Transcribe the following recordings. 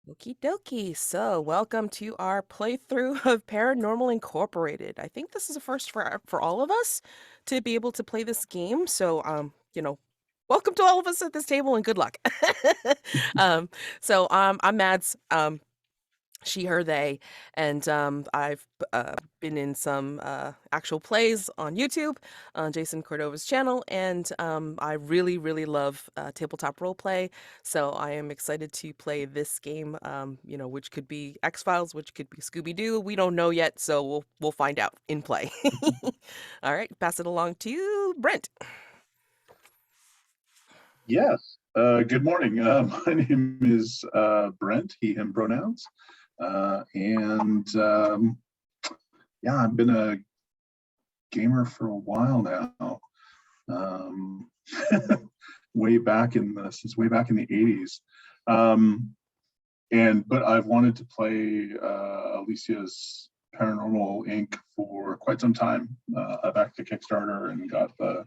Okie dokie. So, welcome to our playthrough of Paranormal Incorporated. I think this is a first for all of us to be able to play this game. So, welcome to all of us at this table and good luck. um, I'm Mads. She, her, they, and I've been in some actual plays on YouTube on Jason Cordova's channel, and I really, really love tabletop role play. So I am excited to play this game. Which could be X Files, which could be Scooby Doo. We don't know yet, so we'll find out in play. All right, pass it along to Brent. Yes. Good morning. My name is Brent, he, him pronouns. And yeah, I've been a gamer for a while now. Um, since way back in the 80s. But I've wanted to play Alicia's Paranormal Inc. for quite some time. I backed the Kickstarter and got the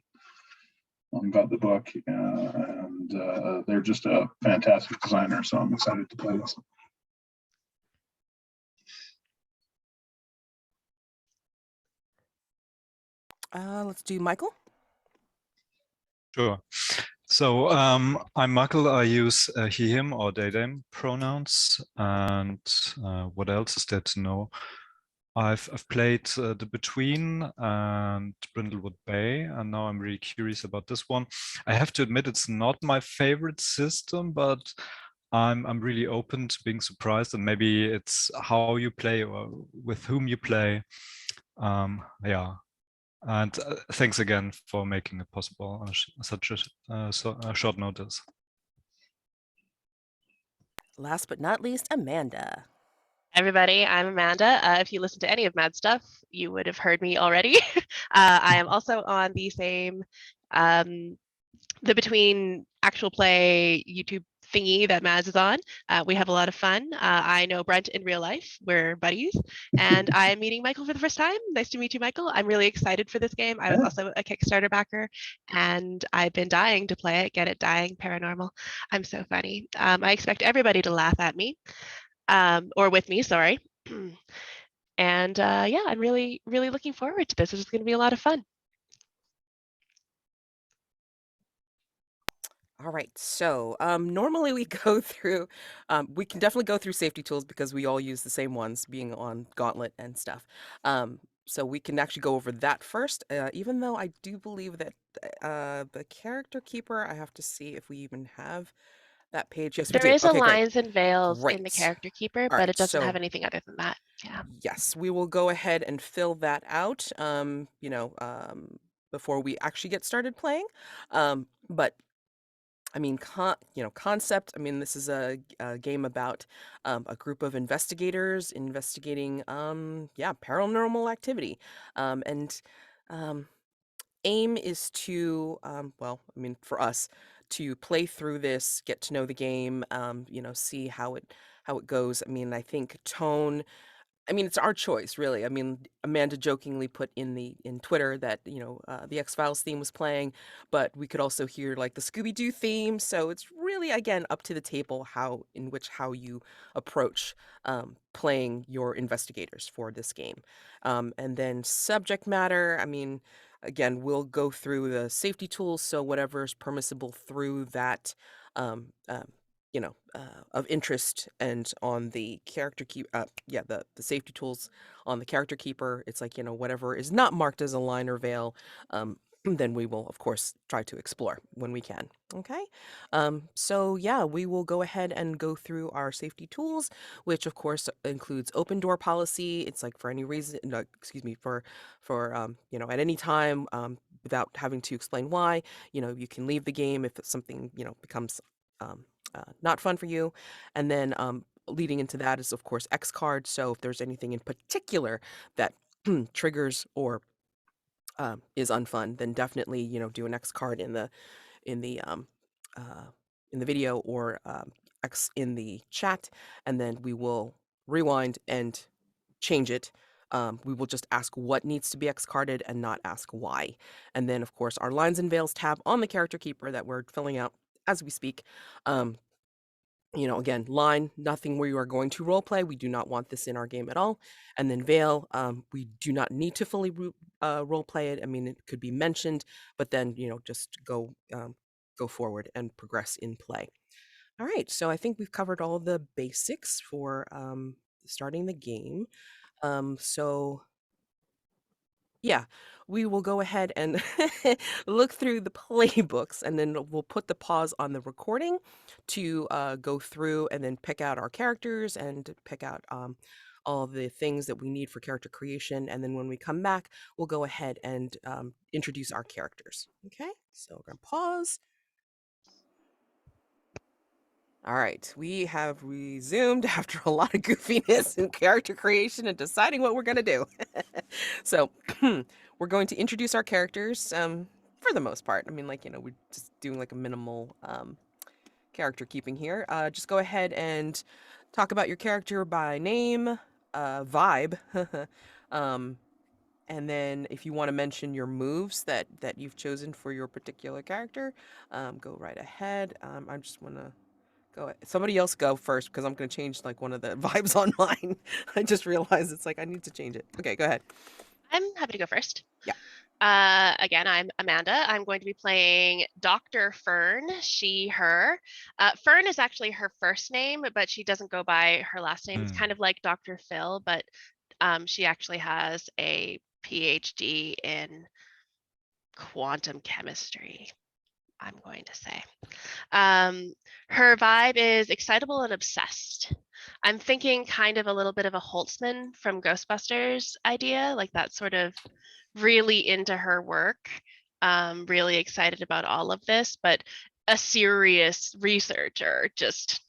book, and they're just a fantastic designer, so I'm excited to play this. Let's do Michael. Sure. So I'm Michael. I use he, him, or they, them pronouns. And what else is there to know? I've played The Between and Brindlewood Bay, and now I'm really curious about this one. I have to admit it's not my favorite system, but I'm really open to being surprised, and maybe it's how you play or with whom you play. Yeah. And thanks again for making it possible on such a short notice. Last but not least, Amanda. Everybody, I'm Amanda. If you listen to any of Mad Stuff, you would have heard me already. I am also on the same the Between actual play YouTube thingy that Mads is on. We have a lot of fun. I know Brent in real life. We're buddies. And I'm meeting Michael for the first time. Nice to meet you, Michael. I'm really excited for this game. I was also a Kickstarter backer, and I've been dying to play it. Get it? Dying Paranormal. I'm so funny. I expect everybody to laugh at me. Or with me, sorry. And yeah, I'm really, really looking forward to this. This is going to be a lot of fun. All right, so normally we go through, we can definitely go through safety tools because we all use the same ones, being on Gauntlet and stuff. So we can actually go over that first, even though I do believe that the character keeper, I have to see if we even have that page. Yes, we There do. is a Okay, great. lines and veils in the Great. character keeper, All but right, it doesn't have so anything other than that. Yeah. yes, we will go ahead and fill that out, before we actually get started playing. But I mean, concept. I mean, this is a game about a group of investigators investigating, paranormal activity. And aim is to, for us, to play through this, get to know the game, see how it goes. I mean, I think tone. I mean, it's our choice, really. I mean, Amanda jokingly put in Twitter that the X Files theme was playing, but we could also hear like the Scooby Doo theme. So it's really again up to the table how you approach playing your investigators for this game, and then subject matter. I mean, again, we'll go through the safety tools, so whatever's permissible through that. Um, um, of interest, and on the character keep the safety tools on the character keeper, it's like, whatever is not marked as a line or veil, then we will of course try to explore when we can. Okay. So yeah, we will go ahead and go through our safety tools, which of course includes open door policy. It's like for any reason, no, excuse me, for at any time, without having to explain why, you can leave the game if something becomes um, not fun for you. And then leading into that is, of course, X card. So if there's anything in particular that triggers or is unfun, then definitely do an X card in the uh, in the video, or X in the chat, and then we will rewind and change it. We will just ask what needs to be X carded and not ask why. And then, of course, our lines and veils tab on the character keeper that we're filling out as we speak. Again, line, nothing where you are going to role play. We do not want this in our game at all. And then veil, we do not need to fully role play it. I mean, it could be mentioned, but then, just go forward and progress in play. All right, so I think we've covered all the basics for starting the game. So yeah, we will go ahead and look through the playbooks, and then we'll put the pause on the recording to go through and then pick out our characters and pick out all the things that we need for character creation. And then when we come back, we'll go ahead and introduce our characters. Okay, so we're going to pause. All right, we have resumed after a lot of goofiness and character creation and deciding what we're going to do. So we're going to introduce our characters for the most part. I mean, we're just doing like a minimal character keeping here. Just go ahead and talk about your character by name, vibe, and then if you want to mention your moves that you've chosen for your particular character, go right ahead. I just want to go. Somebody else go first because I'm going to change like one of the vibes on mine. I just realized it's like I need to change it. Okay, go ahead. I'm happy to go first. Yeah. Again, I'm Amanda. I'm going to be playing Dr. Fern, she, her. Fern is actually her first name, but she doesn't go by her last name. It's kind of like Dr. Phil, but she actually has a PhD in quantum chemistry, I'm going to say. Her vibe is excitable and obsessed. I'm thinking kind of a little bit of a Holtzman from Ghostbusters idea, like that sort of really into her work, really excited about all of this, but a serious researcher, just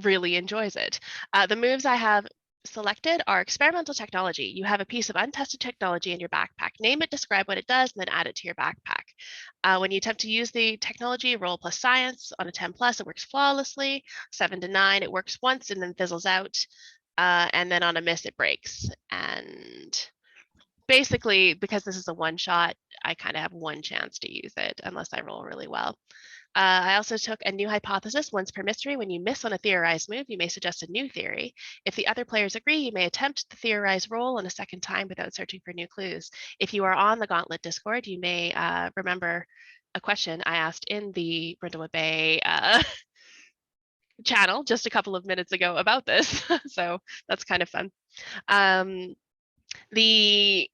really enjoys it. The moves I have selected are experimental technology. You have a piece of untested technology in your backpack. Name it, describe what it does, and then add it to your backpack. When you attempt to use the technology, roll plus science. On a 10 plus, it works flawlessly. 7 to 9, it works once and then fizzles out. And then on a miss, it breaks. And basically, because this is a one shot, I kind of have one chance to use it unless I roll really well. I also took a new hypothesis once per mystery. When you miss on a theorize move, you may suggest a new theory. If the other players agree, you may attempt the theorize roll on a second time without searching for new clues. If you are on the Gauntlet Discord, you may remember a question I asked in the Brindlewood Bay channel just a couple of minutes ago about this. So that's kind of fun. The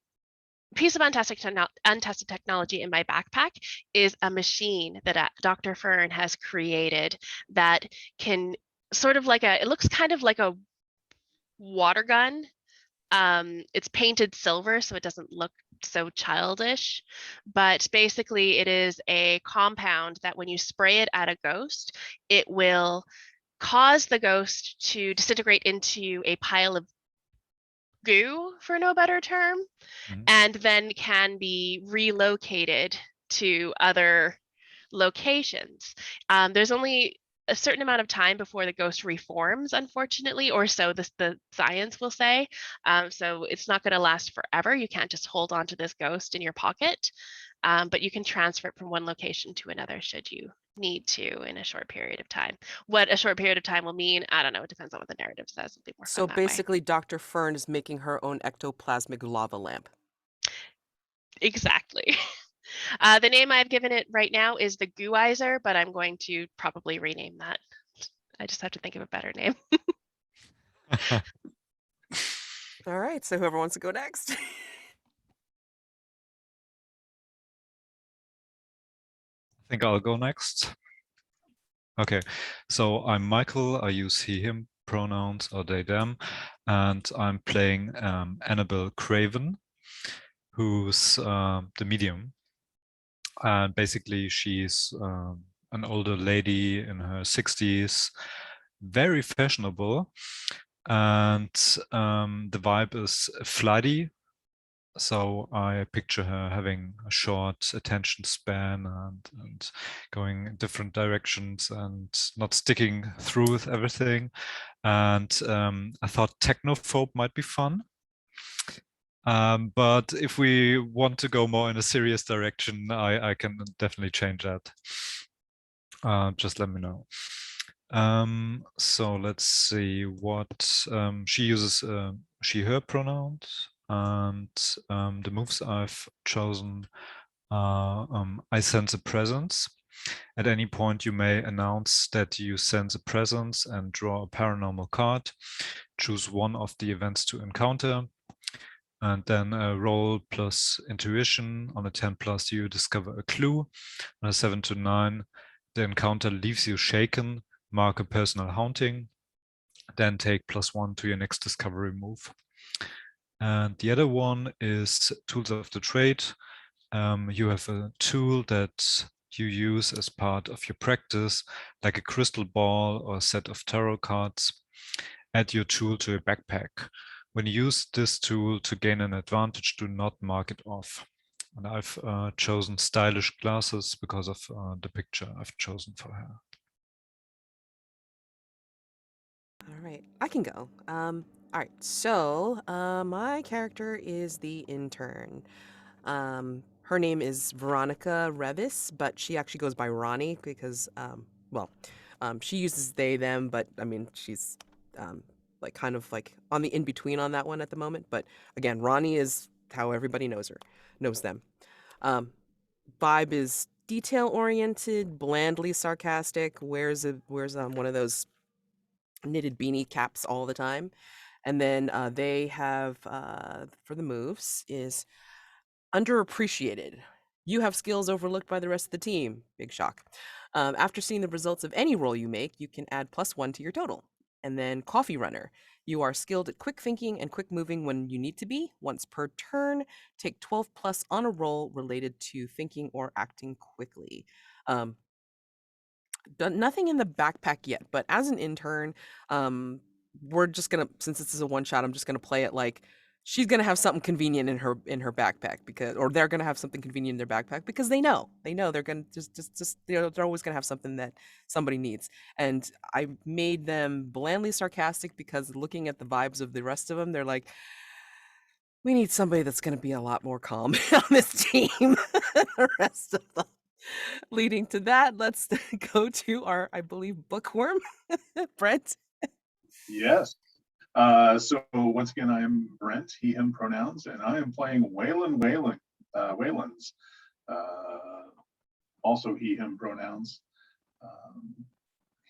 piece of untested technology in my backpack is a machine that Dr. Fern has created that can sort of it looks kind of like a water gun. It's painted silver, so it doesn't look so childish, but basically it is a compound that when you spray it at a ghost, it will cause the ghost to disintegrate into a pile of goo, for no better term, and then can be relocated to other locations. There's only a certain amount of time before the ghost reforms, unfortunately, or so the science will say. So it's not going to last forever. You can't just hold on to this ghost in your pocket, but you can transfer it from one location to another should you need to in a short period of time. What a short period of time will mean, I don't know. It depends on what the narrative says. It'll be more So fun that way. basically, Dr. Fern is making her own ectoplasmic lava lamp. Exactly. The name I've given it right now is the Goo-izer, but I'm going to probably rename that. I just have to think of a better name. All right, so whoever wants to go next. I think I'll go next. Okay, so I'm Michael. I use he, him pronouns or they, them, and I'm playing Annabelle Craven, who's the medium. And basically, she's an older lady in her 60s, very fashionable, and the vibe is flighty. So I picture her having a short attention span and going in different directions and not sticking through with everything. And I thought technophobe might be fun. But if we want to go more in a serious direction, I can definitely change that. just let me know. So let's see what she uses she, her pronouns, and the moves I've chosen are I sense a presence. At any point, you may announce that you sense a presence and draw a paranormal card. Choose one of the events to encounter, and then roll plus intuition. On a 10 plus, you discover a clue. On a 7 to 9, the encounter leaves you shaken. Mark a personal haunting. Then take +1 to your next discovery move. And the other one is tools of the trade. You have a tool that you use as part of your practice, like a crystal ball or a set of tarot cards. Add your tool to your backpack. When you use this tool to gain an advantage, do not mark it off. And I've chosen stylish glasses because of the picture I've chosen for her. All right, I can go. All right, so my character is the intern. Her name is Veronica Revis, but she actually goes by Ronnie because, she uses they, them, but I mean, she's like kind of like on the in between on that one at the moment. But again, Ronnie is how everybody knows her, knows them. Um, Vibe is detail oriented, blandly sarcastic, wears one of those knitted beanie caps all the time. And then they have for the moves is underappreciated. You have skills overlooked by the rest of the team. Big shock. After seeing the results of any roll you make, you can add +1 to your total. And then Coffee Runner. You are skilled at quick thinking and quick moving when you need to be. Once per turn, take 12 plus on a roll related to thinking or acting quickly. Um, Done nothing in the backpack yet, but as an intern, we're just gonna since this is a one shot, I'm just gonna play it like she's gonna have something convenient in her backpack because or they're gonna have something convenient in their backpack because they know they're gonna just they're always gonna have something that somebody needs. And I made them blandly sarcastic because looking at the vibes of the rest of them, they're like, we need somebody that's gonna be a lot more calm on this team than the rest of them. Leading to that, let's go to our, I believe, bookworm, Brent. Yes. So once again, I am Brent, he, him pronouns, and I am playing Weylands. Also he, him pronouns. Um,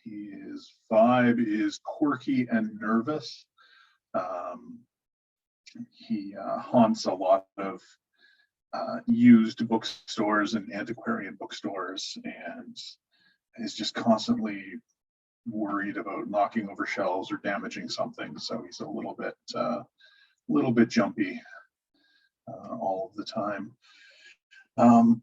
his vibe is quirky and nervous. He haunts a lot of used bookstores and antiquarian bookstores and is just constantly worried about knocking over shelves or damaging something. So he's a little bit jumpy all of the time.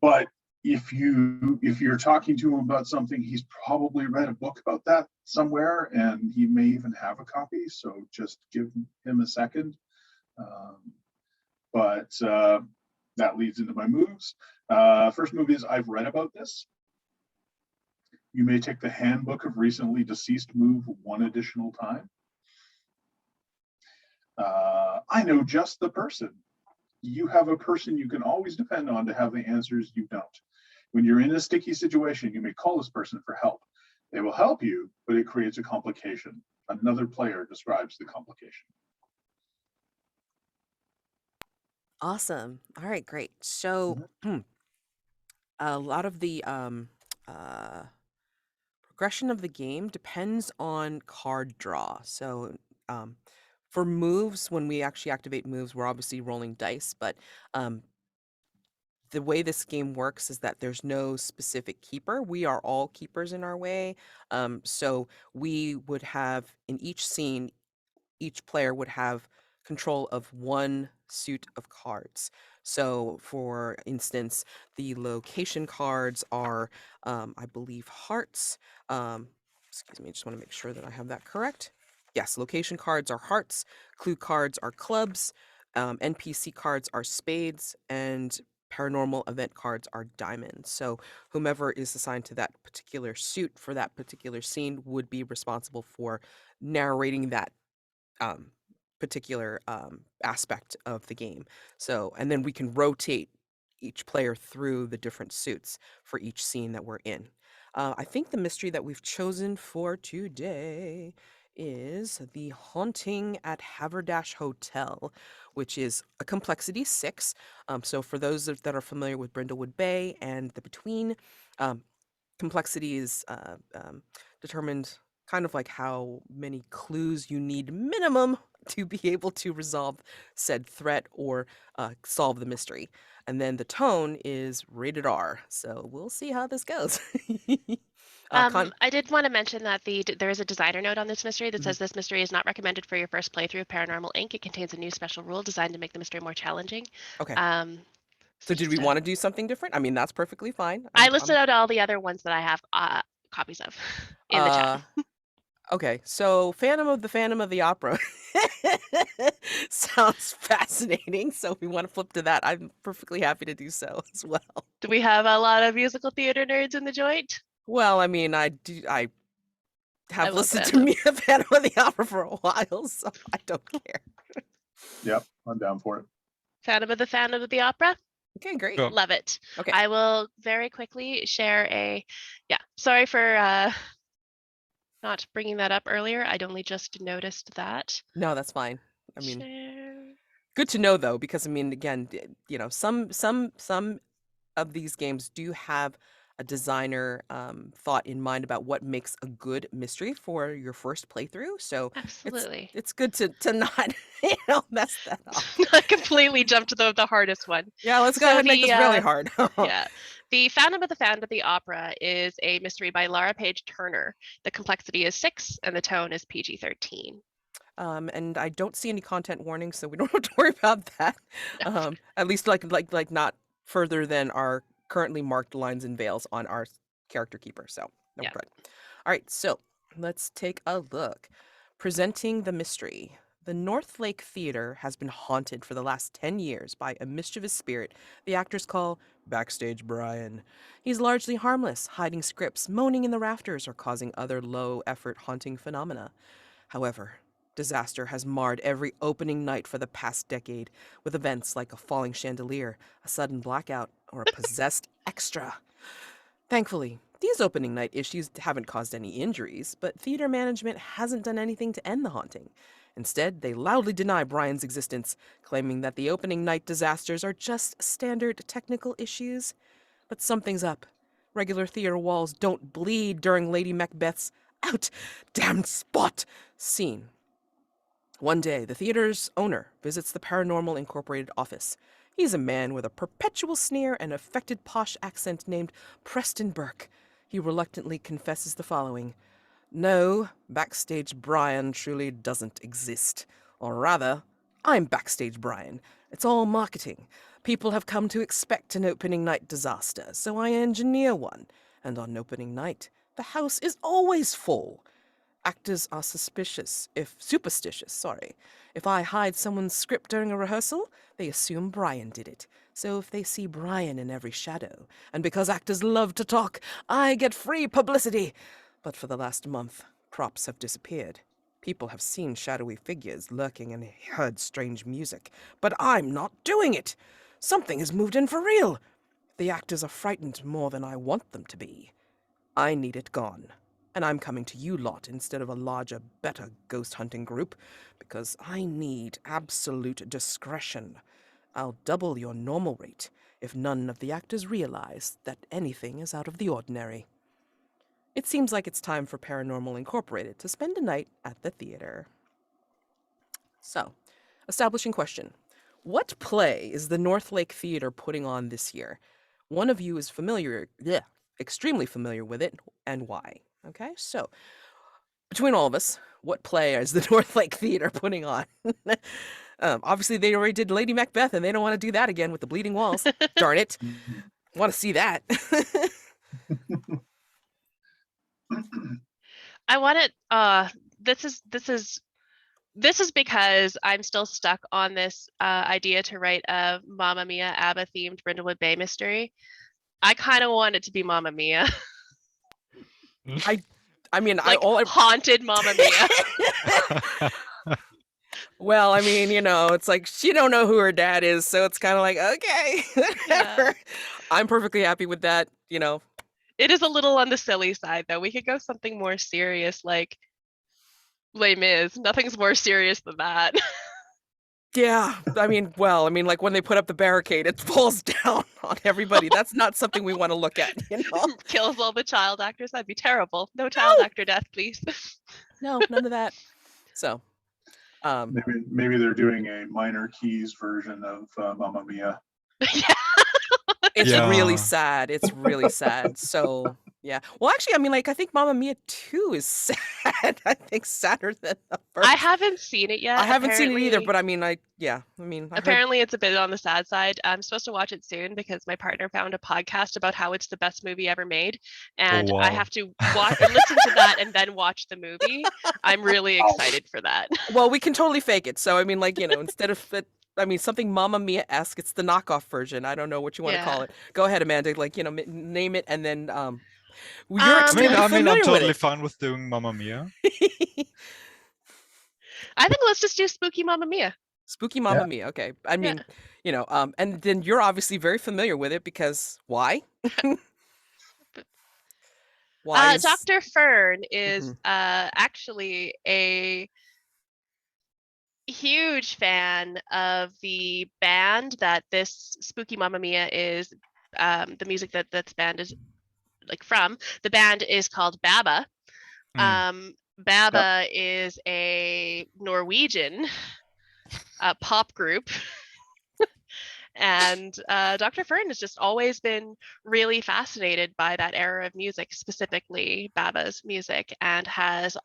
But if you're talking to him about something, he's probably read a book about that somewhere, and he may even have a copy. So just give him a second. But that leads into my moves. First move is I've read about this. You may take the Handbook of Recently Deceased move one additional time. I know just the person. You have a person you can always depend on to have the answers you don't. When you're in a sticky situation, you may call this person for help. They will help you, but it creates a complication. Another player describes the complication. Awesome. All right, great. So a lot of the uh, progression of the game depends on card draw. So for moves, when we actually activate moves, we're obviously rolling dice, but um, the way this game works is that there's no specific keeper. We are all keepers in our way. So we would have in each scene, each player would have control of one suit of cards. So, for instance, the location cards are, I believe, hearts. Excuse me, I just want to make sure that I have that correct. Yes, location cards are hearts, clue cards are clubs, NPC cards are spades, and paranormal event cards are diamonds. So, whomever is assigned to that particular suit for that particular scene would be responsible for narrating that um, particular aspect of the game. So, and then we can rotate each player through the different suits for each scene that we're in. I think the mystery that we've chosen for today is The Haunting at Haverdash Hotel, which is a complexity 6. So for those that are familiar with Brindlewood Bay and the Between, um, complexity is determined kind of like how many clues you need minimum to be able to resolve said threat or solve the mystery. And then the tone is rated R. So we'll see how this goes. I did want to mention that there is a designer note on this mystery that Mhm. says this mystery is not recommended for your first playthrough of Paranormal Inc. It contains a new special rule designed to make the mystery more challenging. Okay. So did we just want to do something different? I mean, that's perfectly fine. I listed out all the other ones that I have copies of in the chat. Okay, so Phantom of the Opera sounds fascinating. So if we want to flip to that, I'm perfectly happy to do so as well. Do we have a lot of musical theater nerds in the joint? Well, I mean, I have love listened to Phantom. me a Phantom of the Opera for a while, so I don't care. Yep, I'm down for it. Phantom of the Opera? Okay, great. Sure. Love it. Okay. I will very quickly share sorry for not bringing that up earlier. I'd only just noticed that. No, that's fine. I mean, Share. good to know though, because I mean, again, some of these games do have a designer thought in mind about what makes a good mystery for your first playthrough. So Absolutely. it's good to not mess that up. Not completely jump to the hardest one. Yeah, let's go So ahead and make this really hard. Yeah. The Phantom of the Opera is a mystery by Lara Page Turner. The complexity is 6 and the tone is PG-13. And I don't see any content warnings, so we don't have to worry about that. No. At least like not further than our currently marked lines and veils on our character keeper. So no, Yeah. good. All right, so let's take a look. Presenting the mystery. The Northlake Theatre has been haunted for the last 10 years by a mischievous spirit the actors call Backstage Brian. He's largely harmless, hiding scripts, moaning in the rafters, or causing other low-effort haunting phenomena. However, disaster has marred every opening night for the past decade, with events like a falling chandelier, a sudden blackout, or a possessed extra. Thankfully, these opening night issues haven't caused any injuries, but theater management hasn't done anything to end the haunting. Instead, they loudly deny Brian's existence, claiming that the opening night disasters are just standard technical issues. But something's up. Regular theater walls don't bleed during Lady Macbeth's out damned spot scene. One day, the theater's owner visits the Paranormal Incorporated office. He's a man with a perpetual sneer and affected posh accent named Preston Burke. He reluctantly confesses the following. No, Backstage Brian truly doesn't exist. Or rather, I'm Backstage Brian. It's all marketing. People have come to expect an opening night disaster, so I engineer one. And on opening night, the house is always full. Actors are superstitious. If I hide someone's script during a rehearsal, they assume Brian did it. So if they see Brian in every shadow, and because actors love to talk, I get free publicity. But for the last month, props have disappeared. People have seen shadowy figures lurking and heard strange music, but I'm not doing it. Something has moved in for real. The actors are frightened more than I want them to be. I need it gone. And I'm coming to you lot instead of a larger, better ghost hunting group, because I need absolute discretion. I'll double your normal rate if none of the actors realize that anything is out of the ordinary. It seems like it's time for Paranormal Incorporated to spend a night at the theater. So, establishing question. What play is the Northlake Theatre putting on this year? One of you is extremely familiar with it, and why? Okay, so between all of us, what play is the Northlake Theatre putting on? Obviously, they already did Lady Macbeth, and they don't want to do that again with the bleeding walls. Darn it! Want to see that? I want it. This is because I'm still stuck on this idea to write a Mamma Mia ABBA themed Brindlewood Bay mystery. I kind of want it to be Mamma Mia. I mean, like haunted Mamma Mia. Well, I mean, it's like she don't know who her dad is, so it's kind of like, okay, whatever. Yeah. I'm perfectly happy with that, It is a little on the silly side, though. We could go something more serious, like Les Mis. Nothing's more serious than that. Yeah, I mean, well, I mean, like when they put up the barricade, it falls down on everybody. That's not something we want to look at, you know? Kills all the child actors. That'd be terrible. No child actor death, please. No, none of that. So, Maybe they're doing a minor keys version of Mamma Mia. Yeah. it's Yeah. really sad. It's really sad. So, yeah. Well, actually, I mean, like, I think Mamma Mia 2 is sad. I think sadder than the first. I haven't seen it yet. I haven't seen it either, apparently. but I mean, I heard Apparently, it's a bit on the sad side. I'm supposed to watch it soon because my partner found a podcast about how it's the best movie ever made, and I wow. have to watch and listen to that and then watch the movie. I'm really excited for that. well, we can totally fake it. So, I mean, like, you know, instead of it, I mean, something Mamma Mia-esque, it's the knockoff version. I don't know what you want to call Yeah. it. Go ahead, Amanda. Like, you know, name it, and then you're I extremely I'm familiar with totally it. fine with doing Mamma Mia. I think let's just do Spooky Mamma Mia. Spooky Mamma Mia. Okay. I mean, you know, and then you're obviously very familiar with it because why? Why is Dr. Fern is Mhm. actually a huge fan of the band that this Spooky Mamma Mia is, the music that this band is like from. The band is called Baba. Baba is a Norwegian pop group. And Dr. Fern has just always been really fascinated by that era of music, specifically Baba's music, and has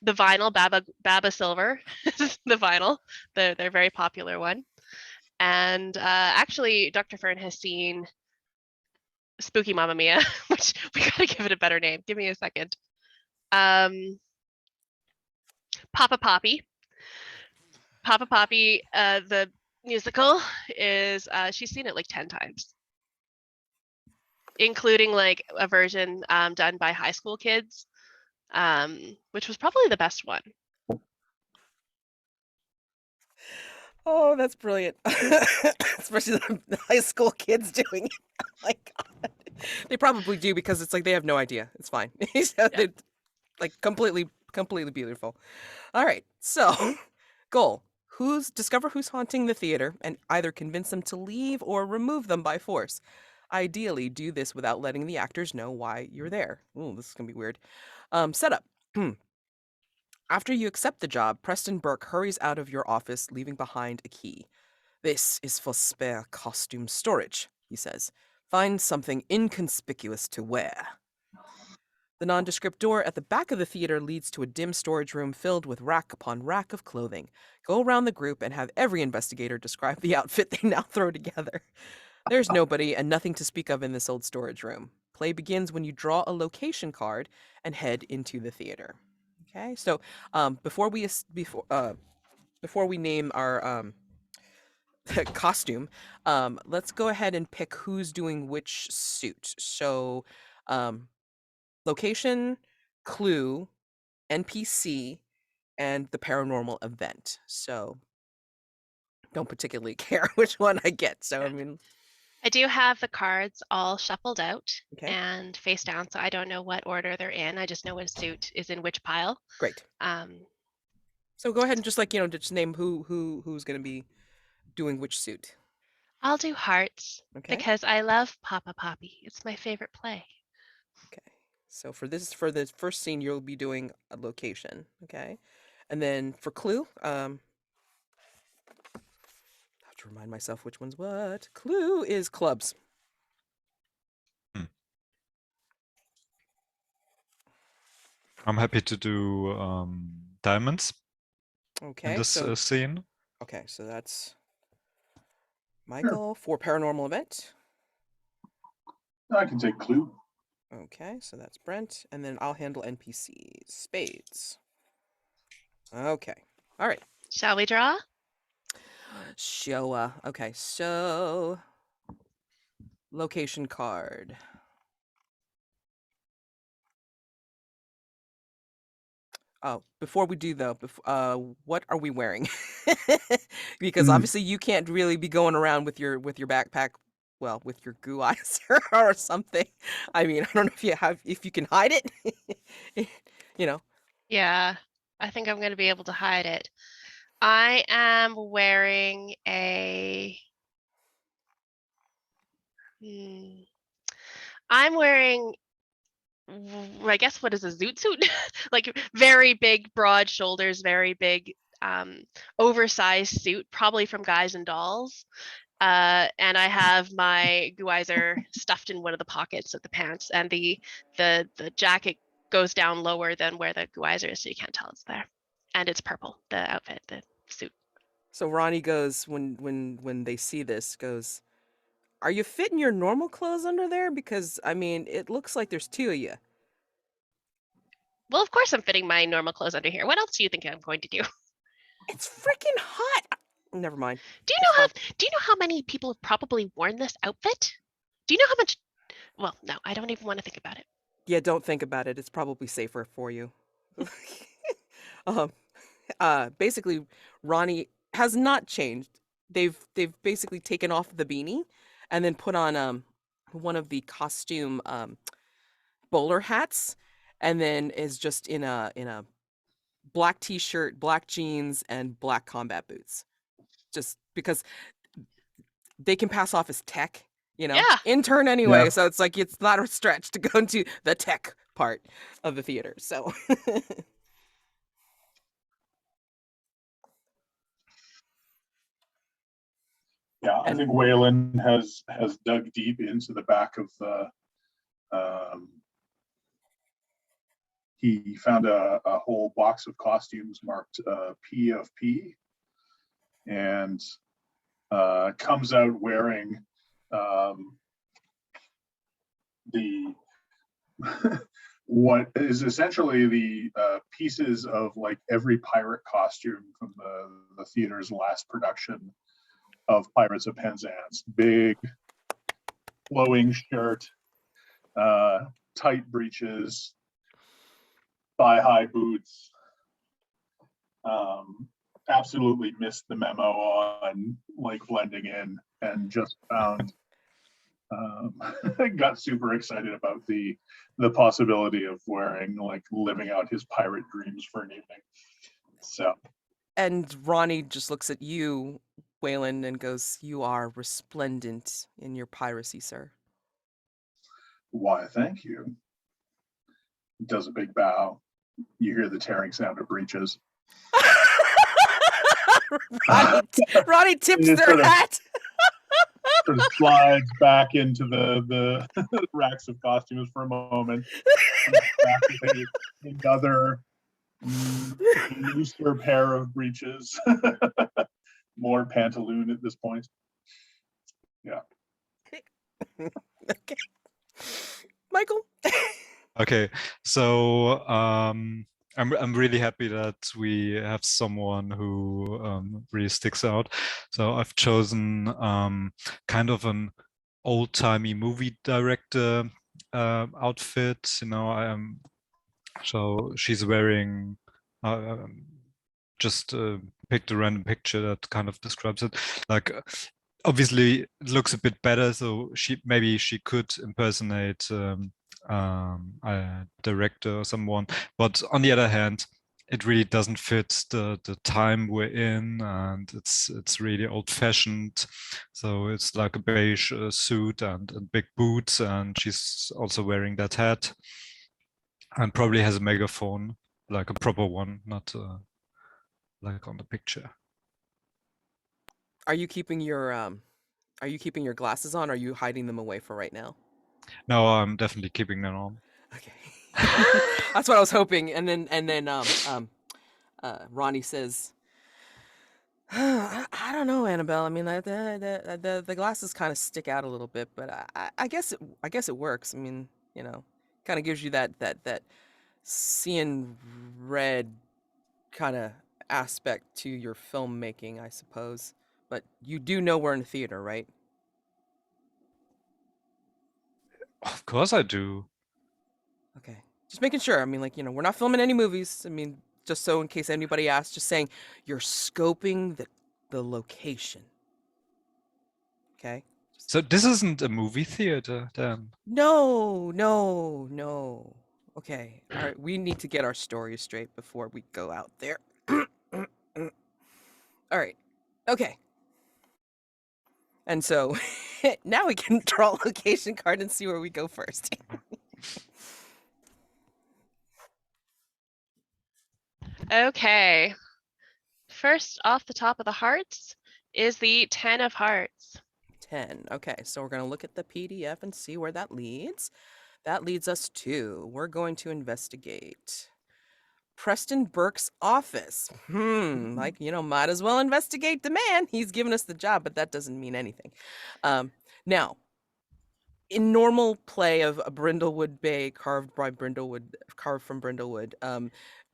the vinyl Baba Silver, the vinyl, their very popular one. And actually, Dr. Fern has seen Spooky Mamma Mia, which we gotta give it a better name. Give me a second. Papa Poppie. Papa Poppie, the musical is she's seen it like 10 times, including like a version done by high school kids, which was probably the best one. Oh, that's brilliant. Especially the high school kids doing it. Oh my God. They probably do because it's like they have no idea. It's fine. They're like completely beautiful. All right. So, goal. Discover who's haunting the theater and either convince them to leave or remove them by force. Ideally, do this without letting the actors know why you're there. Ooh, this is going to be weird. Setup. After you accept the job, Preston Burke hurries out of your office, leaving behind a key. This is for spare costume storage, he says. Find something inconspicuous to wear. The nondescript door at the back of the theater leads to a dim storage room filled with rack upon rack of clothing. Go around the group and have every investigator describe the outfit they now throw together. There's nobody and nothing to speak of in this old storage room. Play begins when you draw a location card and head into the theater. Okay, so before we name our costume, let's go ahead and pick who's doing which suit. So, location, clue, NPC, and the paranormal event. So, don't particularly care which one I get. So, I mean, I do have the cards all shuffled out okay, and face down, so I don't know what order they're in. I just know what suit is in which pile. great. So go ahead and just like, you know, just name who's going to be doing which suit. I'll do hearts Okay. because I love Papa Poppie. It's my favorite play. Okay. So for the first scene, you'll be doing a location. Okay. And then for clue, I have to remind myself which one's what. Clue is clubs. I'm happy to do diamonds Okay. in this So scene. okay, so that's Michael for paranormal event. I can take clue. Okay, so that's Brent, and then I'll handle NPCs. Spades. Okay. All right. Shall we draw? Showa. Okay, so location card. Oh, before we do though, what are we wearing? Because obviously you can't really be going around with your backpack well, with your Goo-izer or something. I mean, I don't know if you can hide it. You know. Yeah, I think I'm going to be able to hide it. I am wearing a. I'm wearing, I guess, what is a zoot suit? Like very big, broad shoulders, very big, oversized suit, probably from Guys and Dolls. And I have my Goo-izer stuffed in one of the pockets of the pants, and the jacket goes down lower than where the Goo-izer is, so you can't tell it's there. And it's purple, the outfit, the suit. So Ronnie goes when they see this goes, "Are you fitting your normal clothes under there? Because I mean, it looks like there's two of you." Well, of course I'm fitting my normal clothes under here. What else do you think I'm going to do? It's freaking hot. Never mind. Do you It's know how fine. do you know how many people have probably worn this outfit? Do you know how much? Well, no, I don't even want to think about it. Yeah, don't think about it. It's probably safer for you. um, basically, Ronnie has not changed. They've basically taken off the beanie and then put on one of the costume bowler hats, and then is just in a black t-shirt, black jeans, and black combat boots. Just because they can pass off as tech, Yeah. intern anyway. Yeah. So it's like it's not a stretch to go into the tech part of the theater. So Yeah, I and think Waylend has dug deep into the back of the. He found a whole box of costumes marked P of P, and comes out wearing the what is essentially the pieces of like every pirate costume from the theater's last production of Pirates of Penzance. Big flowing shirt, tight breeches, thigh-high boots. Absolutely missed the memo on like blending in, and just found got super excited about the possibility of wearing, like, living out his pirate dreams for an evening. So and Ronnie just looks at you, Waylon, and goes, "You are resplendent in your piracy, sir." why, thank you. Does a big bow. You hear the tearing sound of breeches. Ronnie tips It their sort of- hat. Sort of slides back into the racks of costumes for a moment. Back with another looser pair of breeches. More pantaloon at this point. Yeah. Okay. Michael. Okay, so I'm really happy that we have someone who really sticks out. So I've chosen kind of an old-timey movie director outfit. So she's wearing just picked a random picture that kind of describes it. Like, obviously, it looks a bit better, so maybe she could impersonate a director or someone. But on the other hand, it really doesn't fit the time we're in, and it's really old-fashioned. So it's like a beige suit and big boots, and she's also wearing that hat, and probably has a megaphone, like a proper one, not like on the picture. Are you keeping your glasses on, or are you hiding them away for right now? No, I'm definitely keeping them on. Okay. That's what I was hoping. And then Ronnie says, I don't know, Annabelle. I mean, the glasses kind of stick out a little bit, but I guess it works. I mean, kind of gives you that seeing red kind of aspect to your filmmaking, I suppose. But you do know we're in a theater, right? Of course I do. Okay. Just making sure. I mean, like, we're not filming any movies. I mean, just so in case anybody asks, just saying you're scoping the location. Okay? So this isn't a movie theater then. No, no, no. Okay. All right. We need to get our stories straight before we go out there. All right. Okay. And so now we can draw a location card and see where we go first. Okay. First off the top of the hearts is the 10 of hearts. 10. Okay. So we're going to look at the PDF and see where that leads. That leads us to, we're going to investigate Preston Burke's office. Like, might as well investigate the man. He's given us the job, but that doesn't mean anything. Now, in normal play of a Brindlewood Bay carved from Brindlewood,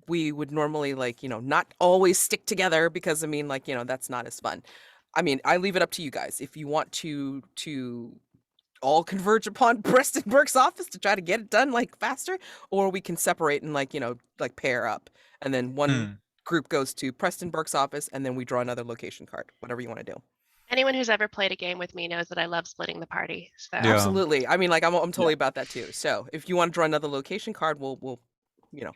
we would normally not always stick together because that's not as fun. I leave it up to you guys if you want to all converge upon Preston Burke's office to try to get it done faster, or we can separate and pair up, and then one group goes to Preston Burke's office, and then we draw another location card. Whatever you want to do. Anyone who's ever played a game with me knows that I love splitting the party. So Yeah. Absolutely. I'm totally about that too. So if you want to draw another location card, we'll make a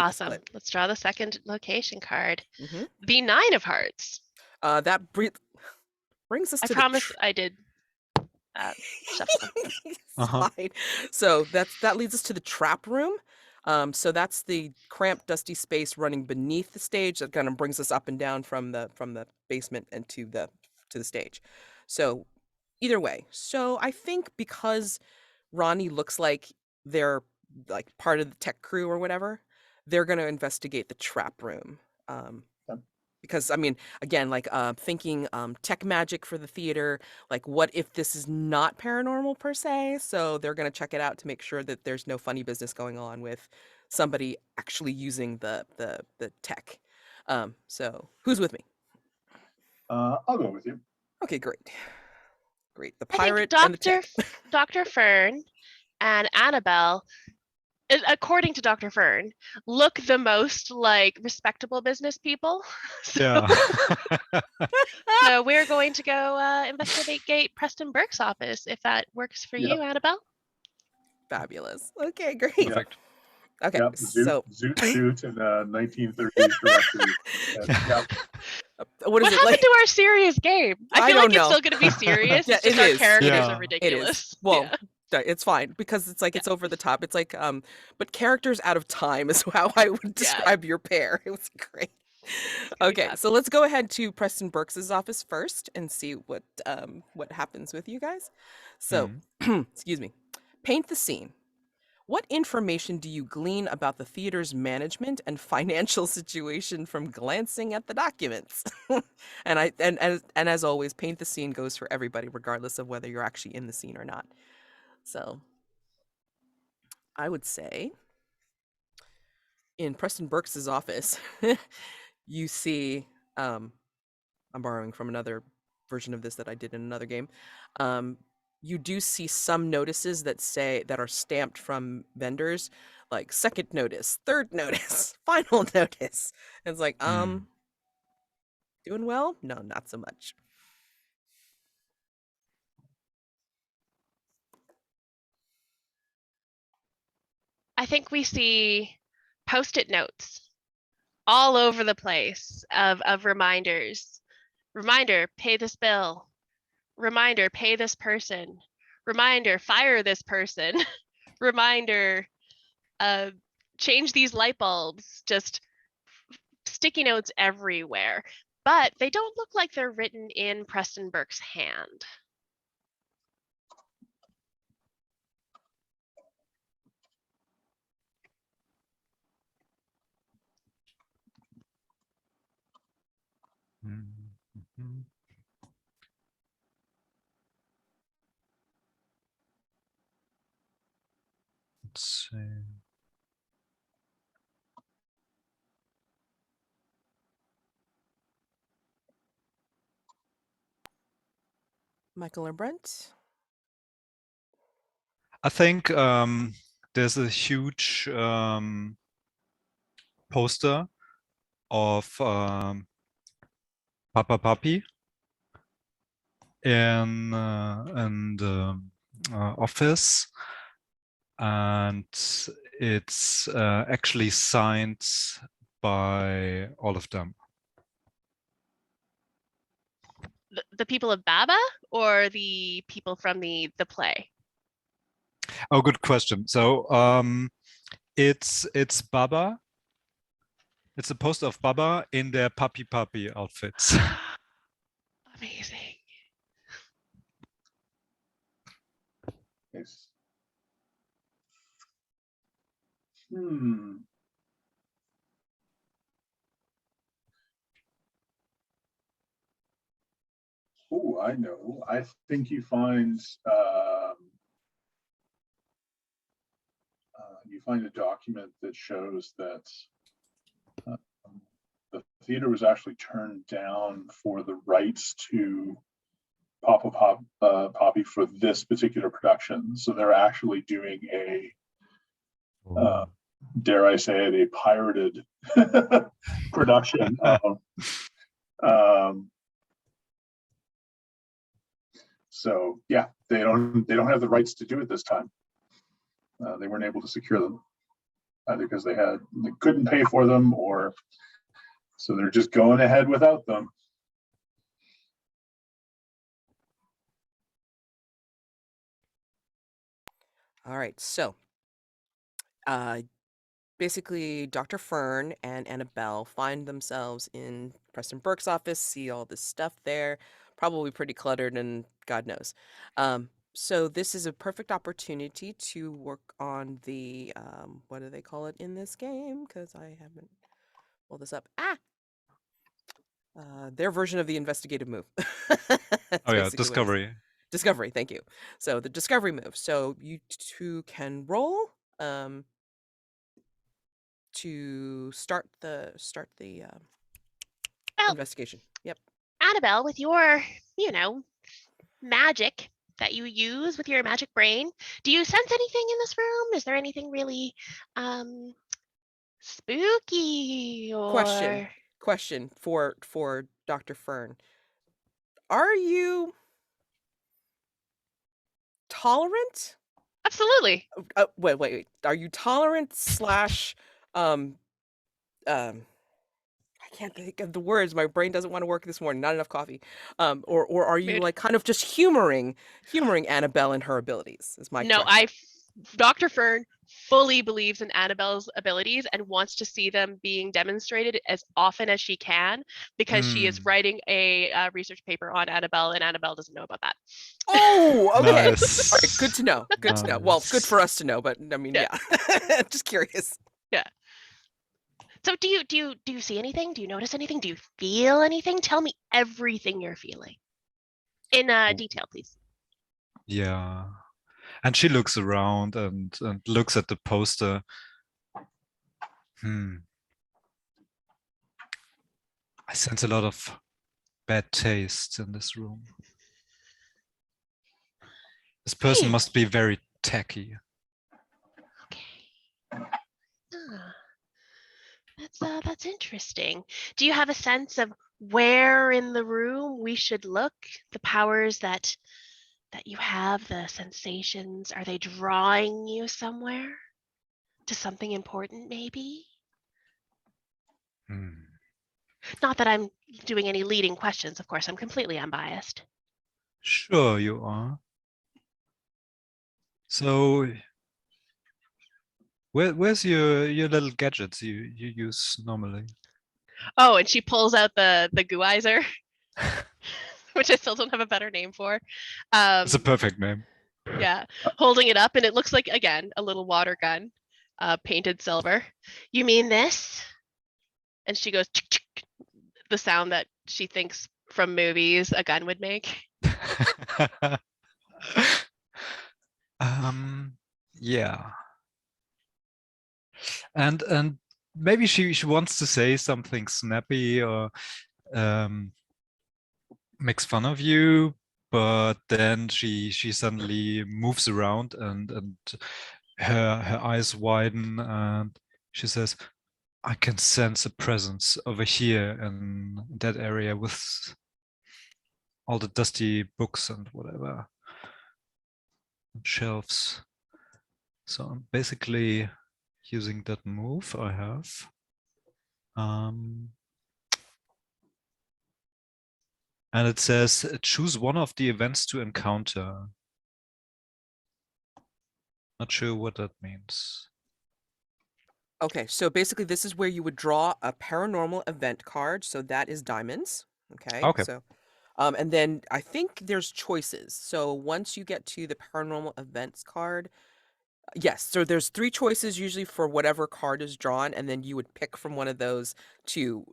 awesome. split. Let's draw the second location card. Mhm. The 9 of hearts. That brings us I to promise I did. Shuffle. It's fine. So that leads us to the trap room. So that's the cramped, dusty space running beneath the stage that kind of brings us up and down from the basement and to the stage. So either way. So I think because Ronnie looks like they're part of the tech crew or whatever, they're going to investigate the trap room. Because again, thinking tech magic for the theater, what if this is not paranormal per se? So they're going to check it out to make sure that there's no funny business going on with somebody actually using the tech. So who's with me? I'll go with you. Okay, great. Great. The I think pirate and the tech. Dr. Fern and Annabelle, according to Dr. Fern, look the most like respectable business people. Yeah. So we're going to go investigate Preston Burke's office, if that works for you, Annabelle. Fabulous. Okay, great. Perfect. Okay, Yep. so Zoot suit and 1930s directory. Yep. what is what it happened like? to our serious game? I feel don't like know. it's still going to be serious. Yeah, It's just it our is. characters Yeah. are It ridiculous. is. Well, Yeah. it's fine because it's over the top. It's but characters out of time is how I would describe your pair. It was great. Okay, so let's go ahead to Preston Burke's office first and see what happens with you guys. So, excuse me. Paint the scene. What information do you glean about the theater's management and financial situation from glancing at the documents? and as always, paint the scene goes for everybody, regardless of whether you're actually in the scene or not. So I would say in Preston Burke's office, you see, I'm borrowing from another version of this that I did in another game. You do see some notices that are stamped from vendors, like second notice, third notice, final notice. And it's like, doing well? No, not so much. I think we see Post-it notes all over the place of reminders. Reminder, pay this bill. Reminder, pay this person. Reminder, fire this person. Reminder, change these light bulbs. Just sticky notes everywhere. But they don't look like they're written in Preston Burke's hand. Let's see. Michael or Brent? I think there's a huge poster of Papa Poppie in the office, and it's actually signed by all of them. The people of Baba or the people from the play? Oh, good question. So it's Baba. It's a poster of Baba in their Papa Poppie outfits. Amazing. Nice. Hmm. Oh, I know. I think you find a document that shows that the theater was actually turned down for the rights to Papa Poppie for this particular production. So they're actually doing a, dare I say it, a pirated production of. So yeah, they don't have the rights to do it this time. They weren't able to secure them either because they couldn't pay for them, or so they're just going ahead without them. All right, so basically Dr. Fern and Annabelle find themselves in Preston Burke's office, see all this stuff there, probably pretty cluttered and God knows. So this is a perfect opportunity to work on the, what do they call it in this game? Because I haven't pulled this up. Their version of the investigative move. That's Oh yeah, basically what it is. discovery. Discovery, thank you. So the discovery move. So you two can roll to start the Well, investigation. Yep. Annabelle, with your, magic that you use with your magic brain, do you sense anything in this room? Is there anything really spooky or Question for Dr. Fern. Are you tolerant? Absolutely. Wait. Are you tolerant slash I can't think of the words. My brain doesn't want to work this morning. Not enough coffee. Or are you Mood. like kind of just humoring Annabelle and her abilities? Is my No, question. Dr. Fern fully believes in Annabelle's abilities and wants to see them being demonstrated as often as she can because she is writing a research paper on Annabelle and Annabelle doesn't know about that. Oh, okay. Nice. All right, good to know. Good to know. Well, good for us to know, but I mean, Yeah. yeah. Just curious. Yeah. So do you see anything? Do you notice anything? Do you feel anything? Tell me everything you're feeling in detail, please. Yeah. And she looks around and looks at the poster. I sense a lot of bad taste in this room. This person must be very tacky. Okay. That's interesting. Do you have a sense of where in the room we should look? The powers that you have, the sensations, are they drawing you somewhere? To something important, maybe? Not that I'm doing any leading questions, of course, I'm completely unbiased. Sure you are. So where's your little gadgets you use normally? Oh, and she pulls out the Goo-izer, which I still don't have a better name for. It's a perfect name. Yeah, holding it up, and it looks like, again, a little water gun, painted silver. You mean this? And she goes, "Chick, chick," the sound that she thinks from movies a gun would make. Yeah. And maybe she wants to say something snappy or makes fun of you, but then she suddenly moves around and her eyes widen and she says, I can sense a presence over here in that area with all the dusty books and whatever and shelves. So I'm basically using that move I have. And it says choose one of the events to encounter. Not sure what that means. Okay, so basically this is where you would draw a paranormal event card. So that is diamonds. Okay, Okay. so and then I think there's choices. So once you get to the paranormal events card, yes, so there's 3 choices usually for whatever card is drawn, and then you would pick from one of those to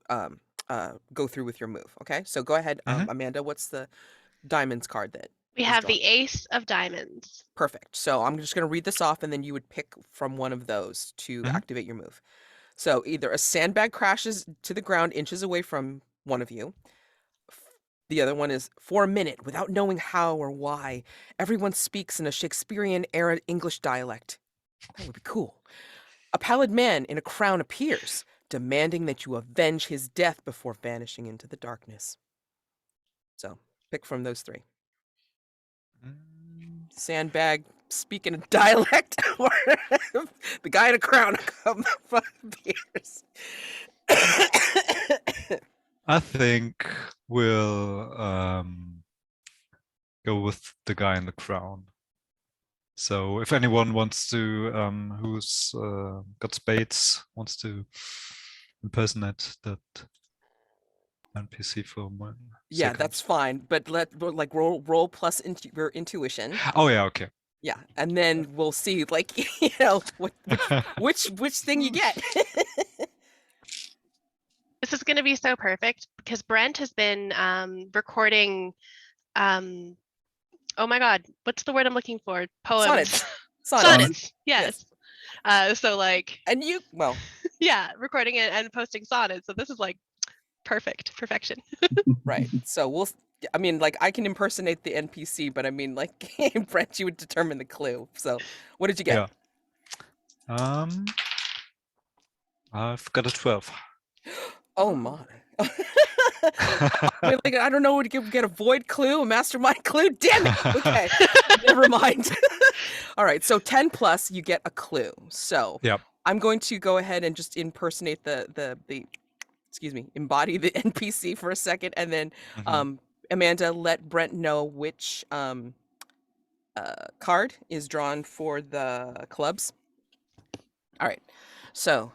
go through with your move. Okay, so go ahead, Mhm. Amanda. What's the diamonds card that We is have drawn? the Ace of Diamonds. Perfect. So I'm just going to read this off, and then you would pick from one of those to Mhm. activate your move. So either a sandbag crashes to the ground inches away from one of you. The other one is for a minute, without knowing how or why, everyone speaks in a Shakespearean era English dialect. That would be cool. A pallid man in a crown appears, demanding that you avenge his death before vanishing into the darkness. So pick from those 3. Mm, Sandbag speaking a dialect, or the guy in a crown appears. I think we'll go with the guy in the crown. So if anyone wants to, who's got spades, wants to impersonate that NPC for 1 Yeah, second. that's fine, but like roll plus your intuition. Oh yeah, okay. Yeah, and then we'll see, like, which thing you get. This is going to be so perfect because Brent has been recording. Oh my God, what's the word I'm looking for? Poems. Sonnets. Yes. So like, And you, well, yeah, recording it and posting sonnets. So this is like perfection. right. So I mean, like, I can impersonate the NPC, but I mean, like, Brent, you would determine the clue. So what did you get? Yeah. I've got a 12. Oh my. Wait, like, I don't know what to get a void clue, a mastermind clue. Damn it. Okay. Never mind. All right. So 10 plus, you get a clue. So Yep. I'm going to go ahead and just impersonate the excuse me, embody the NPC for a second, and then Mhm. Amanda, let Brent know which card is drawn for the clubs. All right. So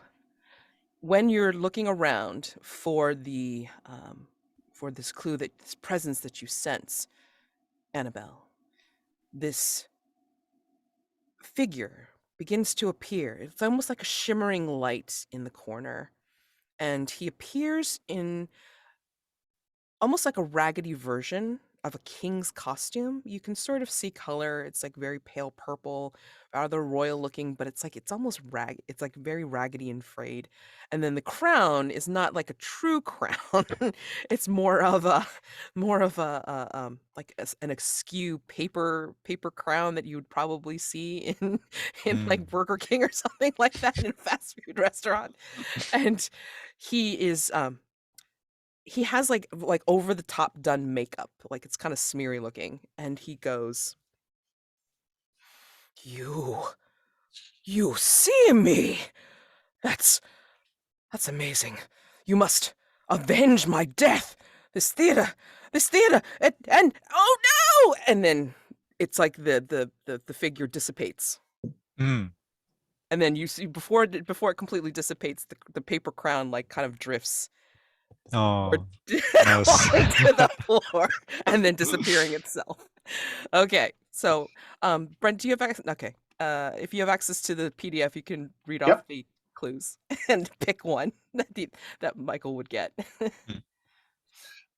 when you're looking around for the for this clue, that this presence that you sense, Annabelle, this figure begins to appear. It's almost like a shimmering light in the corner, and he appears in almost like a raggedy version of a king's costume. You can sort of see color. It's like very pale purple, rather royal looking, but it's like it's almost it's like very raggedy and frayed. And then the crown is not like a true crown. It's more of like an askew paper crown that you would probably see in like Mm. Burger King or something like that in a fast food restaurant. And he is he has like over the top done makeup, like it's kind of smeary looking, and he goes, "You you see me. That's that's amazing. You must avenge my death. This theater, and oh no!" And then it's like the figure dissipates. Mm. And then you see before it completely dissipates, the paper crown like kind of drifts or Oh, nice. falling to the floor and then disappearing itself. Okay, so Brent, do you have access? Okay, if you have access to the PDF, you can read off Yep. the clues and pick one that Michael would get.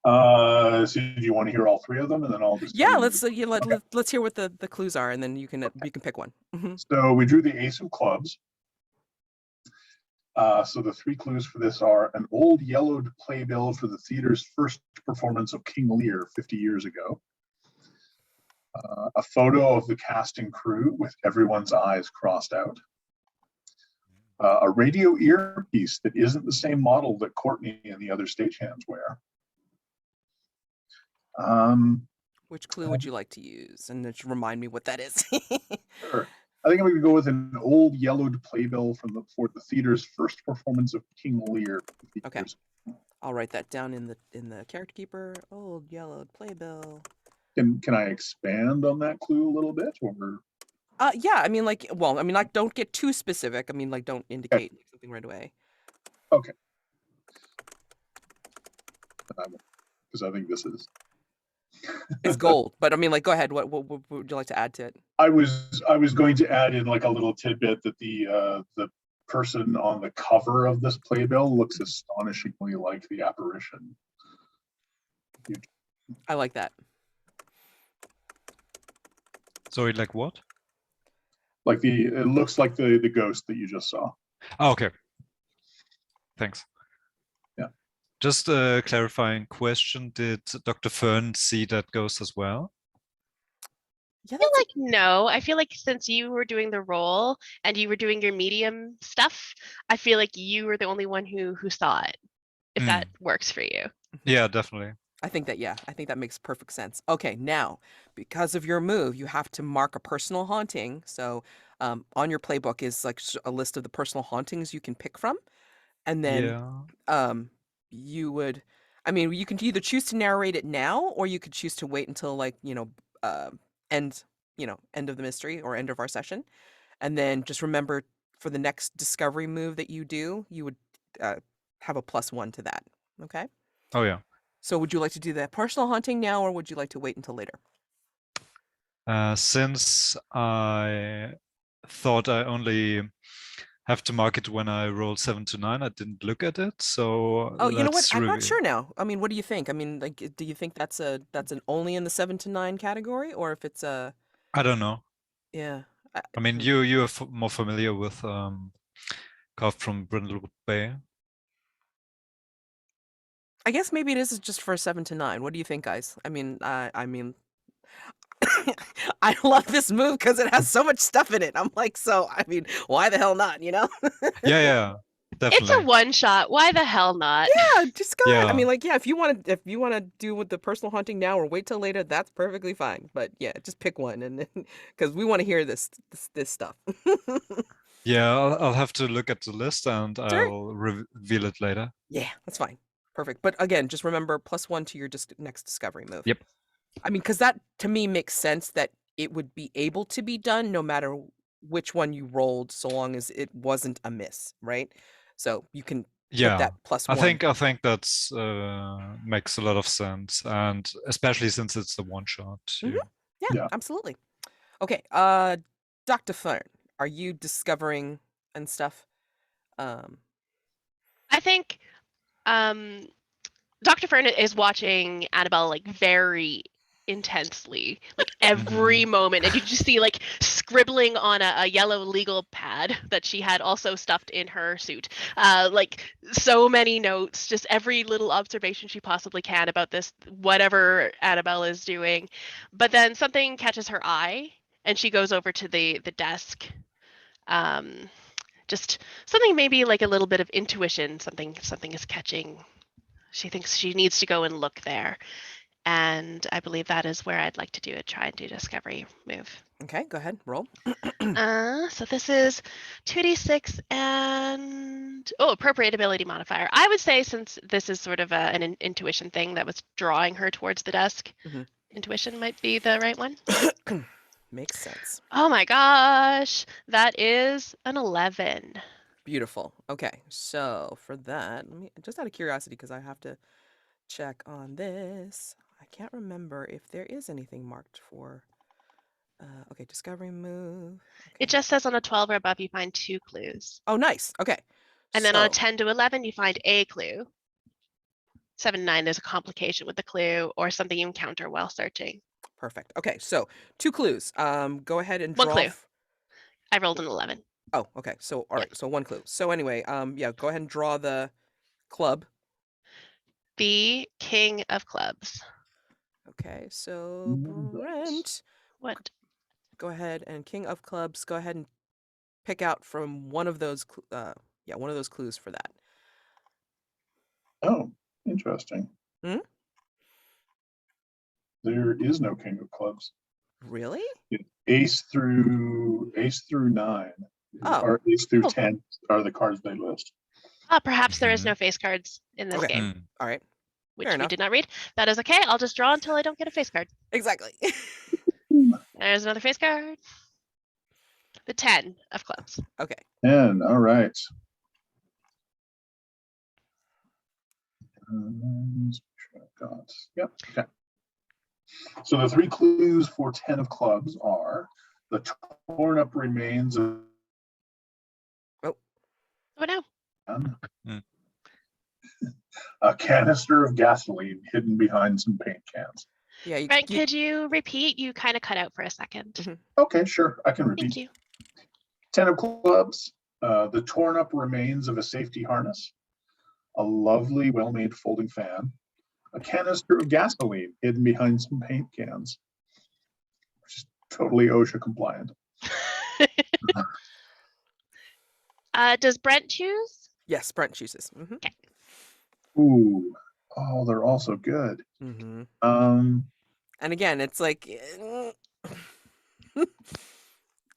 So do you want to hear all 3 of them, and then I'll just tell Yeah, you? let's hear what the clues are, and then you can pick one. Mhm. So we drew the Ace of Clubs. So the 3 clues for this are an old yellowed playbill for the theater's first performance of King Lear 50 years ago. A photo of the cast and crew with everyone's eyes crossed out. A radio earpiece that isn't the same model that Courtney and the other stagehands wear. Which clue would you like to use? And just remind me what that is. Sure. I think I'm going to go with an old yellowed playbill for the theater's first performance of King Lear. Okay. I'll write that down in the character keeper. Old yellowed playbill. Can I expand on that clue a little bit, or? Yeah, I mean, like, well, I mean, like, don't get too specific. I mean, like, don't indicate something right away. Okay. Because I think this is. It's gold, but I mean, like, go ahead. What would you like to add to it? I was going to add in like a little tidbit that the person on the cover of this playbill looks astonishingly like the apparition. I like that. Sorry, like what? Like it looks like the ghost that you just saw. Oh, okay. Thanks. Yeah. Just a clarifying question. Did Dr. Fern see that ghost as well? Yeah, I feel like no. I feel like since you were doing the role and you were doing your medium stuff, I feel like you were the only one who saw it. If that works for you. Yeah, definitely. I think that makes perfect sense. Okay, now, because of your move, you have to mark a personal haunting. So, on your playbook is like a list of the personal hauntings you can pick from, and then, Yeah. you would, I mean, you can either choose to narrate it now, or you could choose to wait until like end, end of the mystery or end of our session, and then just remember for the next discovery move that you do, you would have a +1 to that. Okay. Oh yeah. So would you like to do the personal haunting now, or would you like to wait until later? Since I thought I only have to mark it when I roll 7 to 9, I didn't look at it. So Oh, you know what? let's I'm not review. sure now. I mean, what do you think? I mean, like, do you think that's an only in the 7 to 9 category, or if it's a? I don't know. Yeah. I mean, you are more familiar with Carved from Brindlewood Bay. I guess maybe it is just for 7 to 9. What do you think, guys? I mean, I love this move because it has so much stuff in it. I'm like, so I mean, why the hell not? You know? Yeah, It's a definitely. one shot. Why the hell not? Yeah, just go ahead. I Yeah. mean, like, yeah, if you want to do with the personal hunting now or wait till later, that's perfectly fine. But yeah, just pick one, and because we want to hear this stuff. Yeah, I'll have to look at the list and Sure. I'll reveal it later. Yeah, that's fine. Perfect. But again, just remember +1 to your next discovery move. Yep. I mean, because that to me makes sense that it would be able to be done no matter which one you rolled, so long as it wasn't a miss, right? So you can put Yeah, that +1. I think that's makes a lot of sense, and especially since it's a one shot. Yeah, absolutely. Okay, Dr. Fern, are you discovering and stuff? I think Dr. Fern is watching Annabelle like very intensely, like every moment, and you just see like scribbling on a yellow legal pad that she had also stuffed in her suit, like so many notes, just every little observation she possibly can about this whatever Annabelle is doing. But then something catches her eye and she goes over to the desk. Just something, maybe like a little bit of intuition, something is catching. She thinks she needs to go and look there. And I believe that is where I'd like to try and do discovery move. Okay, go ahead, roll. So this is 2d6 and appropriate ability modifier. I would say, since this is sort of an intuition thing that was drawing her towards the desk, intuition might be the right one. Makes sense. Oh my gosh, that is an 11. Beautiful. Okay, so for that, let me just out of curiosity, because I have to check on this. I can't remember if there is anything marked for. Okay, discovery move. Okay. It just says on a 12 or above, you find 2 clues. Oh, nice. Okay. And then on a 10 to 11, you find a clue. 7 to 9, there's a complication with the clue or something you encounter while searching. Perfect. Okay, so 2 clues. Go ahead and draw. 1 clue. I rolled an 11. Oh, okay. So all right. So 1 clue. So anyway, yeah, go ahead and draw the club. The King of Clubs. Okay, so Brent, What? go ahead and King of Clubs. Go ahead and pick out from one of those. One of those clues for that. Oh, interesting. There is no king of clubs. Really? Ace through 9, Oh. or ace through Oh. 10 are the cards they list. Perhaps there is Mhm. no face cards in this Okay. game, Hmm. All right. which Fair we enough. did not read. That is okay. I'll just draw until I don't get a face card. Exactly. There's another face card. The 10 of clubs. Okay. 10, all right. Yep, okay. So the 3 clues for 10 of clubs are the torn up remains of Oh no. Hmm. a canister of gasoline hidden behind some paint cans. Yeah. Brent, could you repeat? You kind of cut out for a second. Mhm. Okay, sure, I can repeat. Thank you. 10 of clubs, the torn up remains of a safety harness, a lovely, well-made folding fan, a canister of gasoline hidden behind some paint cans, which is totally OSHA compliant. Does Brent choose? Yes. Brent chooses. Ooh, oh, they're all so good. Mm-hmm. Um, And again, it's like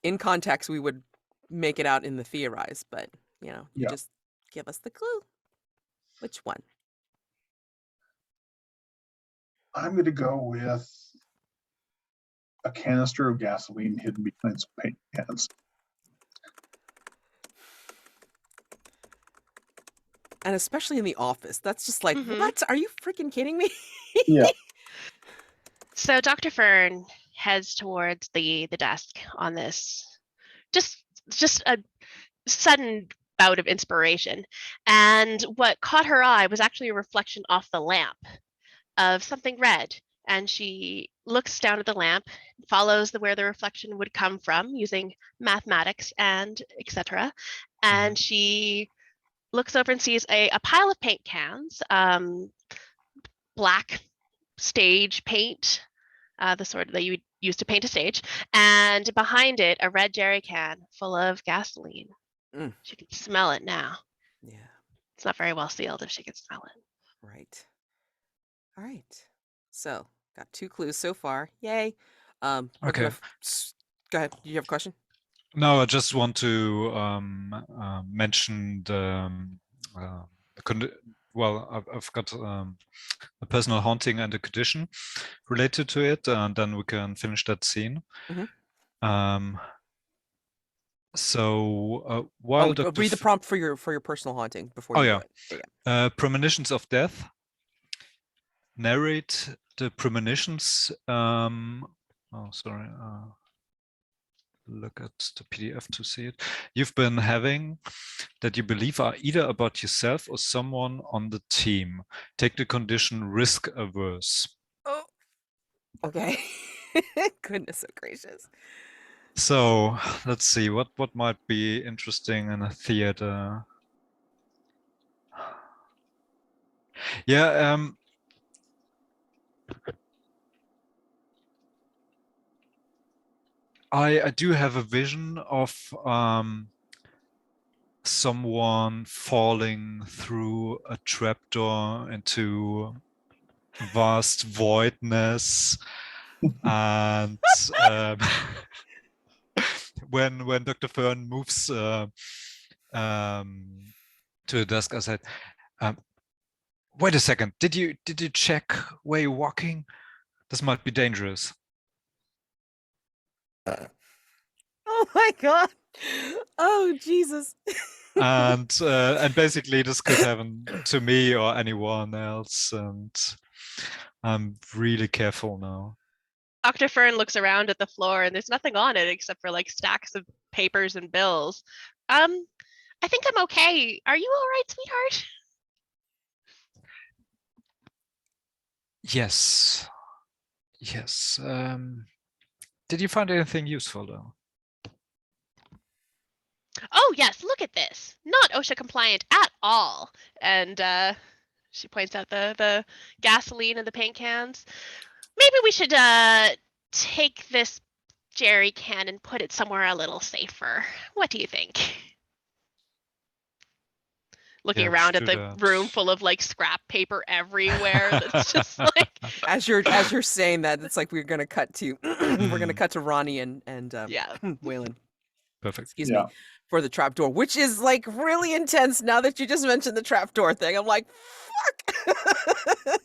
in context, we would make it out in the theorize, but you Yeah. just give us the clue. Which one? I'm going to go with a canister of gasoline hidden behind some paint cans. And especially in the office, that's just like, Mhm. what? Are you freaking kidding me? Yeah. So Dr. Fern heads towards the desk on this. Just a sudden bout of inspiration. And what caught her eye was actually a reflection off the lamp of something red. And she looks down at the lamp, follows where the reflection would come from using mathematics and etc. And she looks over and sees a pile of paint cans, black stage paint, the sort that you would use to paint a stage, and behind it, a red jerry can full of gasoline. Mm. She can smell it now. Yeah. It's not very well sealed if she can smell it. Right. All right. So got 2 clues so far. Yay. We're Okay. gonna go ahead. Do you have a question? No, I just want to mention well, I've got a personal haunting and a condition related to it, and then we can finish that scene. Mhm. So while Dr. Read the prompt for your personal haunting before Oh you yeah. do it. Yeah. Premonitions of death. Narrate the premonitions. Oh, sorry. Look at the PDF to see it. You've been having that you believe are either about yourself or someone on the team. Take the condition risk averse. Oh. Okay. Goodness gracious. So let's see what might be interesting in a theater. Yeah. I do have a vision of someone falling through a trapdoor into vast voidness, and when Dr. Fern moves to the desk, I said, "Wait a second. Did you check where you're walking? This might be dangerous." Oh my god. Oh Jesus. And basically this could happen to me or anyone else, and I'm really careful now. Dr. Fern looks around at the floor and there's nothing on it except for like stacks of papers and bills. I think I'm okay. Are you all right, sweetheart? Yes. Did you find anything useful though? Oh yes, look at this. Not OSHA compliant at all. And she points out the gasoline and the paint cans. Maybe we should take this jerry can and put it somewhere a little safer. What do you think? looking Yeah, we around should at do the that. room full of like scrap paper everywhere. That's just like, As you're saying that, it's like we're gonna cut to we're gonna Mm, cut to Ronnie and yeah. Waylon. perfect. Excuse Yeah. me, for the trapdoor, which is like really intense now that you just mentioned the trapdoor thing. I'm like, fuck.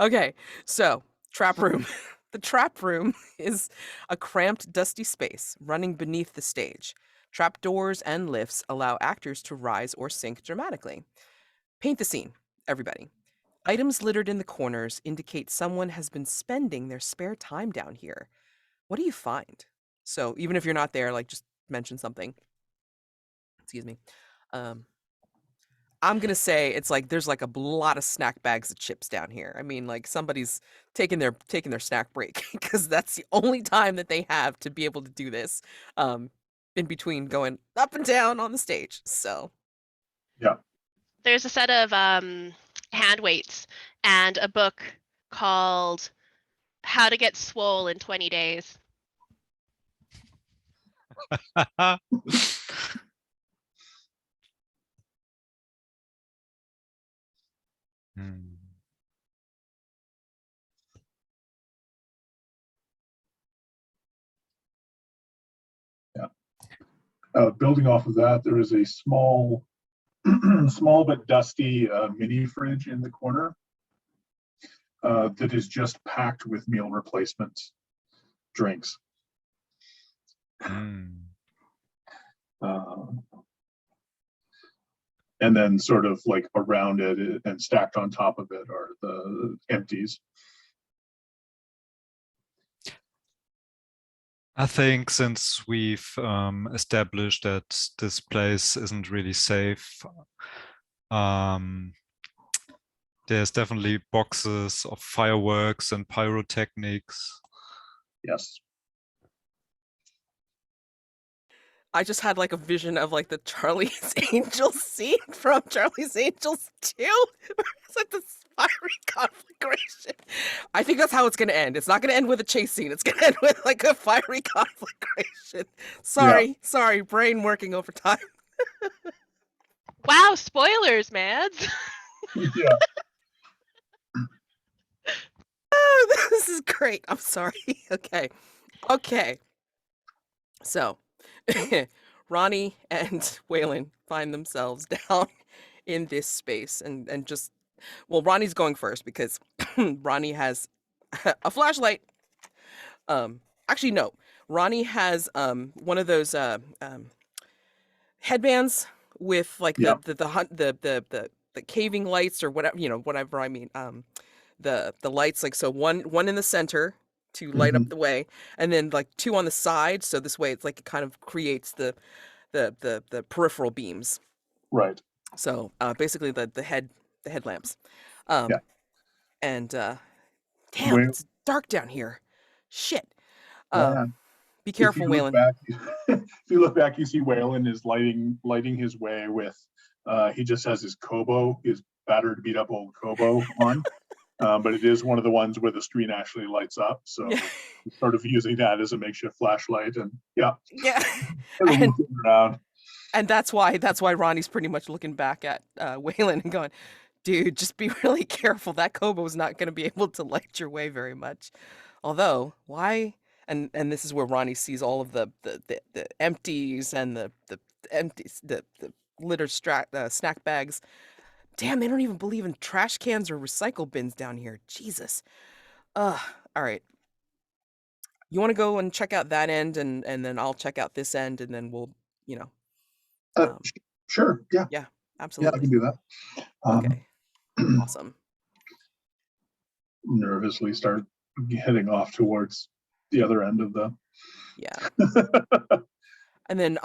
Okay, so trap room. The trap room is a cramped, dusty space running beneath the stage. Trapdoors and lifts allow actors to rise or sink dramatically. Paint the scene, everybody. Items littered in the corners indicate someone has been spending their spare time down here. What do you find? So even if you're not there, like just mention something. Excuse me. Um, I'm gonna say it's like there's like a lot of snack bags of chips down here. I mean, like somebody's taking their snack break because that's the only time that they have to be able to do this. In between going up and down on the stage. So Yeah. There's a set of hand weights and a book called How to Get Swole in 20 Days. Hmm. Building off of that, there is a small, small but dusty mini fridge in the corner that is just packed with meal replacement drinks. Hmm. And then sort of like around it and stacked on top of it are the empties. I think since we've established that this place isn't really safe, um, there's definitely boxes of fireworks and pyrotechnics. Yes. I just had like a vision of like the Charlie's Angels scene from Charlie's Angels 2. It's like this fiery conflagration. I think that's how it's gonna end. It's not gonna end with a chase scene. It's gonna end with like a fiery conflagration. Sorry, brain working overtime. Wow, spoilers, Mads. Yeah. This is great. I'm sorry. Okay. So, Ronnie and Waylon find themselves down in this space and just well, Ronnie's going first because Ronnie has a flashlight. Actually no. Ronnie has one of those headbands with like Yeah. the caving lights or whatever, whatever I mean. The lights like so one in the center to light up Mhm. the way and then like two on the side so this way it's like it kind of creates the peripheral beams. Right. So basically the headlamps. Yeah. And damn, Wait, it's dark down here. Shit. yeah. Be If you careful, look Waylon. back, if you look back, you see Wayland is lighting his way with. He just has his Kobo, his battered, beat up old Kobo on. But it is one of the ones where the screen actually lights up. So Yeah. sort of using that as a makeshift flashlight, and yeah, Yeah. sort of and looking around. and that's why Ronnie's pretty much looking back at Waylon and going, dude, just be really careful. That Kobo's not going to be able to light your way very much. Although, why? And this is where Ronnie sees all of the empties and the empties, the snack bags. Damn, they don't even believe in trash cans or recycle bins down here. Jesus. All right. You want to go and check out that end, and then I'll check out this end, and then we'll, you know, Uh, um, sure, yeah, yeah, yeah, I can absolutely. do that. Okay, awesome. Nervously start heading off towards the other end of the. Yeah. And then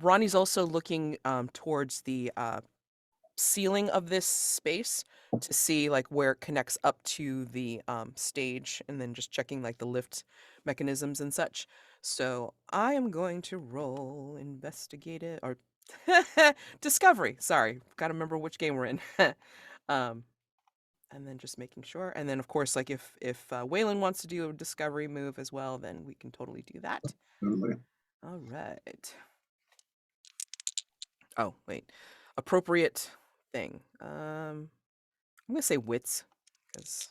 Ronnie's also looking towards the ceiling of this space to see like where it connects up to the stage, and then just checking like the lift mechanisms and such. So I am going to roll investigate it or discovery. Sorry, got to remember which game we're in. um, and then just making sure. And then of course, like if Waylon wants to do a discovery move as well, then we can totally do that. Totally. All right. Oh, wait. Appropriate thing. I'm gonna say wits, because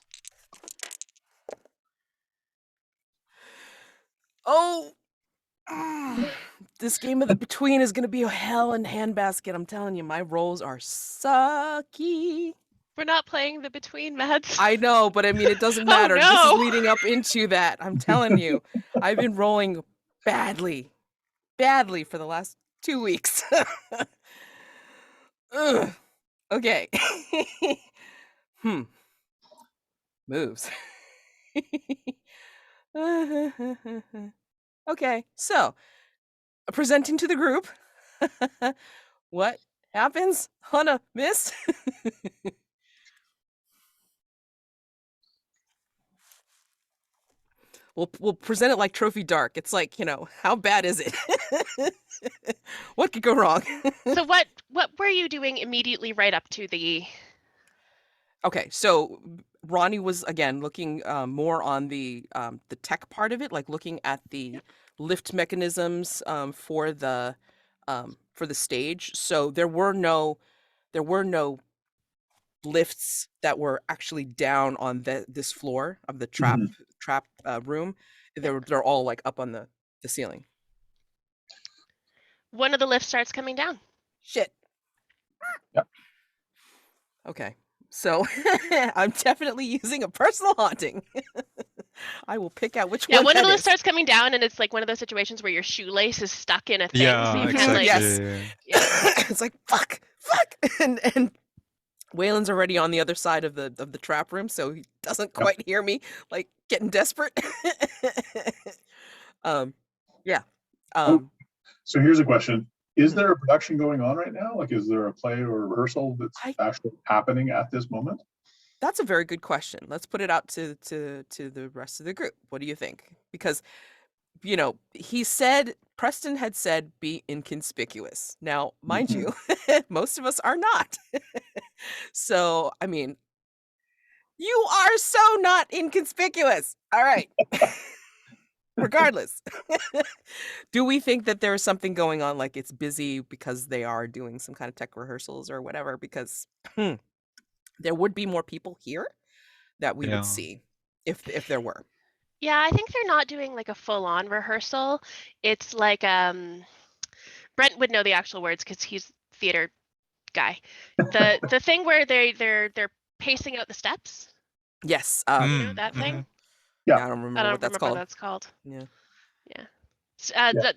this game of the between is gonna be a hell in handbasket. I'm telling you, my rolls are sucky. We're not playing the between, Mads. I know, but I mean, it doesn't Oh, matter. This is no. leading up into that. I'm telling you, I've been rolling badly for the last 2 weeks. Ugh. Okay. Moves. Okay, so presenting to the group. What happens on a miss? We'll present it like Trophy Dark. It's like, how bad is it? What could go wrong? So what were you doing immediately right up to the... Okay, so Ronnie was again looking more on the tech part of it, like looking at the lift mechanisms for the stage. So there were no lifts that were actually down on this floor of the trap room. They're all like up on the ceiling. One of the lifts starts coming down. Shit. Yep. Okay. So I'm definitely using a personal haunting. I will pick out which Yeah, one one of that the lifts is. starts coming down, and it's like one of those situations where your shoelace is stuck in a thing. So Yeah, you can't, exactly. Yes. Yeah. It's like fuck, and Weyland's already on the other side of the trap room, so he doesn't quite hear me, like getting desperate. Yeah. So here's a question. Is there a production going on right now? Like, is there a play or a rehearsal that's actually happening at this moment? That's a very good question. Let's put it out to the rest of the group. What do you think? Because, Preston had said be inconspicuous. Now, mind you, most of us are not. So, I mean, you are so not inconspicuous. All right. Regardless. Do we think that there is something going on, like it's busy because they are doing some kind of tech rehearsals or whatever? Because there would be more people here that we would see if there were. Yeah, I think they're not doing like a full-on rehearsal. It's like Brent would know the actual words because he's theater guy. The thing where they're pacing out the steps. Yes. You know that thing? Yeah, I don't remember what that's called. What that's called. Yeah.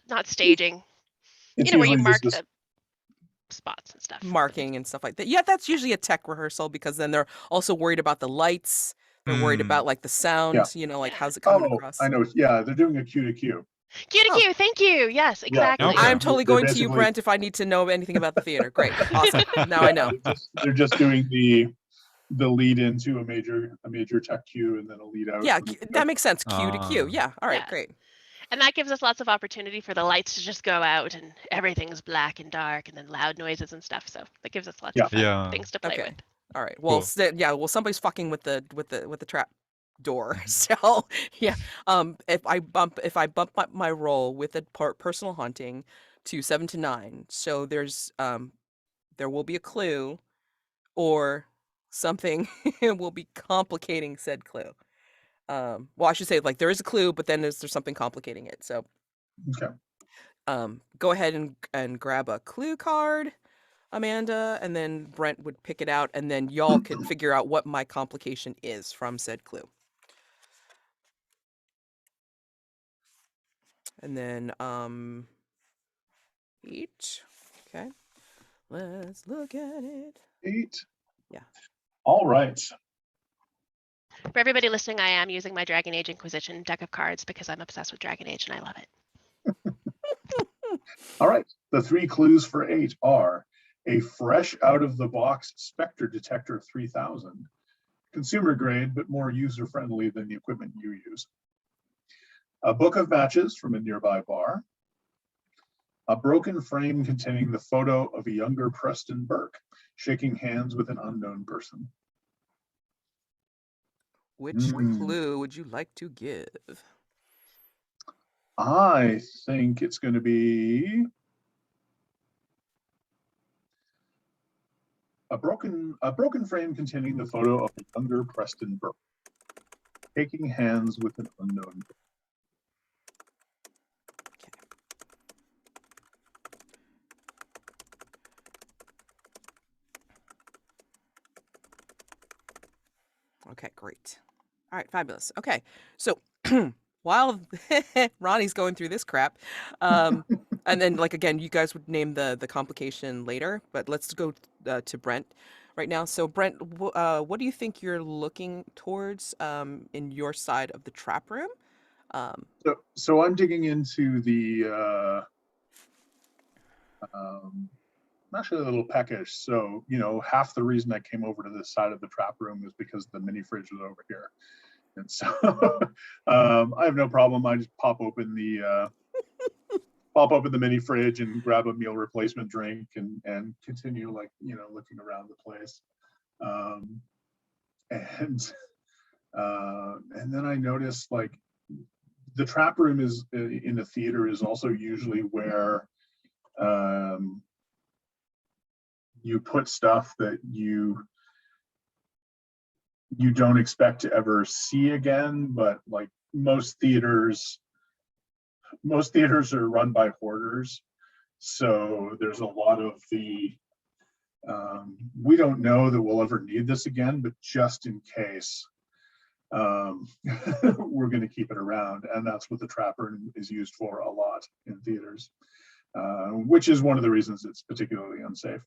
Not staging. It's Where you usually mark just the spots and stuff. Marking and stuff like that. Yeah, that's usually a tech rehearsal because then they're also worried about the lights. They're worried about like the sound, like how's it coming across? I know. Yeah, they're doing a cue to cue. Cue to cue, thank you. Yes, exactly. Okay. I'm totally They're going to you, Brent, if I need to know anything about the theater. Great. Awesome. Now I know. They're just doing the lead into a major tech cue and then a lead out. Yeah, that makes sense. Cue to cue. Ah. Yeah. All right, Yeah. great. And that gives us lots of opportunity for the lights to just go out and everything's black and dark and then loud noises and stuff. So that gives us lots of fun things to play with. All right. Well, Cool. somebody's fucking with the trap door. So yeah. If I bump my roll with a personal haunting to 7 to 9, so there's there will be a clue, or something will be complicating said clue. Well, I should say, like, there is a clue, but then there's something complicating it. So Okay. go ahead and grab a clue card, Amanda, and then Brent would pick it out, and then y'all can figure out what my complication is from said clue. And then 8. Okay. Let's look at it. 8. Yeah. All right. For everybody listening, I am using my Dragon Age Inquisition deck of cards because I'm obsessed with Dragon Age and I love it. All right. The 3 clues for 8 are a fresh out-of-the-box Spectre Detector 3000, consumer grade but more user-friendly than the equipment you use. A book of matches from a nearby bar. A broken frame containing the photo of a younger Preston Burke shaking hands with an unknown person. Which clue would you like to give? I think it's going to be A broken frame containing the photo of a younger Preston Burke, taking hands with an unknown. Okay, great. All right, fabulous. Okay, so while Ronnie's going through this crap, and then like again, you guys would name the complication later, but let's go to Brent right now. So Brent, what do you think you're looking towards in your side of the trap room? So I'm digging into the actually a little peckish. So, half the reason I came over to this side of the trap room is because the mini fridge was over here. And so I have no problem. I just pop open the mini fridge and grab a meal replacement drink and continue looking around the place. And then I noticed like the trap room is in the theater is also usually where you put stuff that you don't expect to ever see again, but like most theaters are run by hoarders, so there's a lot of the we don't know that we'll ever need this again, but just in case, we're going to keep it around, and that's what the trap room is used for a lot in theaters, which is one of the reasons it's particularly unsafe.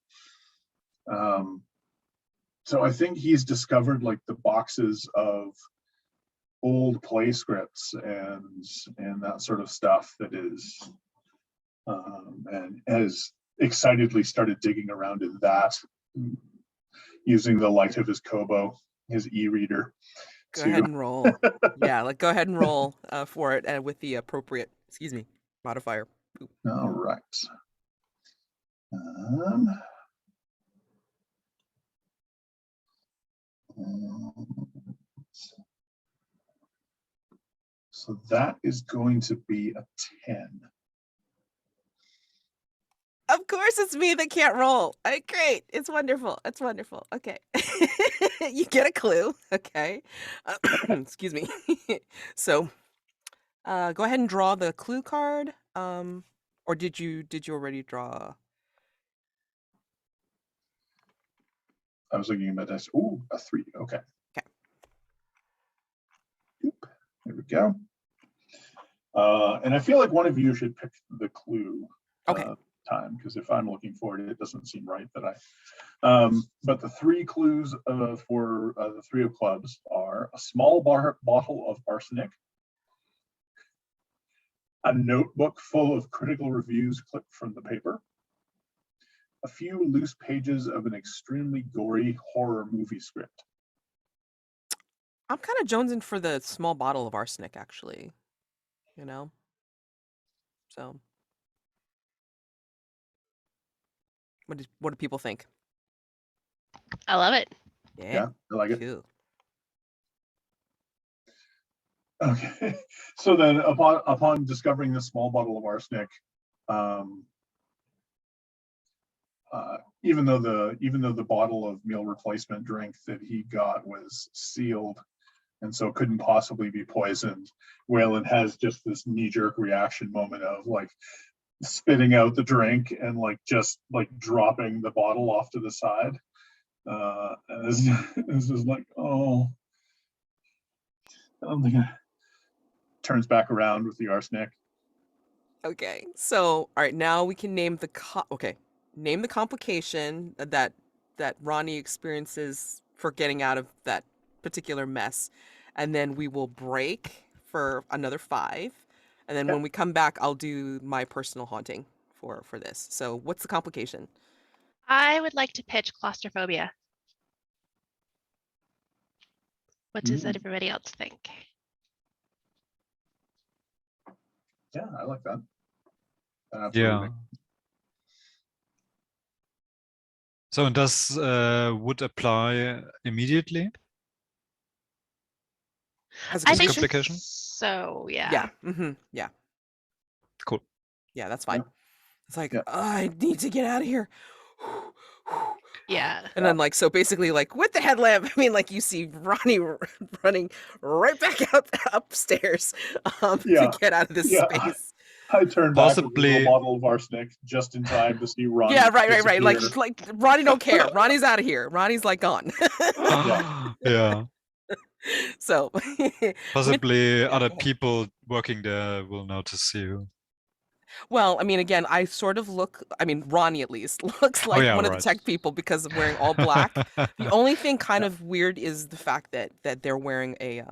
So I think he's discovered like the boxes of old play scripts and that sort of stuff that is, and has excitedly started digging around in that, using the light of his Kobo, his e-reader. Go ahead and roll. Yeah, like go ahead and roll for it, and with the appropriate, modifier. Ooh. All right. So that is going to be a 10. Of course, it's me that can't roll. Great. It's wonderful. It's wonderful. Okay. You get a clue. Okay. Excuse me. So, go ahead and draw the clue card. Or did you already draw? I was looking at my dice. Ooh, a 3. Okay. Okay. There we go. And I feel like one of you should pick the clue. Okay. Time, because if I'm looking for it, it doesn't seem right that I. But the 3 clues for the 3 of clubs are a small bottle of arsenic, a notebook full of critical reviews clipped from the paper, a few loose pages of an extremely gory horror movie script. I'm kind of jonesing for the small bottle of arsenic, actually. So. What do people think? I love it. Yeah, I like it. Cool. Okay, so then upon discovering this small bottle of arsenic, even though the bottle of meal replacement drink that he got was sealed and so couldn't possibly be poisoned, Waylend has just this knee-jerk reaction moment of like spitting out the drink and like just like dropping the bottle off to the side. And this is like, oh, I don't think it turns back around with the arsenic. Okay. So, all right, now we can name the name the complication that Ronnie experiences for getting out of that particular mess. And then we will break for another 5. And then when we come back, I'll do my personal haunting for this. So, what's the complication? I would like to pitch claustrophobia. What does everybody else think? Yeah, I like that. Yeah. So does would apply immediately? As a I think complication? so, yeah. Yeah. Mm-hmm. Yeah. Cool. Yeah, that's fine. Yeah. It's like, Yeah. I need to get out of here. Yeah. And then like, so basically like with the headlamp, I mean, like you see Ronnie running right back out upstairs to Yeah. get out of this Yeah. space. I turned back with a little Possibly, bottle of arsenic just in time to see Ronnie Yeah, right. Like disappear. Ronnie don't care. Ronnie's out of here. Ronnie's like gone. yeah, So with possibly yeah, other go ahead. people working there will notice you. Well, I mean, again, I sort of look, I mean, Ronnie at least looks Oh like yeah, one of the right. tech people because of wearing all black. The only thing kind of weird is the fact that they're wearing a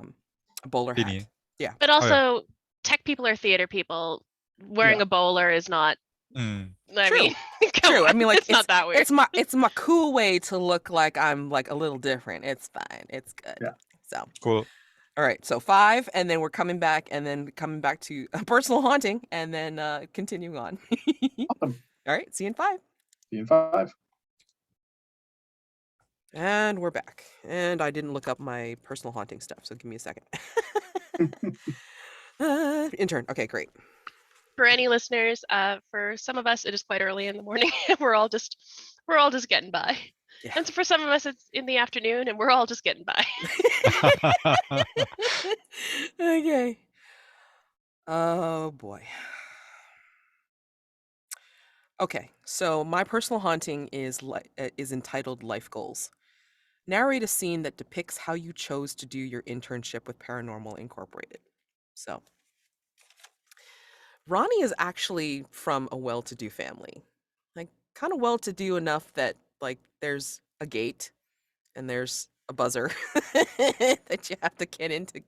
bowler hat. Beanie. Yeah. But Oh yeah. also, tech people are theater people. Wearing Yeah. a bowler is not. Mm. I True. mean, come True. on, I mean, like it's not that weird. it's my cool way to look like I'm like a little different. It's fine. It's good. Yeah. So, Cool. all right. So 5, and then we're coming back, and then coming back to a personal haunting, and then continuing on. Awesome. All right. See you in 5. See you in 5. And we're back. And I didn't look up my personal haunting stuff, so give me a second. Intern. Okay, great. For any listeners, for some of us, it is quite early in the morning. we're all just getting by. Yeah. And so for some of us, it's in the afternoon, and we're all just getting by. Okay. Oh boy. Okay, so my personal haunting is entitled Life Goals. Narrate a scene that depicts how you chose to do your internship with Paranormal Incorporated. So, Ronnie is actually from a well-to-do family. Like kind of well-to-do enough that like there's a gate and there's a buzzer that you have to get into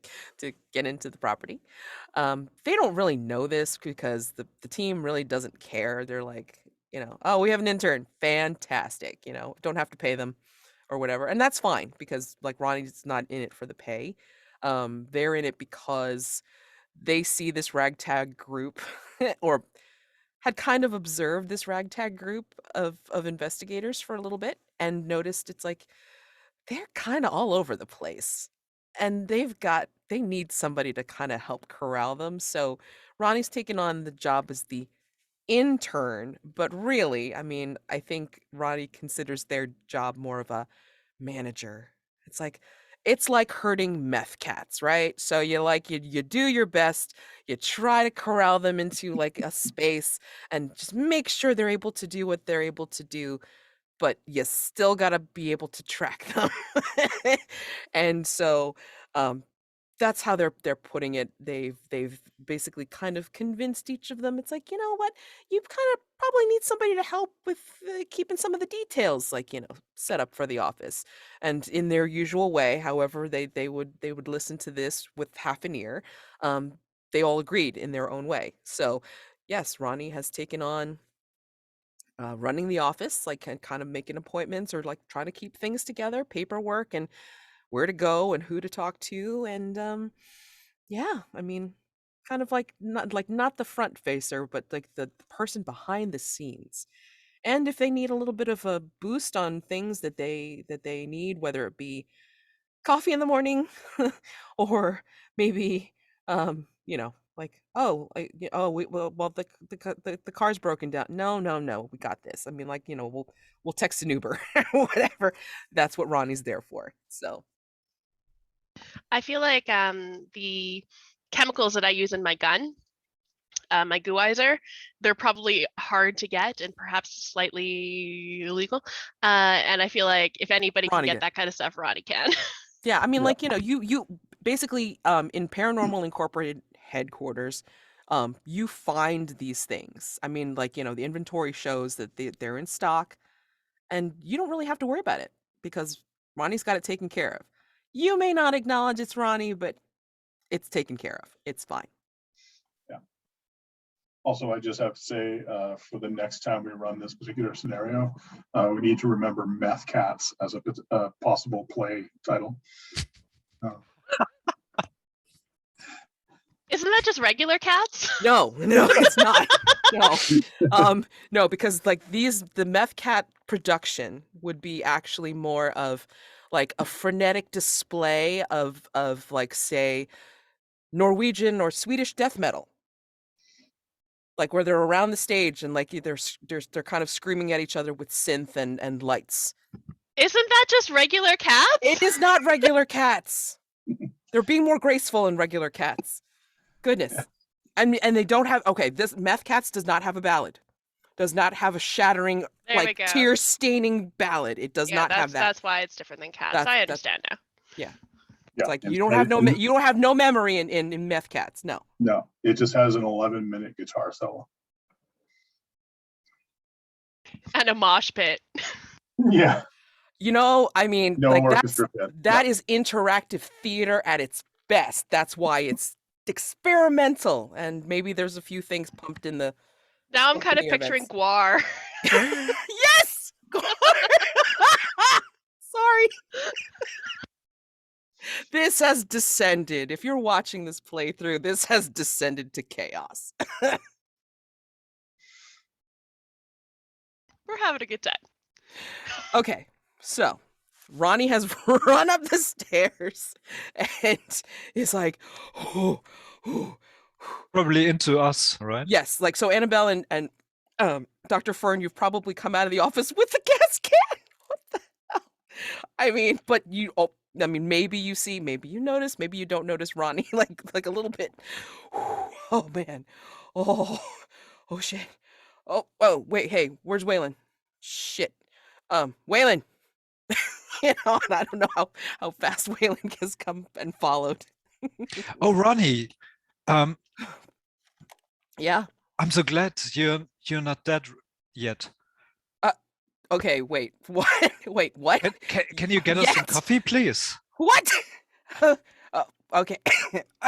the property. They don't really know this because the team really doesn't care. They're like, oh, we have an intern, fantastic. Don't have to pay them or whatever, and that's fine because like Ronnie's not in it for the pay. They're in it because they see this ragtag group or had kind of observed this ragtag group of investigators for a little bit and noticed it's like they're kind of all over the place and they need somebody to kind of help corral them. So Ronnie's taken on the job as the intern, but really, I mean, I think Ronnie considers their job more of a manager. It's like herding meth cats, right? So you do your best, you try to corral them into like a space and just make sure they're able to do what they're able to do, but you still got to be able to track them. And so that's how they're putting it. They've basically kind of convinced each of them. It's like, you know what? You kind of probably need somebody to help with keeping some of the details, like, set up for the office. And in their usual way, however, they would listen to this with half an ear. They all agreed in their own way. So, yes, Ronnie has taken on running the office, like kind of making appointments or like trying to keep things together, paperwork and where to go and who to talk to. And yeah, I mean, kind of like not the front facer, but like the person behind the scenes. And if they need a little bit of a boost on things that they need, whether it be coffee in the morning or maybe like the car's broken down. No, we got this. I mean, like, we'll text an Uber whatever. That's what Ronnie's there for. So I feel like the chemicals that I use in my gun, my Goo-izer, they're probably hard to get and perhaps slightly illegal. And I feel like if anybody can Ronnie get did. that kind of stuff, Ronnie can. Yeah, I mean, Yeah. like, you basically in Paranormal Incorporated headquarters, you find these things. I mean, like, the inventory shows that they're in stock, and you don't really have to worry about it because Ronnie's got it taken care of. You may not acknowledge it's Ronnie, but it's taken care of. It's fine. Also, I just have to say, for the next time we run this particular scenario, we need to remember meth cats as a possible play title. Isn't that just regular cats? No, it's not. No, because like the meth cat production would be actually more of like a frenetic display of like, say, Norwegian or Swedish death metal. like where they're around the stage and like they're kind of screaming at each other with synth and lights. Isn't that just regular cats? It is not regular cats. They're being more graceful than regular cats. Goodness. And they don't have, okay, this Meth Cats does not have a ballad. Does not have a shattering, There we like go. tear-staining ballad. It does not have that. That's why it's different than cats. I understand now. Yeah. Yeah, It's like you don't have no memory in Meth Cats. No. No, it just has an 11-minute guitar solo. And a mosh pit. Yeah. You know, I mean, No like orchestra pit. that is interactive theater at its best. That's why it's experimental, and maybe there's a few things pumped in the. Now I'm kind of picturing Guar. Yes. Sorry. This has descended. If you're watching this playthrough, this has descended to chaos. We're having a good time. Okay, so Ronnie has run up the stairs and is like, oh, Probably into us, right? yes, like so Annabelle and Dr. Fern, you've probably come out of the office with the gas can. What the hell? I mean, but maybe you see, maybe you notice, maybe you don't notice Ronnie like a little bit. Oh man. Oh shit. Oh wait, hey, where's Waylend? Shit. Waylend. You know, and I don't know how fast Waylend has come and followed. Oh, Ronnie. Yeah. I'm so glad you're not dead yet. Okay, wait. What? Wait, what? Can you get us some Yet? coffee, please? What? Okay.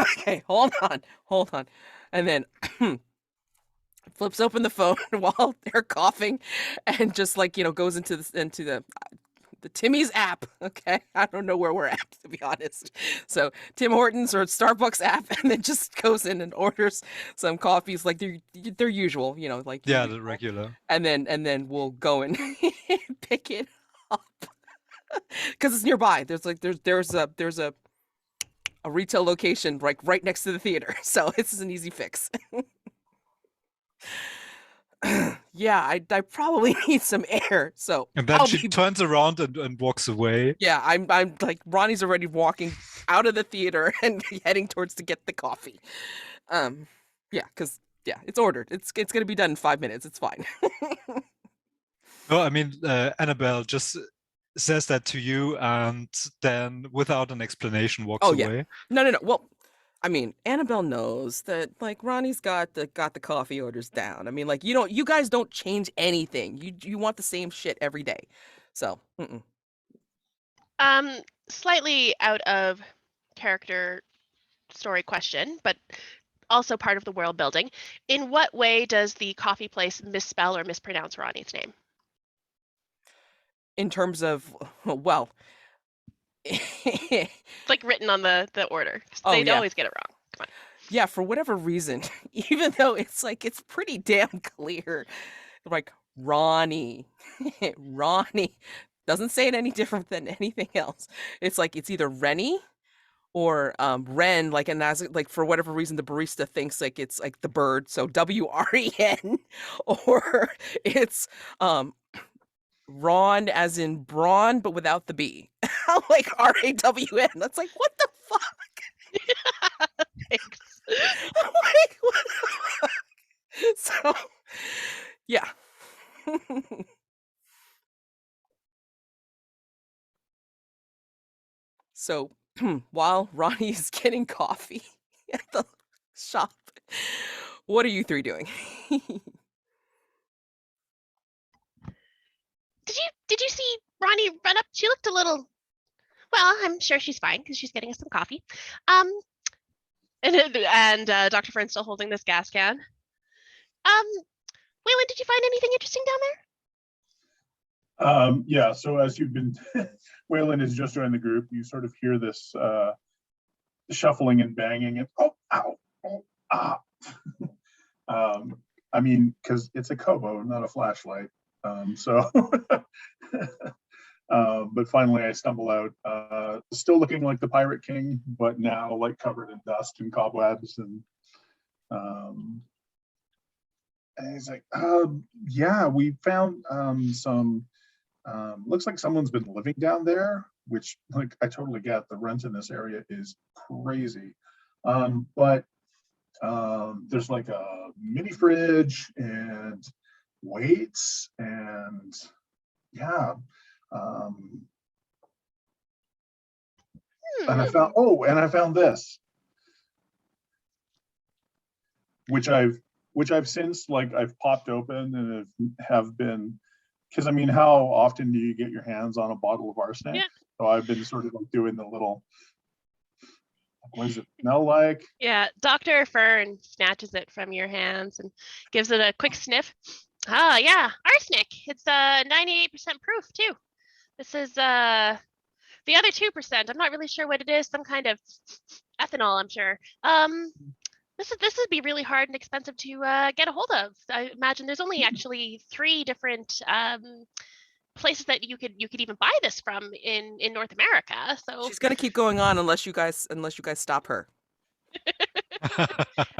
Okay, hold on. And then flips open the phone while they're coughing and just like, goes into the Timmy's app. Okay. I don't know where we're at, to be honest. So Tim Hortons or Starbucks app, and then just goes in and orders some coffees like they're usual, like Yeah, the regular. and then we'll go and pick it up because it's nearby. There's a retail location like right next to the theater, so this is an easy fix. Yeah, I probably need some air, so And then she turns around and walks away. yeah, I'm like Ronnie's already walking out of the theater and heading towards to get the coffee. Yeah, because it's ordered. It's gonna be done in 5 minutes. It's fine. No, I mean Annabelle just says that to you and then without an explanation walks away. No. Well, I mean, Annabelle knows that like Ronnie's got the coffee orders down. I mean, like you guys don't change anything. You want the same shit every day. So, Slightly out of character story question, but also part of the world building. In what way does the coffee place misspell or mispronounce Ronnie's name? in terms of, well, It's like written on the order. Oh, They'd yeah. always get it wrong. Come on. Yeah, for whatever reason, even though it's pretty damn clear, like Ronnie, Ronnie doesn't say it any different than anything else. It's like it's either Rennie or Ren, like, and as like for whatever reason the barista thinks like it's like the bird, so WREN, or it's Ron as in brawn but without the B. Like RAWN. That's like what the fuck? Thanks. Like, what the fuck? So yeah. So while Ronnie is getting coffee at the shop, what are you three doing? Did you see Ronnie run up? She looked a little. Well, I'm sure she's fine because she's getting us some coffee. And Dr. Fern's still holding this gas can. Waylend, did you find anything interesting down there? Yeah, so as you've been, Waylend has just joined the group, you sort of hear this shuffling and banging and I mean, because it's a Kobo, not a flashlight. But finally I stumble out, still looking like the Pirate King, but now like covered in dust and cobwebs and And he's like, yeah, we found some, looks like someone's been living down there, which like I totally get. The rent in this area is crazy. But there's like a mini fridge and weights and yeah. Um, and I found, oh, and I found this, which I've since like I've popped open and have been, because I mean, how often do you get your hands on a bottle of arsenic? Yeah. So I've been sort of like doing the little, what does it smell like? Yeah, Dr. Fern snatches it from your hands and gives it a quick sniff. Ah, yeah, arsenic. It's 98% proof too. This is the other 2%. I'm not really sure what it is. Some kind of ethanol, I'm sure. This would be really hard and expensive to get a hold of. I imagine there's only actually 3 different places that you could even buy this from in North America. So She's gonna keep going on unless you guys stop her.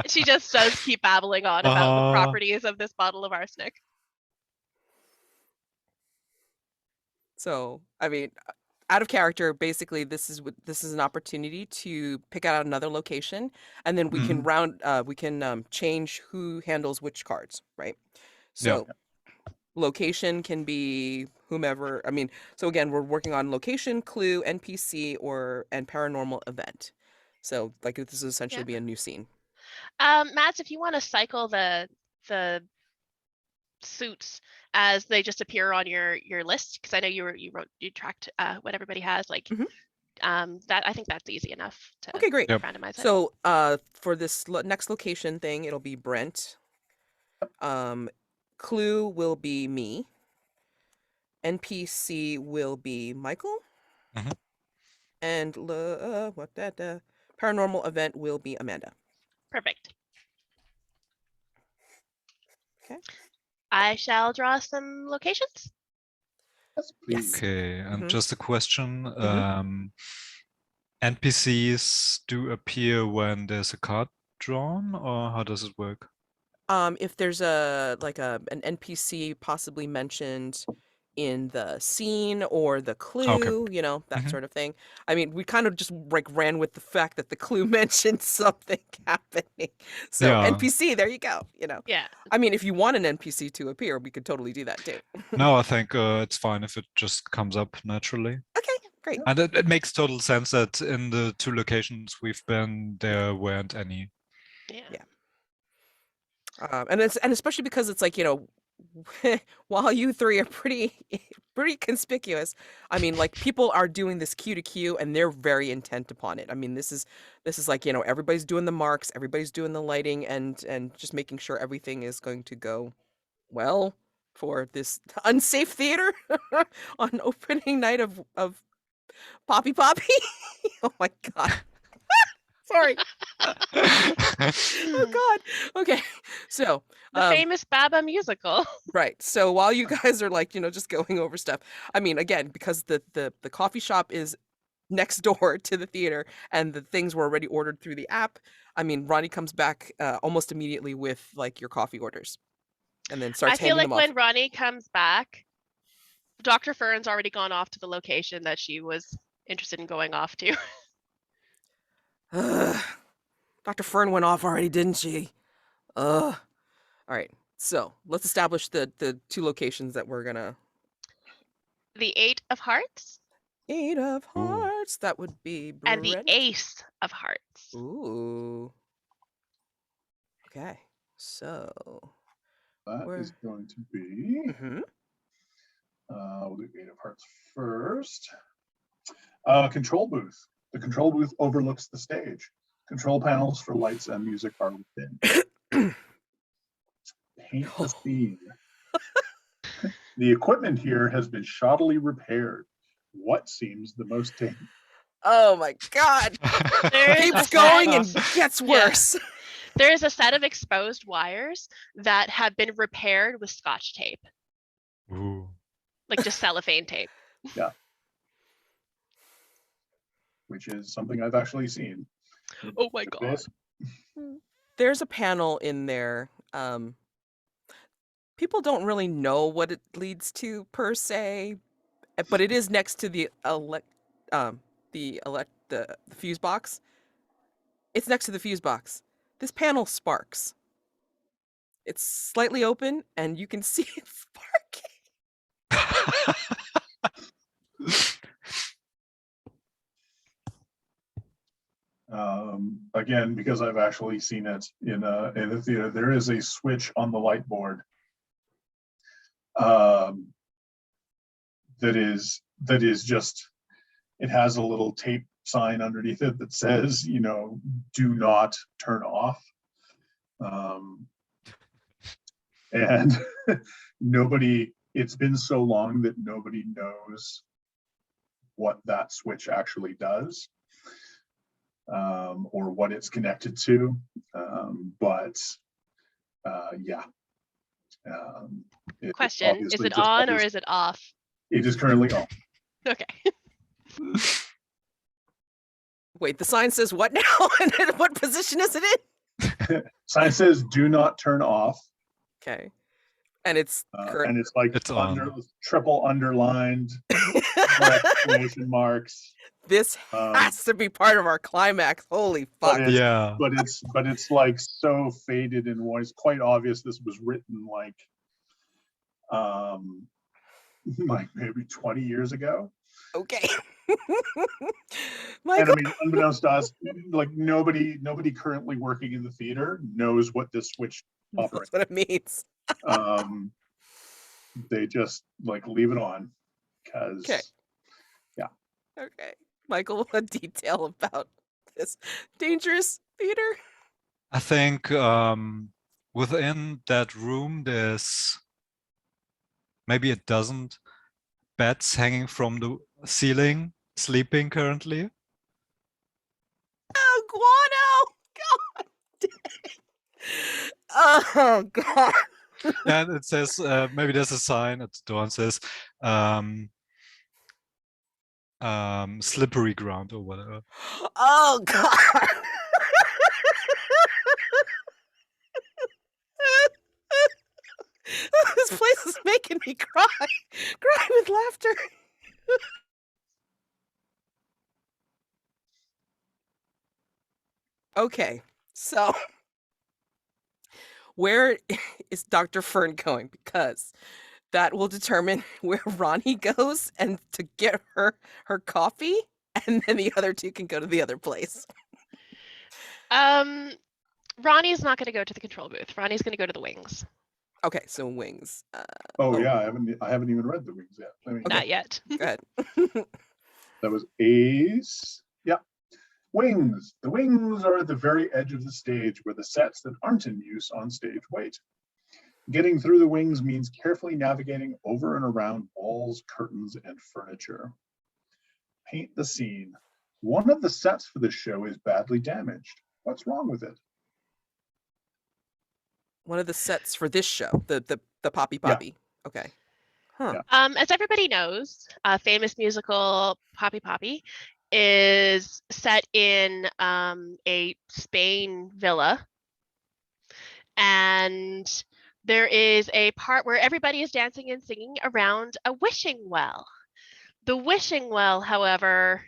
she just does keep babbling on about the properties of this bottle of arsenic. So, I mean, out of character, basically, this is an opportunity to pick out another location, and then we can change who handles which cards, right? So, location can be whomever. I mean, so again, we're working on location, clue, NPC, and paranormal event. So, like, this is essentially be a new scene. Mads, if you want to cycle the suits as they just appear on your list, because I know you tracked what everybody has, like that, I think that's easy enough to Okay, great. randomize it. So for this next location thing, it'll be Brent. Clue will be me. NPC will be Michael. And paranormal event will be Amanda. Perfect. Okay. I shall draw some locations. Yes. Okay, and just a question. NPCs do appear when there's a card drawn, or how does it work? If there's an NPC possibly mentioned in the scene or the clue, you know, that sort of thing. I mean, we kind of just like ran with the fact that the clue mentioned something happening. So NPC, there you go, you know. Yeah. I mean, if you want an NPC to appear, we could totally do that too. No, I think it's fine if it just comes up naturally. Okay, great. And it makes total sense that in the 2 locations we've been, there weren't any. Yeah. And especially because it's like, you know, while you 3 are pretty conspicuous, I mean, like, people are doing this Q to Q and they're very intent upon it. I mean, this is like, you know, everybody's doing the marks, everybody's doing the lighting, and just making sure everything is going to go well for this unsafe theater on opening night of Papa Poppie. Oh my god. Sorry. Oh god. Okay. So the famous Baba musical. Right. So while you guys are like, you know, just going over stuff, I mean, again, because the coffee shop is next door to the theater and the things were already ordered through the app, I mean, Ronnie comes back almost immediately with like your coffee orders and then starts handing them off. I feel like when Ronnie comes back, Dr. Fern's already gone off to the location that she was interested in going off to. Dr. Fern went off already, didn't she? All right. So let's establish the 2 locations that we're gonna. The 8 of hearts. 8 of hearts. That would be Brent. And the Ace of hearts. Ooh. Okay. So that is going to be. We'll do 8 of hearts first. Control booth. The control booth overlooks the stage. Control panels for lights and music are within. Paint the scene. The equipment here has been shoddily repaired. What seems the most dangerous? Oh my god. Keeps going and gets worse. Yeah. There is a set of exposed wires that have been repaired with Scotch tape. Ooh. Like just cellophane tape. Yeah. Which is something I've actually seen. Oh my god. There's a panel in there. people don't really know what it leads to per se, but it is next to the fuse box. It's next to the fuse box. This panel sparks. It's slightly open, and you can see it sparking. Again, because I've actually seen it in the theater, there is a switch on the light board that is just, it has a little tape sign underneath it that says, do not turn off. And it's been so long that nobody knows what that switch actually does. Or what it's connected to, yeah. Question: is it on or is it off? It is currently on. Okay. Wait, the sign says what now? And what position is it in? Sign says "Do not turn off." Okay, and it's like it's triple underlined, exclamation marks. This has to be part of our climax. Holy fuck! But it's like so faded and it's quite obvious this was written like maybe 20 years ago. Okay. And I mean, unbeknownst to us, like nobody currently working in the theater knows what this switch operates. That's what it means. They just like leave it on because yeah. Okay. Michael, a detail about this dangerous theater? I think within that room there's maybe a dozen beds hanging from the ceiling, sleeping currently. Oh, guano! God dang. Oh, God. And it says, maybe there's a sign at the door and says, slippery ground or whatever. Oh, God. This place is making me cry with laughter. Okay, so where is Dr. Fern going? Because that will determine where Ronnie goes and to get her coffee, and then the other two can go to the other place. Ronnie's not going to go to the control booth. Ronnie's going to go to the wings. Okay, so wings. Yeah, I haven't even read the wings yet. Not yet. Go ahead. That was A's. Yeah. Wings. The wings are at the very edge of the stage where the sets that aren't in use on stage wait. Getting through the wings means carefully navigating over and around walls, curtains, and furniture. Paint the scene. One of the sets for this show is badly damaged. What's wrong with it? One of the sets for this show, the Papa Poppie. Yeah. Okay. Huh. Yeah. As everybody knows, famous musical Papa Poppie is set in a Spain villa, and there is a part where everybody is dancing and singing around a wishing well. The wishing well, however,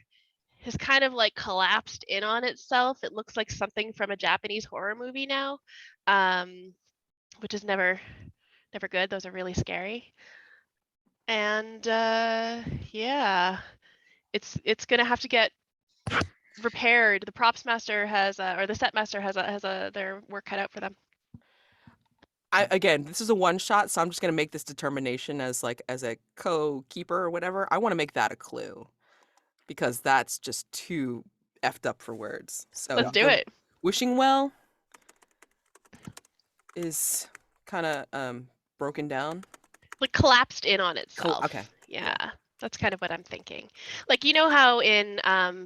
has kind of like collapsed in on itself. It looks like something from a Japanese horror movie now, which is never good. Those are really scary. And yeah, it's gonna have to get repaired. The props master has, or the set master has their work cut out for them. Again, this is a one shot, so I'm just gonna make this determination as a co-keeper or whatever. I want to make that a clue because that's just too effed up for words. So let's do it. Wishing well is kind of broken down, like collapsed in on itself. Okay. Yeah. That's kind of what I'm thinking. Like, you know how in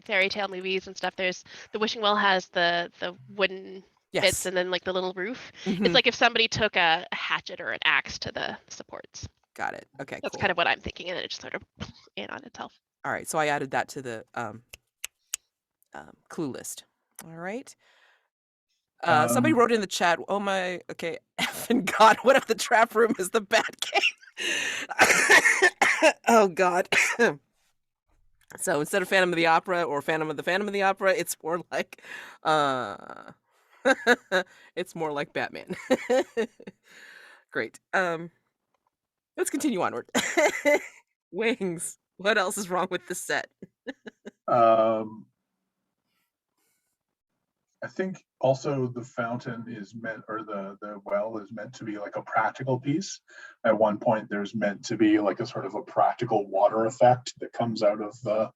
fairy tale movies and stuff, there's the wishing well has the wooden bits and then like the little roof. Mm-hmm. It's like if somebody took a hatchet or an axe to the supports. Got it. Okay, that's cool. Kind of what I'm thinking, and then it just sort of in on itself. All right, so I added that to the clue list. All right. Somebody wrote in the chat, oh my, okay, effing God, what if the trap room is the bad game? Oh God. So instead of Phantom of the Opera or Phantom of the Opera, it's more like, it's more like Batman. Great. Let's continue onward. Wings. What else is wrong with the set? I think also the fountain is meant, or the well is meant to be like a practical piece. At one point, there's meant to be like a sort of a practical water effect that comes out of the,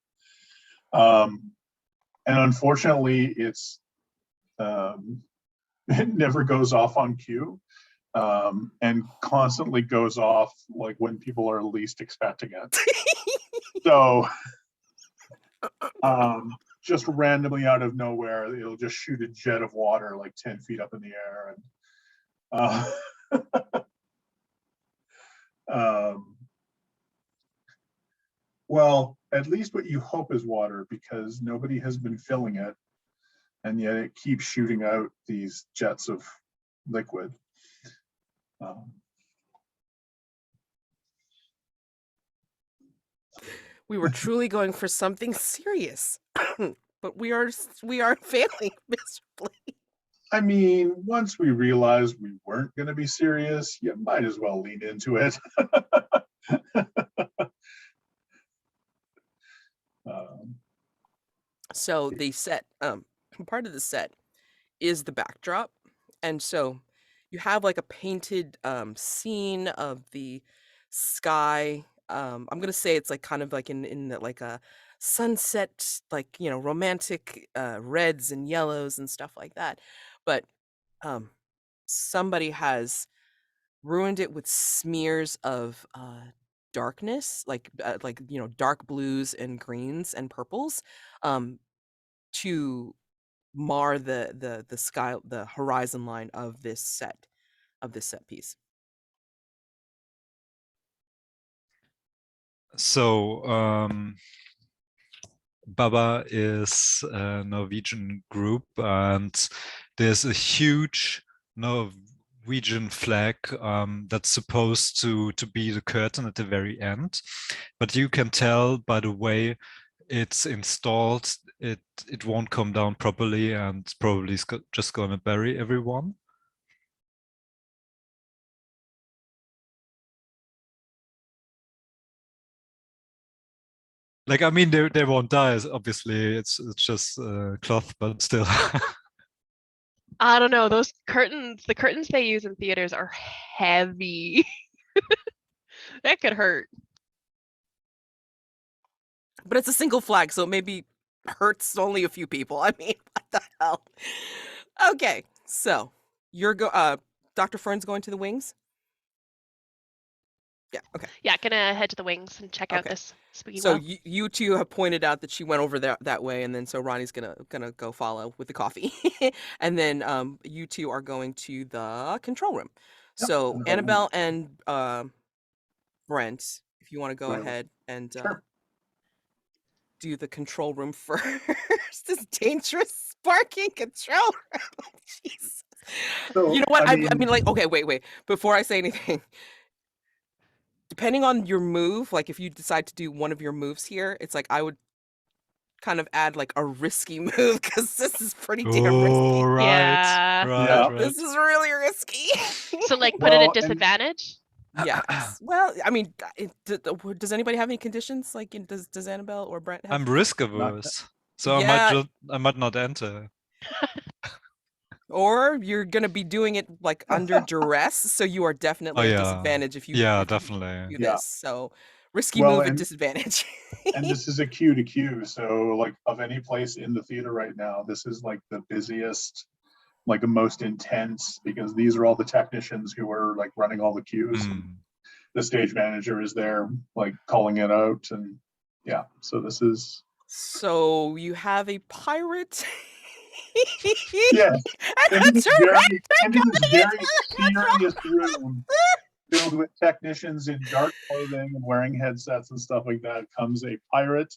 and unfortunately, it's it never goes off on cue, and constantly goes off like when people are least expecting it. So, just randomly out of nowhere, it'll just shoot a jet of water like 10 feet up in the air. And well, at least what you hope is water, because nobody has been filling it, and yet it keeps shooting out these jets of liquid. We were truly going for something serious, but we are failing miserably. I mean, once we realized we weren't going to be serious, you might as well lean into it. So the set, part of the set is the backdrop, and so you have like a painted scene of the sky. I'm gonna say it's like kind of like in like a sunset, like, you know, romantic reds and yellows and stuff like that. But somebody has ruined it with smears of darkness, like, you know, dark blues and greens and purples, to mar the sky, the horizon line of this set piece. So Baba is a Norwegian group, and there's a huge Norwegian flag that's supposed to be the curtain at the very end. But you can tell by the way it's installed, it won't come down properly, and probably is just gonna bury everyone. Like, I mean, they won't die. Obviously, it's just cloth, but still. I don't know. Those curtains, the curtains they use in theaters are heavy. That could hurt. But it's a single flag, so it maybe hurts only a few people. I mean, what the hell? Okay, so you're Dr. Fern's going to the wings? Yeah, okay. Yeah, gonna head to the wings and check out Okay. this spooky So well. you two have pointed out that she went over that way, and then so Ronnie's gonna go follow with the coffee, and then you two are going to the control room. Yep. So Annabelle and Brent, if you want to go Right. ahead and Sure. do the control room first. This dangerous sparking control room. Jesus. So, You know what? I I mean, mean, like, okay, wait. Before I say anything, depending on your move, like if you decide to do one of your moves here, it's like I would kind of add like a risky move, because this is pretty damn risky. Oh, right, Yeah. right. This is really risky. So like put it Well, at disadvantage? Yes. Well, I mean, does anybody have any conditions? Like, does Annabelle or Brent have? I'm risk averse, so Yeah. I might not enter. Or you're gonna be doing it like under duress, so you are definitely at yeah. disadvantage if you Definitely. do Yeah. this. So risky Well, move at and- disadvantage. and this is a queue to queue. So, like, of any place in the theater right now, this is like the busiest, like the most intense, because these are all the technicians who are like running all the queues. The stage manager is there, like calling it out, and yeah. So this is. So you have a pirate. Yes. And Into this that's very serious room filled with technicians in dark clothing and wearing headsets and stuff like that comes a pirate.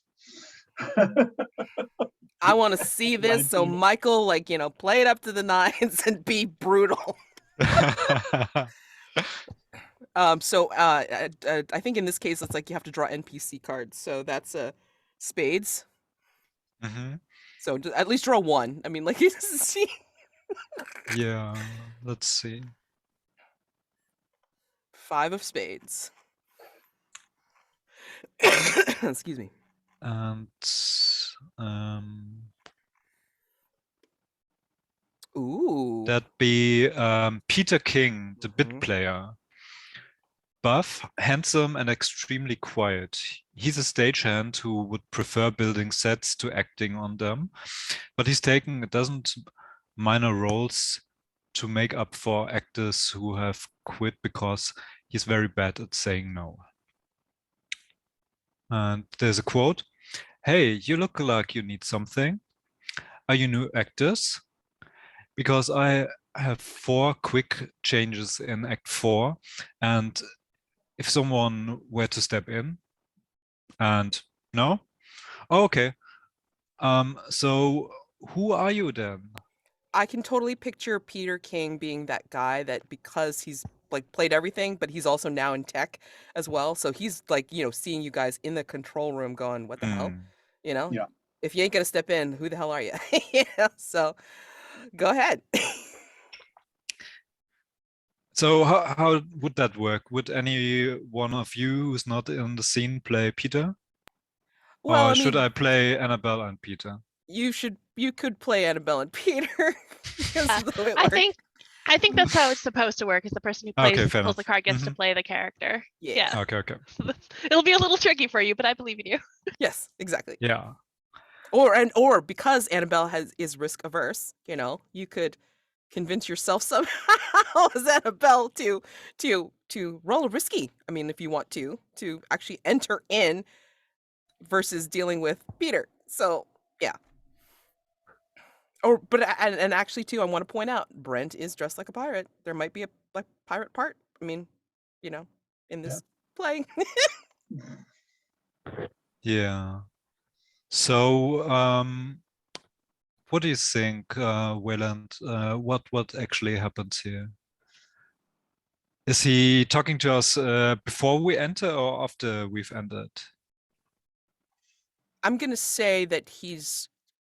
I want to see this. So 19. Michael, like, play it up to the nines and be brutal. I think in this case, it's like you have to draw NPC cards. So that's spades. Mhm. So at least draw one. I mean, like, you see. Yeah, let's see. 5 of spades. Excuse me. And um, Ooh. that be Peter King, the bit Mhm. player. Buff, handsome, and extremely quiet. He's a stagehand who would prefer building sets to acting on them, but he's taken a dozen minor roles to make up for actors who have quit because he's very bad at saying no. And there's a quote, "Hey, you look like you need something. Are you new actors? Because I have 4 quick changes in Act 4, and if someone were to step in and no, oh, okay. So who are you then?" I can totally picture Peter King being that guy that, because he's like played everything, but he's also now in tech as well. So he's like, seeing you guys in the control room going, what the hell? Hmm. You know, Yeah. if you ain't gonna step in, who the hell are you? So go ahead. So how would that work? Would any one of you who's not in the scene play Peter? Well, Or I should mean, I play Annabelle and Peter? you could play Annabelle and Peter because Uh, of the way it I works. think I think that's how it's supposed to work. Is the person who Okay, fair pulls the enough. card gets to Mhm. play the character. Yeah. Yeah. Okay, okay. It'll be a little tricky for you, but I believe in you. Yes, exactly. Yeah. Or because Annabelle is risk averse, you could convince yourself somehow as Annabelle to roll risky. I mean, if you want to actually enter in versus dealing with Peter. So yeah. And actually too, I want to point out Brent is dressed like a pirate. There might be a like pirate part. I mean, in Yeah. this play. Yeah. So what do you think, Weyland? What actually happens here? Is he talking to us before we enter or after we've entered? I'm gonna say that he's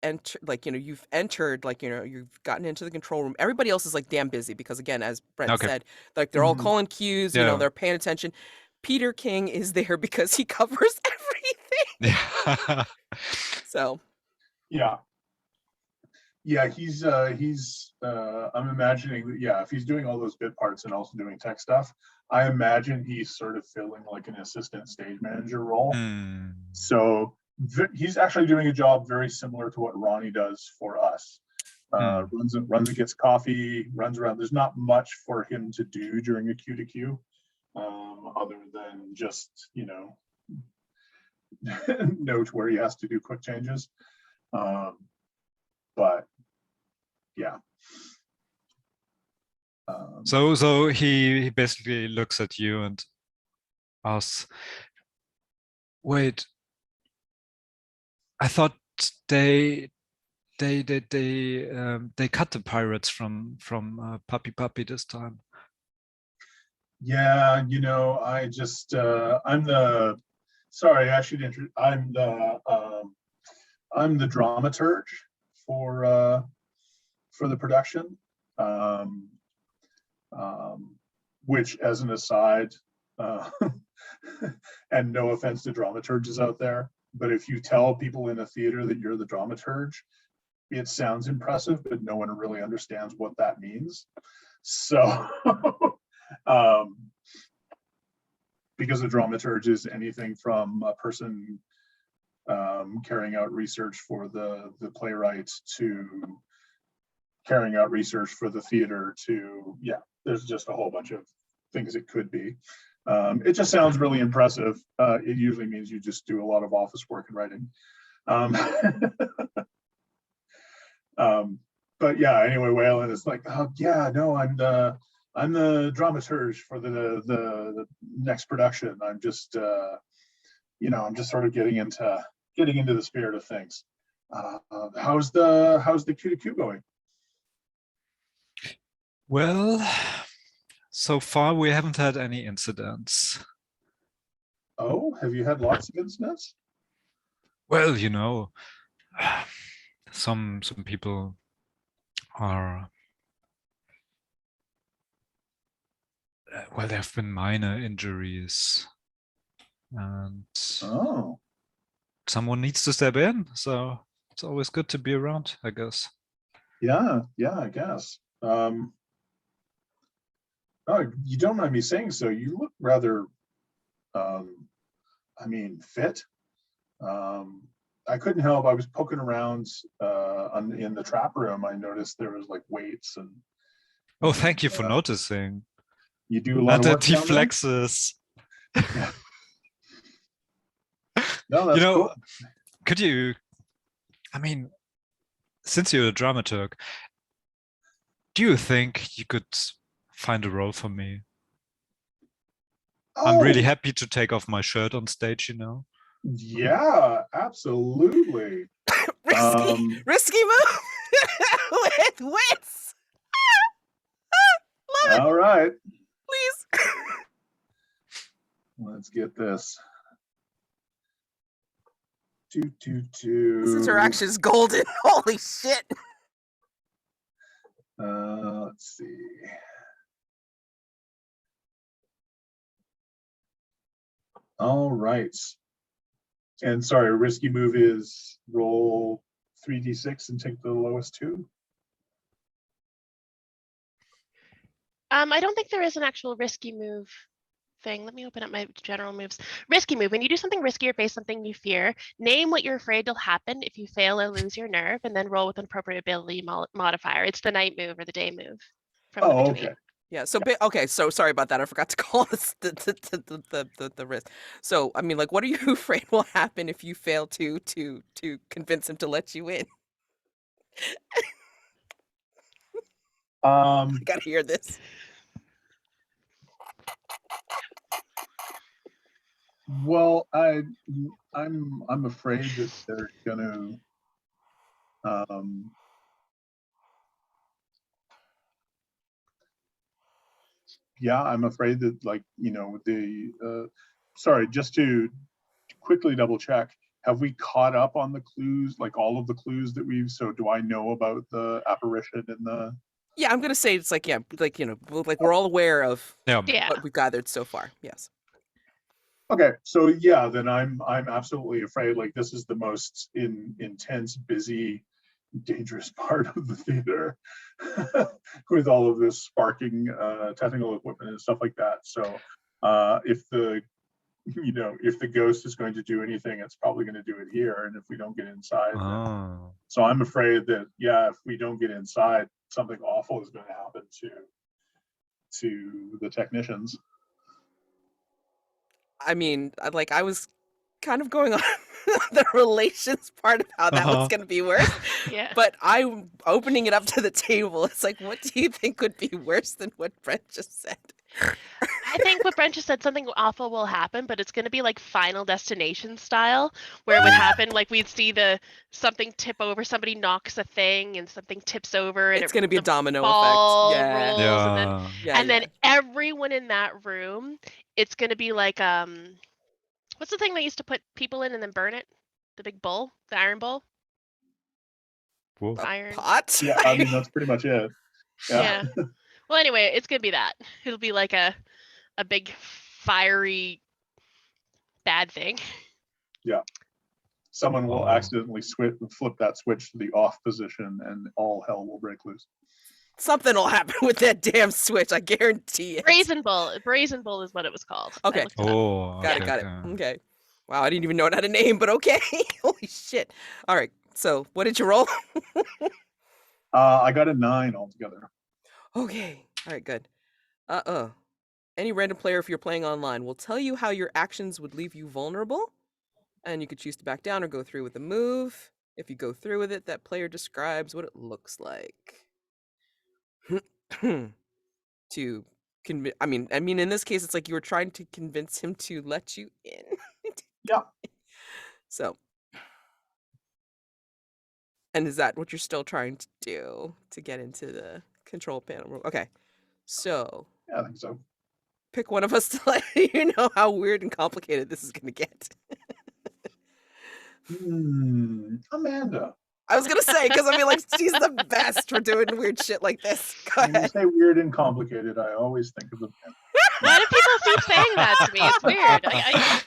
you've entered, you've gotten into the control room. Everybody else is like damn busy because, again, as Brent Okay. said, like they're all Mhm. calling cues, Yeah. they're paying attention. Peter King is there because he covers everything. Yeah. So Yeah. Yeah, he's I'm imagining that, yeah, if he's doing all those bit parts and also doing tech stuff, I imagine he's sort of filling like an assistant stage manager role. Hmm. So he's actually doing a job very similar to what Ronnie does for us. Runs and gets coffee, runs around. There's not much for him to do during a Q to Q, other than just note where he has to do quick changes. But yeah. So he basically looks at you and asks, "Wait, I thought they they cut the pirates from Papi Papi this time." Yeah, I just I'm the sorry, I should introduce I'm the dramaturge for the production. Um, which, as an aside, and no offense to dramaturges out there, but if you tell people in a theater that you're the dramaturge, it sounds impressive, but no one really understands what that means. So, because a dramaturge is anything from a person carrying out research for the playwright to carrying out research for the theater to, yeah, there's just a whole bunch of things it could be. It just sounds really impressive. It usually means you just do a lot of office work and writing. But yeah, anyway, Weyland is like, oh yeah, no, I'm the dramaturge for the next production. I'm just I'm just sort of getting into the spirit of things. How's the Q2Q going? Well, so far we haven't had any incidents. Oh, have you had lots of incidents? Well, you know, some people are well, there have been minor injuries, and Oh, someone needs to step in. So it's always good to be around, I guess. yeah, I guess. Oh, you don't mind me saying so. You look rather, I mean, fit. I couldn't help. I was poking around in the trap room. I noticed there was like weights and Oh, thank you for noticing. you do a lot And of the work down there? T-flexes. Yeah. No, You that's know, cool. could you, I mean, since you're a dramaturg, do you think you could find a role for me? I'm really Oh, happy to take off my shirt on stage, you know? yeah, absolutely. Risky move with wits. Love it, All right, please. let's get this. This interaction is golden. Holy shit. Let's see. All right. And sorry, risky move is roll 3d6 and take the lowest two. I don't think there is an actual risky move thing. Let me open up my general moves. Risky move. When you do something risky or face something you fear, name what you're afraid will happen if you fail or lose your nerve, and then roll with an appropriate ability modifier. It's the night move or the day move from the Oh, between. okay. Yeah. So okay. So sorry about that. I forgot to call this the risk. So I mean, like, what are you afraid will happen if you fail to convince him to let you in? I gotta hear this. Well, I'm afraid that they're gonna yeah, I'm afraid that, like, you know, sorry, just to quickly double check, have we caught up on the clues, like all of the clues that so do I know about the apparition in the Yeah, I'm gonna say it's like, yeah, like, you know, like we're all aware of Yeah. what we've gathered so far. Yes. Okay, so yeah, then I'm absolutely afraid, like, this is the most intense, busy, dangerous part of the theater with all of this sparking technical equipment and stuff like that. So if the if the ghost is going to do anything, it's probably going to do it here. And if we don't get inside, Oh. so I'm afraid that, yeah, if we don't get inside, something awful is going to happen to the technicians. I mean, I was kind of going on the relations part of how that was going to be worse. Yeah. But I'm opening it up to the table. It's like, what do you think would be worse than what Brent just said? I think what Brent just said, something awful will happen, but it's going to be like Final Destination style, where it would happen like we'd see something tip over, somebody knocks a thing, and something tips over, and It's going to be a the domino ball effect. Yeah. rolls, and Yeah. then everyone in that room, it's going to be like what's the thing they used to put people in and then burn it? The big bowl, the iron bowl, Whoa. iron. Pot? Yeah, I mean, that's pretty much it. Yeah. Well, anyway, it's gonna be that. It'll be like a big fiery bad thing. Yeah. Someone will Oh. accidentally flip that switch to the off position and all hell will break loose. Something will happen with that damn switch. I guarantee it. Brazen bull. Brazen bull is what it was called. I Okay. looked it up. Oh, Got okay, it. Okay. Wow, I didn't even know it had a name, but okay. Holy shit. All right. So, what did you roll? I got a 9 altogether. Okay. All right, good. Any random player, if you're playing online, will tell you how your actions would leave you vulnerable, and you could choose to back down or go through with the move. If you go through with it, that player describes what it looks like. To convince, I mean, in this case, it's like you were trying to convince him to let you in. Yeah. So, And is that what you're still trying to do to get into the control panel room? Okay. So Yeah, I think so. pick one of us to let you know how weird and complicated this is gonna get. Amanda. I was gonna say, because I mean, like, she's the best for doing weird shit like this. Go When you ahead. say weird and complicated, I always think of the Why do people keep saying that to me? It's weird.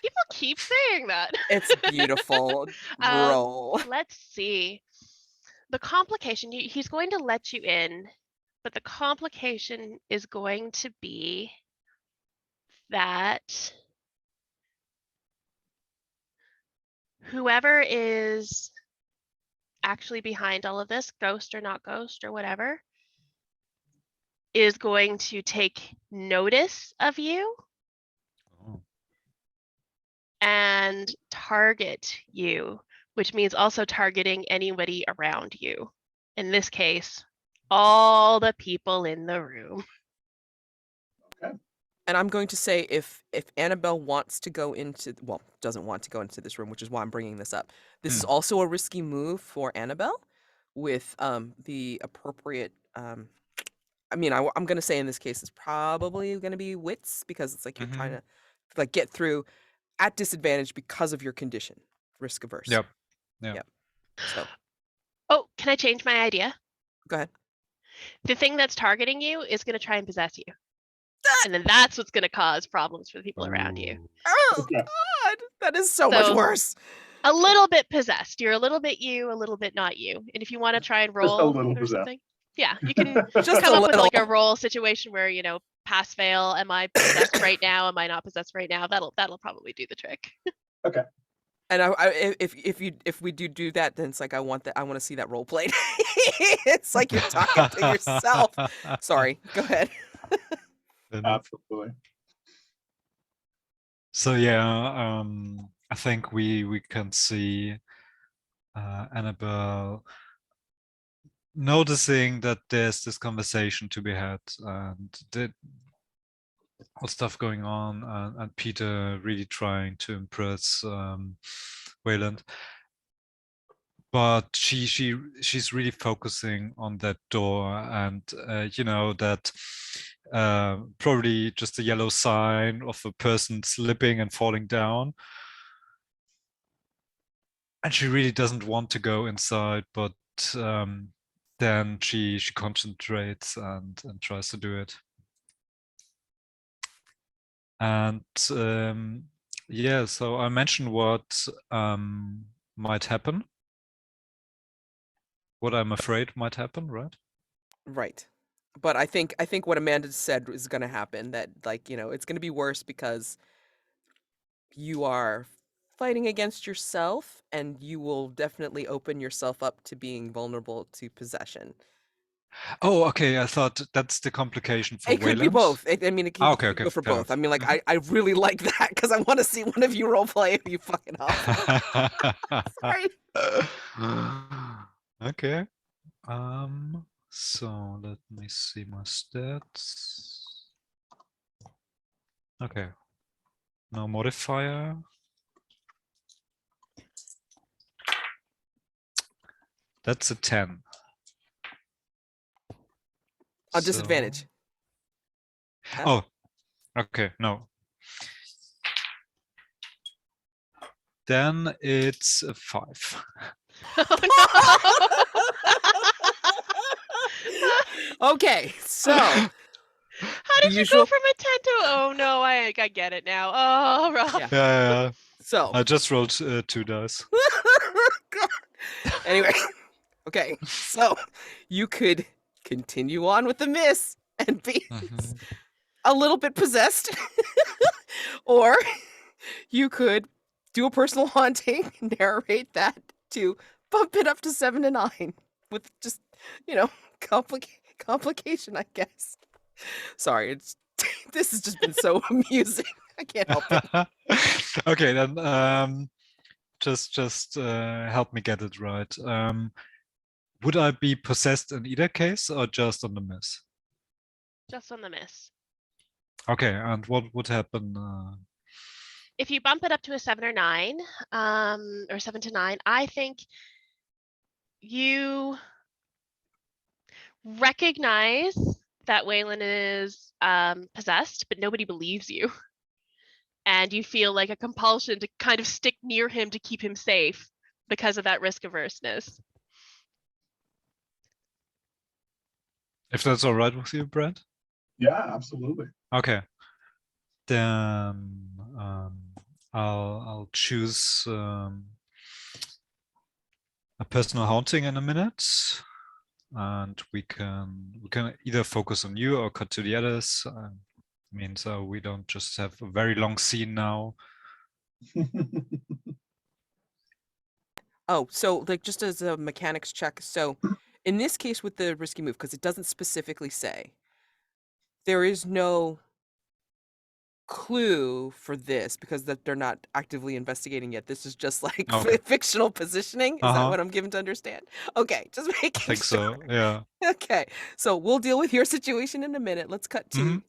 People keep saying that. It's beautiful. Roll. Let's see. The complication, he's going to let you in, but the complication is going to be that whoever is actually behind all of this, ghost or not ghost or whatever, is going to take notice of you Oh. and target you, which means also targeting anybody around you. In this case, all the people in the room. And I'm going to say if Annabelle wants to go into, well, doesn't want to go into this room, which is why I'm bringing this up. This is also a risky move for Annabelle with the appropriate I mean, I'm going to say in this case it's probably going to be wits because it's like you're trying to like get through at disadvantage because of your condition, risk averse. Yep. Yep. Yep. So, Oh, can I change my idea? go ahead. The thing that's targeting you is going to try and possess you. And then that's what's going to cause problems for the people around you. Ooh. Oh Okay. god, that is so much So- worse. A little bit possessed. You're a little bit you, a little bit not you. And if you want to try and roll a little or possessed. something, yeah, you can Just come a up with like a little. roll situation where, you know, pass fail. Am I possessed right now? Am I not possessed right now? That'll probably do the trick. And if we do that, then it's like I want to see that role played. It's like you're talking to yourself. Sorry, go ahead. Absolutely. So yeah, I think we can see Annabelle noticing that there's this conversation to be had and that all stuff going on, and Peter really trying to impress Waylend. But she's really focusing on that door, and you know that probably just a yellow sign of a person slipping and falling down. And she really doesn't want to go inside, but then she concentrates and tries to do it. And yeah, so I mentioned what might happen, what I'm afraid might happen, right? Right. But I think what Amanda said is going to happen, that like, you know, it's going to be worse because you are fighting against yourself and you will definitely open yourself up to being vulnerable to possession. Oh, okay. I thought that's the complication for It could be Weylands. both. I mean, it could, Okay, it could okay, go for fair both. I enough. mean, like, I really like that because I want to see one of you role play if you fucking up. Sorry. Okay. So let me see my stats. Okay. No modifier. That's a 10. On disadvantage. So... Oh, okay. No. Then it's a 5. Oh, no. Okay, so How did you usual- go from a 10 to oh no, I get it now. Oh, rough. Yeah. Yeah. so I just rolled 2 dice. God. Anyway, okay, so you could continue on with the miss and be Mhm. a little bit possessed, or you could do a personal haunting, narrate that to bump it up to 7 to 9 with just, you know, complication, I guess. Sorry, it's this has just been so amusing. I can't help it. Okay, then just help me get it right. Would I be possessed in either case or just on the miss? Just on the miss. Okay, and what would happen? If you bump it up to a 7 or 9, or 7 to 9, I think you recognize that Waylend is possessed, but nobody believes you. And you feel like a compulsion to kind of stick near him to keep him safe because of that risk averseness. If that's all right with you, Brent. Yeah, absolutely. Okay. Then I'll choose a personal haunting in a minute, and we can either focus on you or cut to the others. I mean, so we don't just have a very long scene now. Oh, so like just as a mechanics check. So in this case with the risky move, because it doesn't specifically say, there is no clue for this because that they're not actively investigating yet. This is just like Okay. fictional positioning. Is that what I'm given to understand? Okay, just making I think sure. so. Yeah. Okay, so we'll deal with your situation in a minute. Let's cut to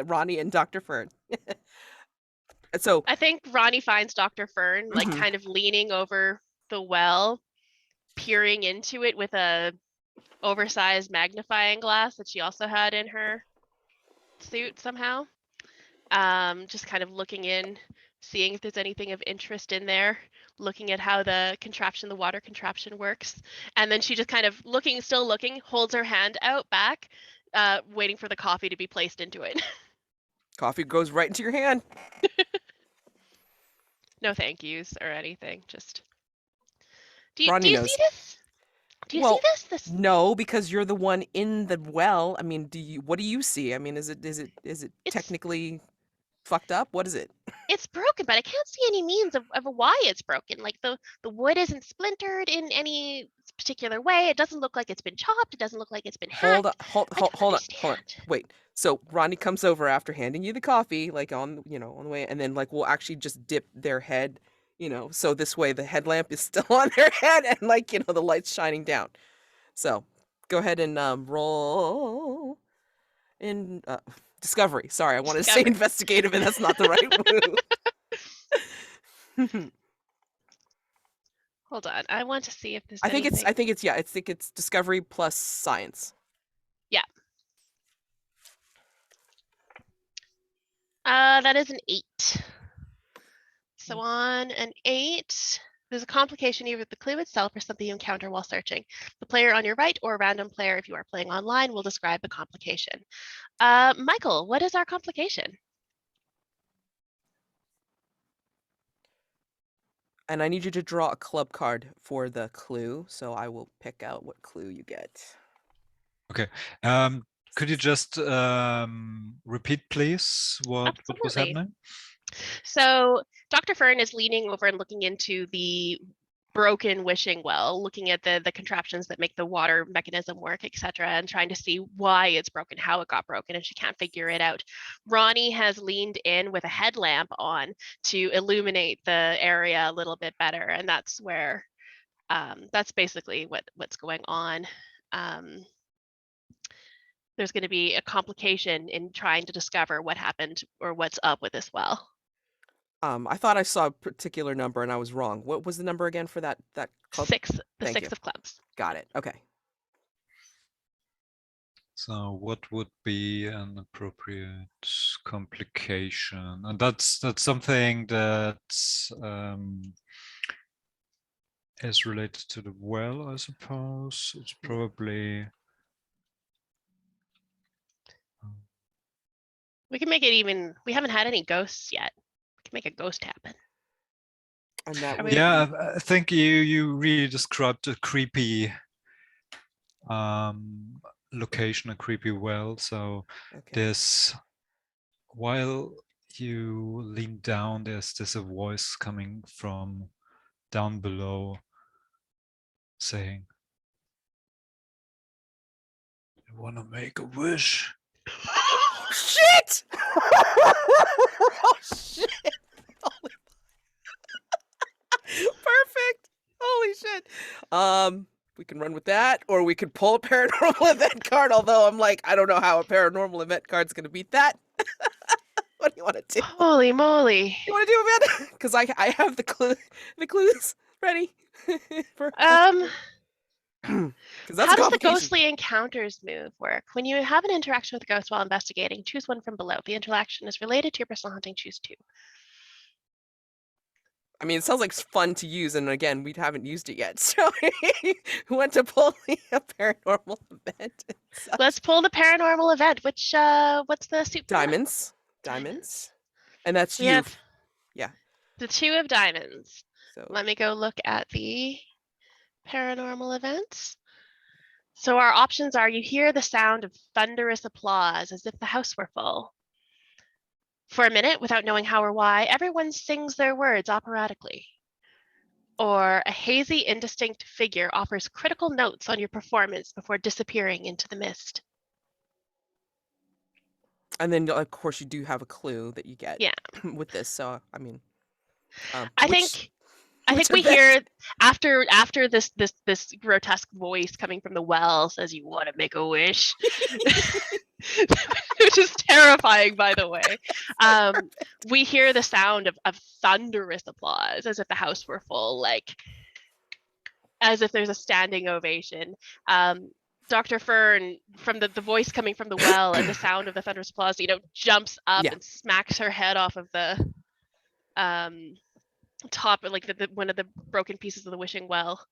Ronnie and Dr. Fern. So I think Ronnie finds Dr. Fern like kind of leaning over the well, peering into it with a oversized magnifying glass that she also had in her suit somehow. Just kind of looking in, seeing if there's anything of interest in there, looking at how the water contraption works. And then she just kind of still looking, holds her hand out back, waiting for the coffee to be placed into it. coffee goes right into your hand. No thank yous or anything. Just do you Ronnie see knows. this? Do you see this? No, because you're the one in the well. I mean, what do you see? I mean, is it It's- technically fucked up? What is it? It's broken, but I can't see any means of why it's broken. Like the wood isn't splintered in any particular way. It doesn't look like it's been chopped. It doesn't look like it's been hacked. Hold on. Wait. So Ronnie comes over after handing you the coffee, like on the way, and then like we'll actually just dip their head, so this way the headlamp is still on their head and like the light's shining down. So go ahead and roll in discovery. Sorry, I wanted to say Discovery. investigative, and that's not the right move. Hold on. I want to see if there's I think anything. it's discovery plus science. Yeah. That is an 8. So on an 8, there's a complication either with the clue itself or something you encounter while searching. The player on your right or a random player, if you are playing online, will describe the complication. Michael, what is our complication? And I need you to draw a club card for the clue, so I will pick out what clue you get. Okay. Could you just repeat, please, what was happening? So Dr. Fern is leaning over and looking into the broken wishing well, looking at the contraptions that make the water mechanism work, etc., and trying to see why it's broken, how it got broken, and she can't figure it out. Ronnie has leaned in with a headlamp on to illuminate the area a little bit better, and that's where that's basically what's going on. There's going to be a complication in trying to discover what happened or what's up with this well. I thought I saw a particular number and I was wrong. What was the number again for that club? 6, the Thank 6 you. of clubs. Got it. Okay. So what would be an appropriate complication? And that's something that is related to the well, I suppose. It's probably We can make it even. We haven't had any ghosts yet. We can make a ghost happen. And that Are would we- yeah, I think you really described a creepy location, a creepy well. So okay. there's, while you lean down, there's a voice coming from down below saying, "You want to make a wish?" Oh shit! Oh shit! Holy... Perfect. Holy shit. We can run with that, or we could pull a paranormal event card. Although I'm like, I don't know how a paranormal event card's gonna beat that. What do you want to do? Holy moly! You want to do, Amanda? Because I have the clues ready. For... Because that's How a does the complication. ghostly encounters move work? When you have an interaction with a ghost while investigating, choose one from below. If the interaction is related to your personal hunting, choose 2. I mean, it sounds like fun to use, and again, we haven't used it yet. So who went to pull a paranormal event? and such? Let's pull the paranormal event. Which what's the suit for that? Diamonds. Diamonds. And that's We you. have Yeah. the 2 of diamonds. So Let me go look at the paranormal events. So our options are: you hear the sound of thunderous applause as if the house were full. For a minute, without knowing how or why, everyone sings their words operatically. Or a hazy, indistinct figure offers critical notes on your performance before disappearing into the mist. and then of course you do have a clue that you get Yeah. with this. So I mean, I which think we event- hear after this grotesque voice coming from the well says, "You want to make a wish," which is terrifying, by the way. We hear the sound of thunderous applause as if the house were full, like as if there's a standing ovation. Dr. Fern, from the voice coming from the well and the sound of the thunderous applause, jumps up Yeah. and smacks her head off of the top, like the one of the broken pieces of the wishing well.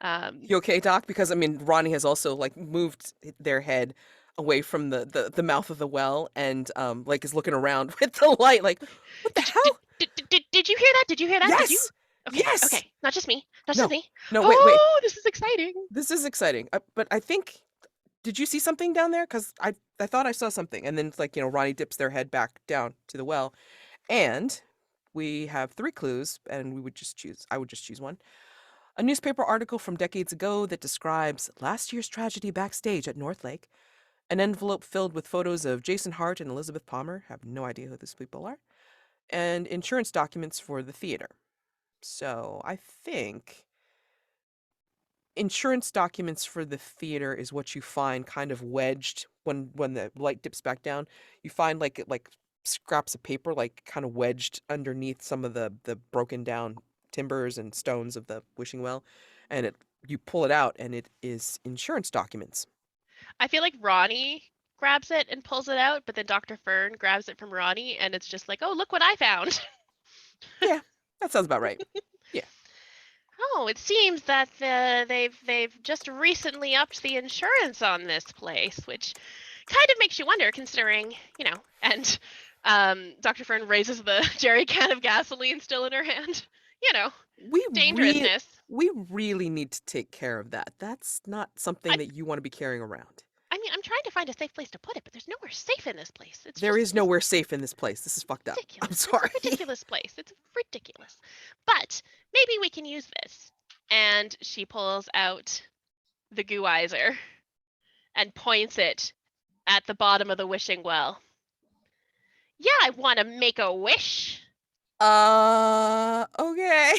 You okay, Doc? Because I mean, Ronnie has also like moved their head away from the mouth of the well and like is looking around with the light, like, what the hell? Did you hear that? Did you hear that? Did you? Yes. Okay. Yes. Okay. Not just me. Not No. just me. No. Wait. Oh, this is exciting. This is exciting. But I think, did you see something down there? Because I thought I saw something, and then it's like Ronnie dips their head back down to the well, and we have 3 clues, and I would just choose one. A newspaper article from decades ago that describes last year's tragedy backstage at Northlake. An envelope filled with photos of Jason Hart and Elizabeth Palmer. Have no idea who these people are. And insurance documents for the theater. So I think insurance documents for the theater is what you find kind of wedged when the light dips back down. You find like scraps of paper like kind of wedged underneath some of the broken down timbers and stones of the wishing well, and you pull it out and it is insurance documents. I feel like Ronnie grabs it and pulls it out, but then Dr. Fern grabs it from Ronnie, and it's just like, "Oh, look what I found." Yeah, that sounds about right. Oh, it seems that they've just recently upped the insurance on this place, which kind of makes you wonder, considering, and Dr. Fern raises the jerry can of gasoline still in her hand. We Dangerousness. we really need to take care of that. That's not something that you want to be carrying around. I mean, I'm trying to find a safe place to put it, but there's nowhere safe in this place. There is nowhere safe in this place. This is fucked up. Ridiculous. I'm sorry. It's a ridiculous place. It's ridiculous. But maybe we can use this. And she pulls out the Goo-izer and points it at the bottom of the wishing well. Yeah, I want to make a wish. Okay.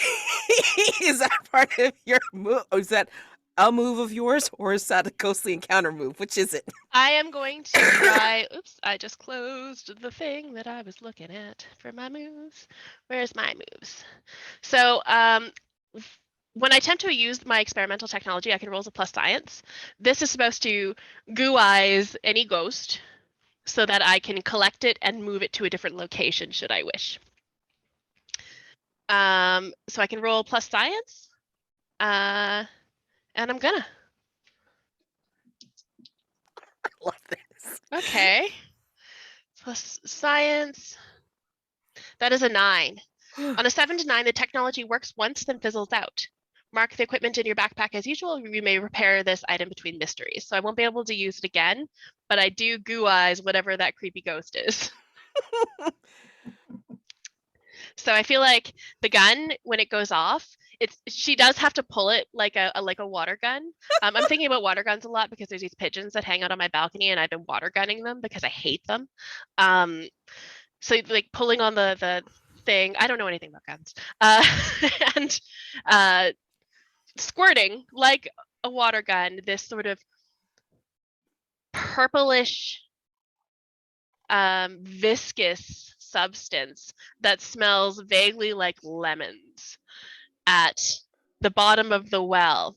Is that part of your move? Or is that a move of yours, or is that a ghostly encounter move? Which is it? I am going to try. Oops, I just closed the thing that I was looking at for my moves. Where's my moves? So, when I attempt to use my experimental technology, I can roll as a plus science. This is supposed to goo-ize any ghost so that I can collect it and move it to a different location should I wish. So I can roll plus science. And I'm gonna. I love this. Okay. Plus science. That is a 9. On a 7 to 9, the technology works once, then fizzles out. Mark the equipment in your backpack as usual. You may repair this item between mysteries. So I won't be able to use it again, but I do goo-ize whatever that creepy ghost is. So I feel like the gun, when it goes off, she does have to pull it like a water gun. I'm thinking about water guns a lot because there's these pigeons that hang out on my balcony, and I've been water gunning them because I hate them. So like pulling on the thing, I don't know anything about guns, and squirting like a water gun this sort of purplish viscous substance that smells vaguely like lemons at the bottom of the well.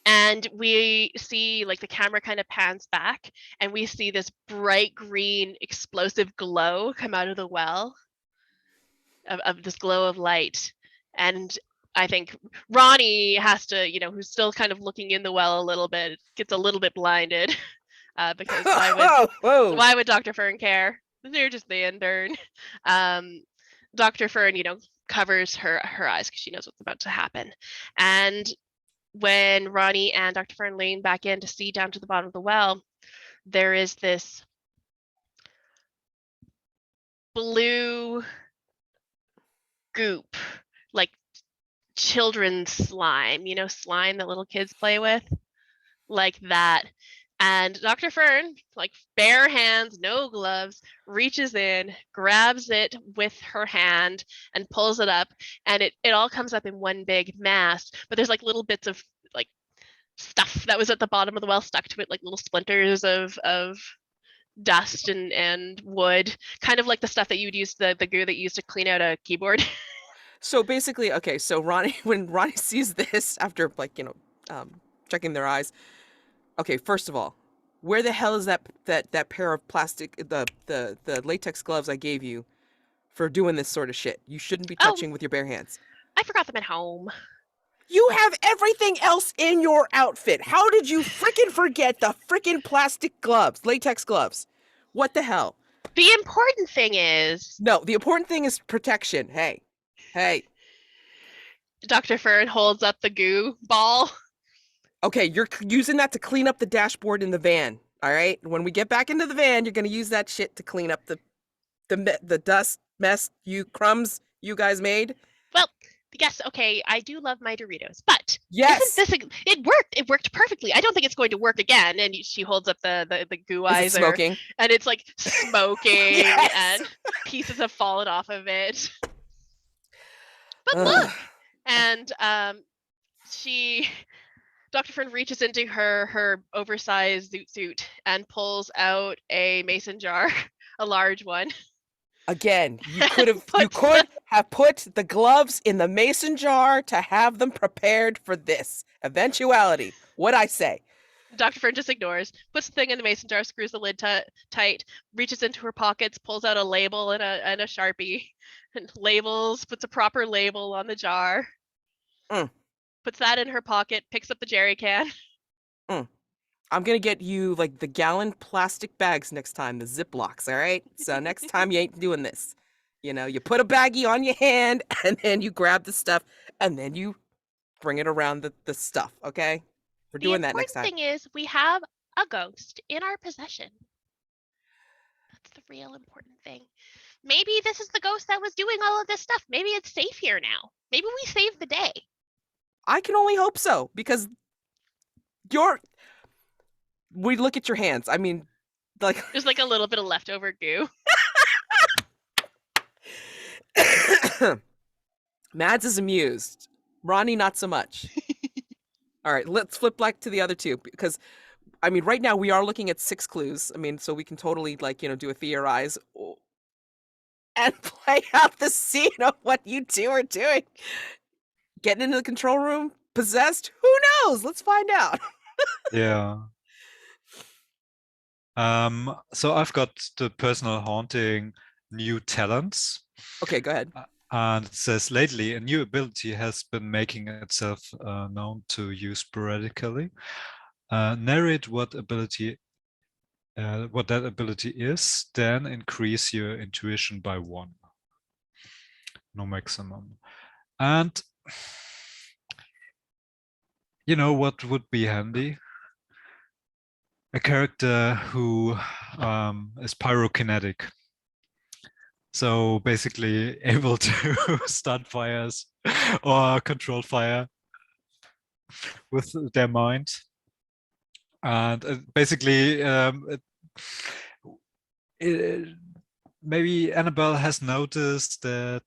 And we see like the camera kind of pans back and we see this bright green explosive glow come out of the well of this glow of light. And I think Ronnie has to, who's still kind of looking in the well a little bit, gets a little bit blinded because Whoa. why would Dr. Fern care? They're just the intern. Dr. Fern, covers her eyes because she knows what's about to happen. And when Ronnie and Dr. Fern lean back in to see down to the bottom of the well, there is this blue goop, like children's slime, slime that little kids play with, like that. And Dr. Fern, like bare hands, no gloves, reaches in, grabs it with her hand and pulls it up. And it all comes up in one big mass. But there's like little bits of like stuff that was at the bottom of the well stuck to it, like little splinters of dust and wood, kind of like the stuff that you would use, the goo that you used to clean out a keyboard. So basically, okay, so when Ronnie sees this after checking their eyes, okay, first of all, where the hell is that pair of plastic, the latex gloves I gave you for doing this sort of shit? You shouldn't be touching with your bare hands. I forgot them at home. You have everything else in your outfit. How did you freaking forget the freaking plastic gloves, latex gloves? What the hell? The important thing is... No, the important thing is protection. Hey. Dr. Fern holds up the goo ball. Okay, you're using that to clean up the dashboard in the van, all right? When we get back into the van, you're going to use that shit to clean up the dust, mess, crumbs you guys made. Well, yes, okay, I do love my Doritos, but yes, it worked. It worked perfectly. I don't think it's going to work again. And she holds up the Goo-izer, smoking, and it's like smoking, yes! And pieces have fallen off of it. But look, and Dr. Fern reaches into her oversized zoot suit and pulls out a mason jar, a large one. Again, you could have put the gloves in the mason jar to have them prepared for this eventuality. What'd I say? Dr. Fern just ignores, puts the thing in the mason jar, screws the lid tight, reaches into her pockets, pulls out a label and a Sharpie, and labels, puts a proper label on the jar. Puts that in her pocket, picks up the jerry can. I'm going to get you like the gallon plastic bags next time, the Ziplocs, all right? So next time you ain't doing this. You put a baggie on your hand and then you grab the stuff and then you bring it around the stuff, okay? We're doing that next time. The important thing is we have a ghost in our possession. That's the real important thing. Maybe this is the ghost that was doing all of this stuff. Maybe it's safe here now. Maybe we saved the day. I can only hope so, because we look at your hands. I mean, like there's like a little bit of leftover goo. Mads is amused. Ronnie, not so much. All right, let's flip back to the other two, because I mean, right now we are looking at 6 clues. I mean, so we can totally do a theorize and play out the scene of what you two are doing. Getting into the control room, possessed? Who knows? Let's find out. Yeah. So I've got the personal haunting new talents. Okay, go ahead. And it says, lately, a new ability has been making itself known to you sporadically. Narrate what that ability is, then increase your intuition by 1. No maximum. And you know what would be handy? A character who is pyrokinetic. So basically able to start fires or control fire with their mind. And basically, maybe Annabelle has noticed that,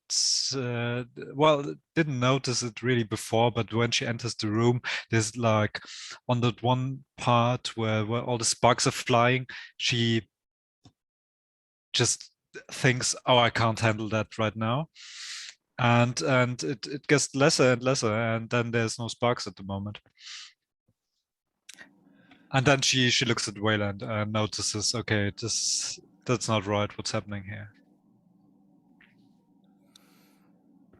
well, didn't notice it really before, but when she enters the room, there's like on that one part where all the sparks are flying, she just thinks, oh, I can't handle that right now. And it gets lesser and lesser, and then there's no sparks at the moment. And then she looks at Waylend and notices, okay, that's not right. What's happening here?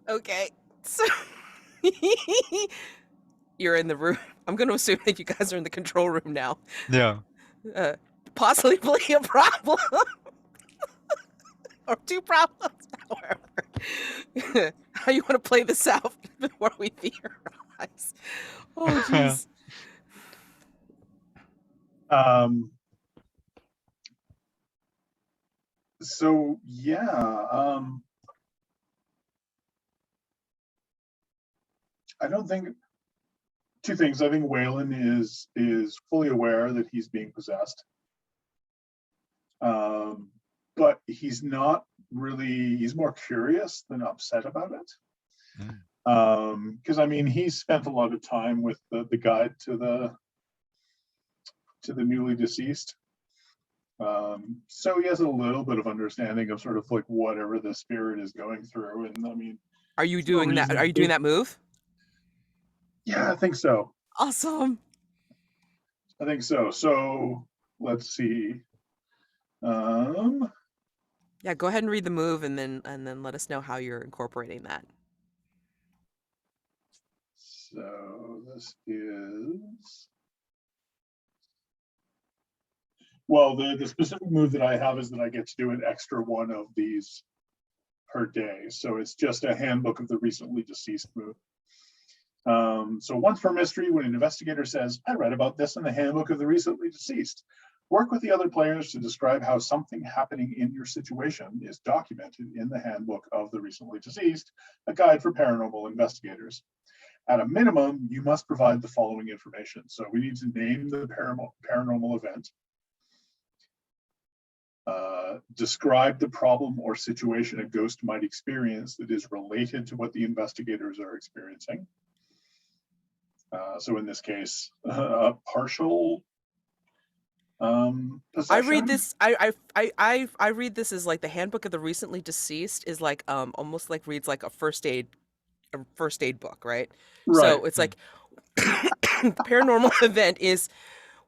Okay. So you're in the room. I'm going to assume that you guys are in the control room now. Yeah. Possibly a problem or two problems. However, how you want to play this out before we theorize? Oh, jeez. So yeah, I don't think two things. I think Waylon is fully aware that he's being possessed, but he's not really. He's more curious than upset about it. Because I mean, he's spent a lot of time with the guide to the newly deceased. So he has a little bit of understanding of sort of like whatever the spirit is going through. And I mean, Are you there's no doing that? reason Are you doing that move? Yeah, I think so. Awesome. I think so. So let's see. Yeah, go ahead and read the move and then let us know how you're incorporating that. So this is, well, the specific move that I have is that I get to do an extra one of these per day. So it's just a handbook of the recently deceased move. So once per mystery, when an investigator says, I read about this in the handbook of the recently deceased, work with the other players to describe how something happening in your situation is documented in the handbook of the recently deceased, a guide for paranormal investigators. At a minimum, you must provide the following information. So we need to name the paranormal event, describe the problem or situation a ghost might experience that is related to what the investigators are experiencing. So in this case, a partial possession. I read this. I read this as like the handbook of the recently deceased is like almost like reads like a first aid book, right? Right. So it's like the paranormal event is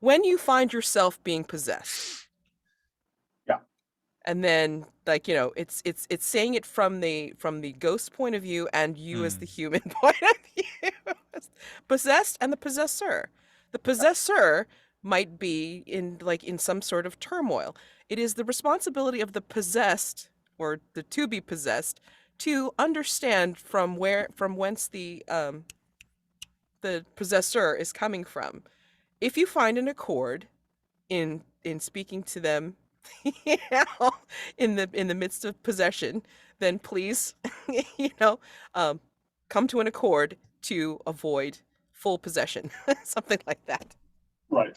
when you find yourself being possessed. Yeah. And then like, you know, it's saying it from the ghost point of view and you as the human point of view. Possessed and the possessor. The possessor might be in some sort of turmoil. It is the responsibility of the possessed or the to be possessed to understand from whence the possessor is coming from. If you find an accord in speaking to them, you know, in the midst of possession, then please, you know, come to an accord to avoid full possession, something like that. Right.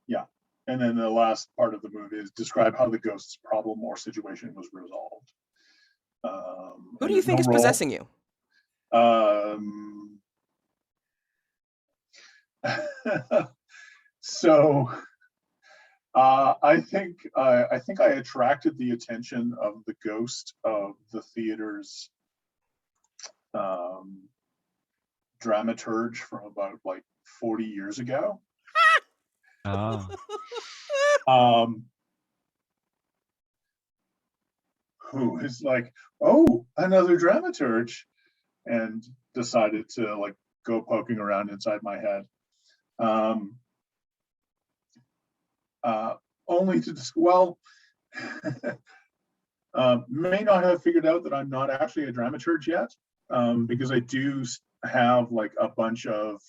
Yeah. And then the last part of the movie is describe how the ghost's problem or situation was resolved. Who do you think is possessing you? So I think I attracted the attention of the ghost of the theater's dramaturge from about like 40 years ago. Who is like, oh, another dramaturge, and decided to like go poking around inside my head. Only to may not have figured out that I'm not actually a dramaturge yet, because I do have like a bunch of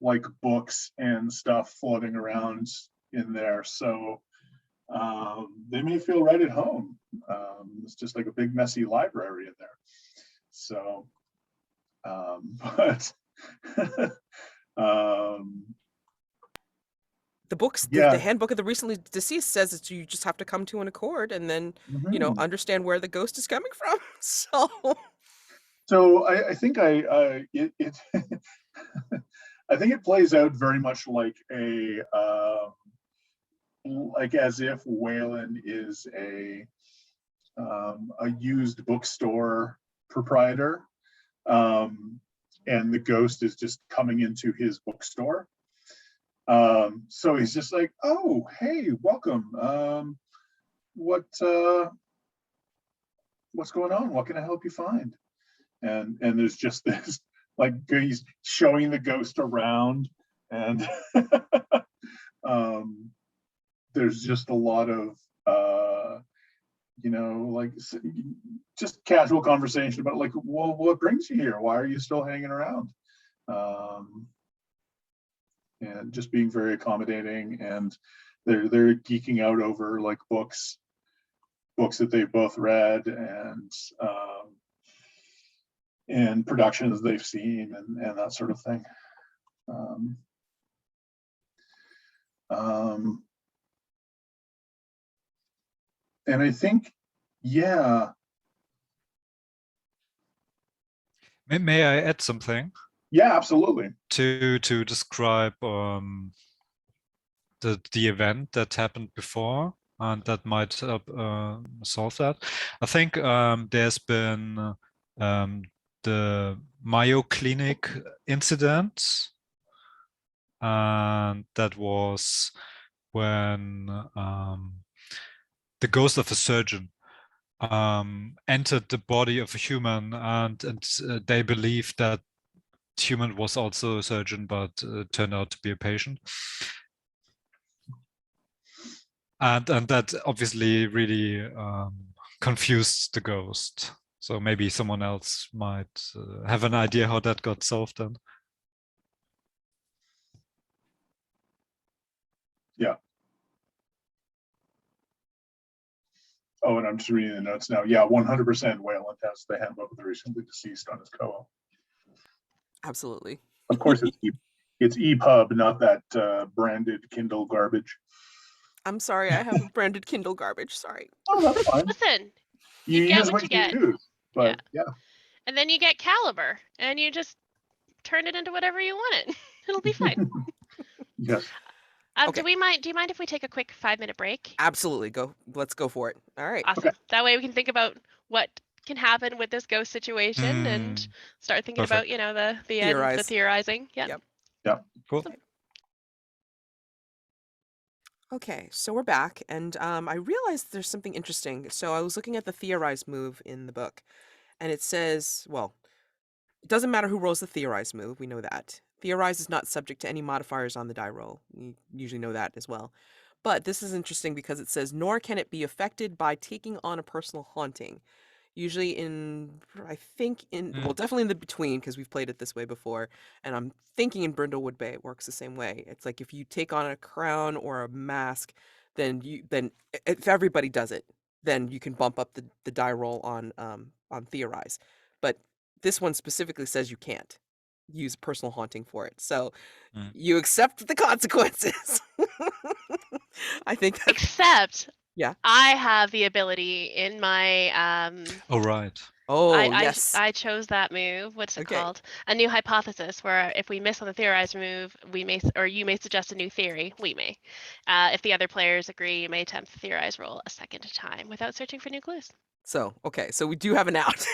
like books and stuff floating around in there. So they may feel right at home. It's just like a big messy library in there. So, but the books, yeah. the handbook of the recently deceased says that you just have to come to an accord and then, you know, understand where the ghost is coming from. So I think I think it plays out very much like like as if Waylend is a used bookstore proprietor, and the ghost is just coming into his bookstore. So he's just like, oh, hey, welcome. What's going on? What can I help you find? And there's just this, like, he's showing the ghost around, and there's just a lot of like just casual conversation about, like, well, what brings you here? Why are you still hanging around? And just being very accommodating, and they're geeking out over, like, books that they've both read, and productions they've seen, and that sort of thing. And I think, yeah. May I add something? Yeah, absolutely. To describe the event that happened before, and that might help solve that. I think there's been the Mayo Clinic incident, and that was when the ghost of a surgeon entered the body of a human, and they believed that human was also a surgeon, but turned out to be a patient. And that obviously really confused the ghost. So maybe someone else might have an idea how that got solved then. Yeah. Oh, and I'm just reading the notes now. Yeah, 100% Weyland has the Handbook of the Recently Deceased on his co-op. Absolutely. Of course, it's EPUB, not that branded Kindle garbage. I'm sorry, I have a branded Kindle garbage. Sorry. Oh, that's fine. Listen, You get use what what you you get. use, but yeah. And then you get Caliber, and you just turn it into whatever you want it. It'll be fine. Yes. Okay. Do you mind if we take a quick 5-minute break? Absolutely. Let's go for it. All right. Awesome. Okay. That way we can think about what can happen with this ghost situation and start thinking about, Perfect. the end, the Theorize. theorizing. Yeah. Yep. Yeah. Cool. Okay, so we're back, and I realized there's something interesting. So I was looking at the Theorize move in the book, and it says, well, it doesn't matter who rolls the Theorize move, we know that. Theorize is not subject to any modifiers on the die roll. We usually know that as well. But this is interesting because it says, nor can it be affected by taking on a personal haunting. Usually definitely in the between, because we've played it this way before, and I'm thinking in Brindlewood Bay it works the same way. It's like if you take on a crown or a mask, then if everybody does it, then you can bump up the die roll on Theorize. But this one specifically says you can't use personal haunting for it. So you accept the consequences. I think that, Except yeah. I have the ability in my Oh, right. Oh, I yes. I chose that move. What's it Okay. called? A new hypothesis, where if we miss on the Theorize move, we may, or you may suggest a new theory. We may. If the other players agree, you may attempt the Theorize roll a second time without searching for new clues. So, okay, so we do have an out.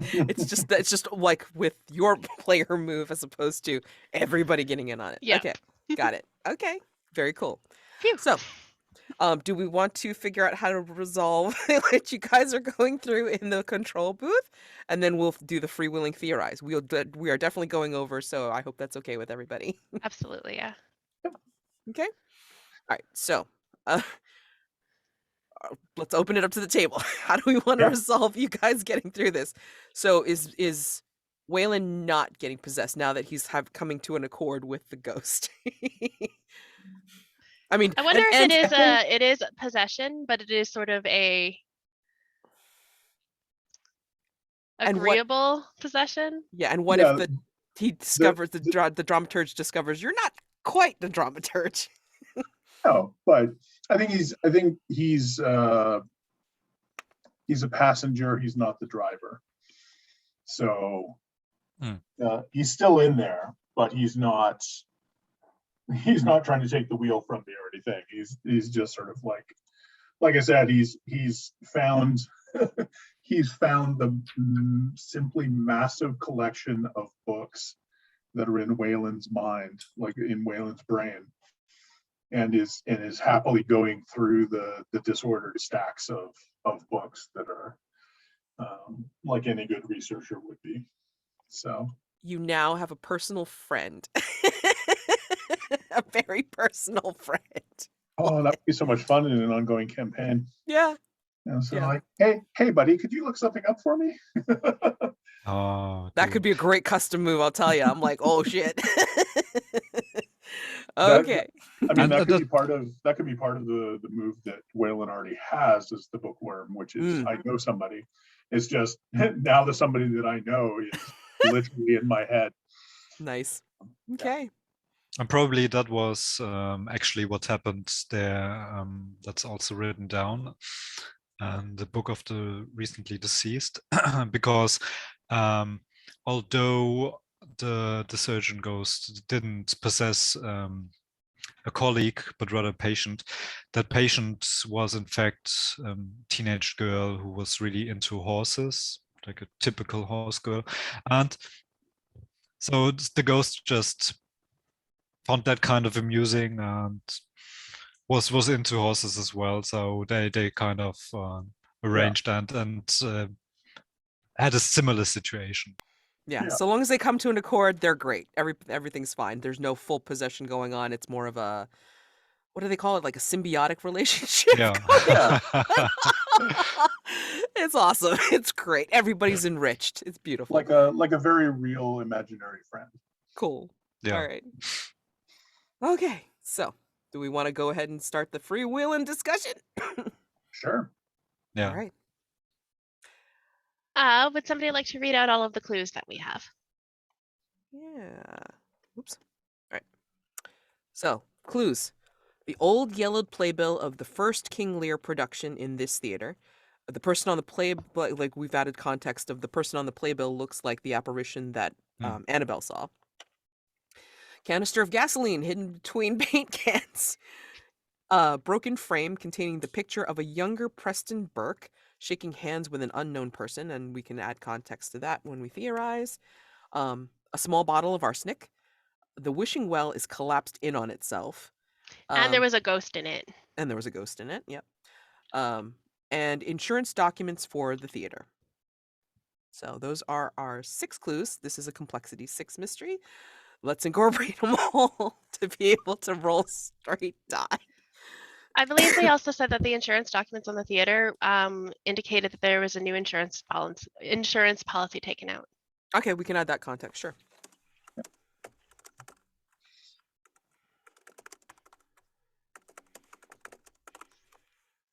It's just like with your player move as opposed to everybody getting in on it. Yep. Okay, got it. Okay, very cool. Phew. So, do we want to figure out how to resolve what you guys are going through in the control booth, and then we'll do the freewheeling theorize. We are definitely going over, so I hope that's okay with everybody. Absolutely, yeah. Okay. All right. So, let's open it up to the table. How do we want to resolve you guys getting through this? So is Waylend not getting possessed now that he's coming to an accord with the ghost? I mean, I wonder if and it is possession, but it is sort of a And what- agreeable possession. yeah, and what if he discovers the dramaturge discovers you're not quite the dramaturge? No, but I think he's a passenger. He's not the driver. So he's still in there, but he's not trying to take the wheel from me or anything. He's just sort of like I said, he's found he's found the simply massive collection of books that are in Wayland's mind, like in Wayland's brain, and is happily going through the disordered stacks of books that are like any good researcher would be. So You now have a personal friend. A very personal friend. oh, that would be so much fun in an ongoing campaign. Yeah. And so Yeah. like, hey buddy, could you look something up for me? Oh, That could cool. be a great custom move, I'll tell you. I'm like, oh shit. That Okay. I mean, And that could be part of the move that Waylend already has, is the bookworm, which is I know somebody. It's just now the somebody that I know is literally in my head. Nice. Okay. And probably that was actually what happened there. That's also written down in the book of the recently deceased, because although the surgeon ghost didn't possess a colleague, but rather a patient, that patient was in fact a teenage girl who was really into horses, like a typical horse girl. And so the ghost just found that kind of amusing and was into horses as well. So they kind of arranged and had a similar situation. Yeah. Yeah. So long as they come to an accord, they're great. Everything's fine. There's no full possession going on. It's more of a, what do they call it? Like a symbiotic relationship. Yeah. It's awesome. It's great. Everybody's enriched. It's beautiful. Like a very real imaginary friend. Cool. Yeah. All right. Okay. So, do we want to go ahead and start the freewheeling discussion? Sure. Yeah. All right. Would somebody like to read out all of the clues that we have? Yeah. Oops. All right. So, clues. The old yellowed playbill of the first King Lear production in this theater. The person on the play, like we've added context of the person on the playbill looks like the apparition that Annabelle saw. Canister of gasoline hidden between paint cans. Broken frame containing the picture of a younger Preston Burke shaking hands with an unknown person, and we can add context to that when we theorize. A small bottle of arsenic. The wishing well is collapsed in on itself. And there was a ghost in it. And there was a ghost in it, yep. And insurance documents for the theater. So those are our 6 clues. This is a complexity 6 mystery. Let's incorporate them all to be able to roll straight die. I believe they also said that the insurance documents on the theater indicated that there was a new insurance policy taken out. Okay, we can add that context, sure.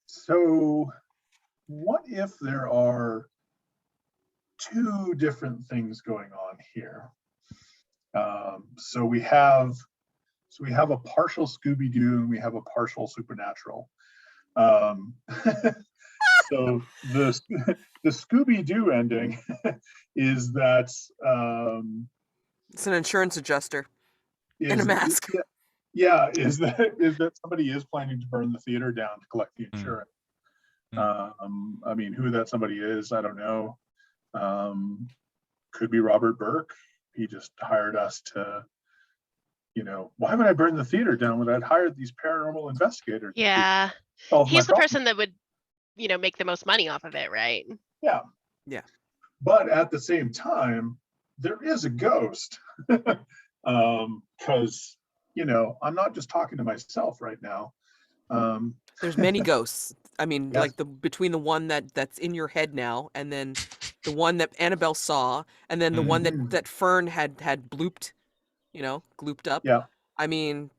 So what if there are 2 different things going on here? So we have a partial Scooby-Doo and we have a partial Supernatural. So the Scooby-Doo ending is that It's an insurance adjuster in a is mask. is that somebody is planning to burn the theater down to collect the insurance. I mean, who that somebody is, I don't know. Could be Robert Burke. He just hired us to, why would I burn the theater down when I'd hired these paranormal investigators? Yeah. He's the person that would, make the most money off of it, right? Yeah. Yeah. But at the same time, there is a ghost. Because, I'm not just talking to myself right now. There's many ghosts. I mean, Yes. like between the one that's in your head now, and then the one that Annabelle saw, and then the one that Fern had blooped, glooped up. Yeah. I mean,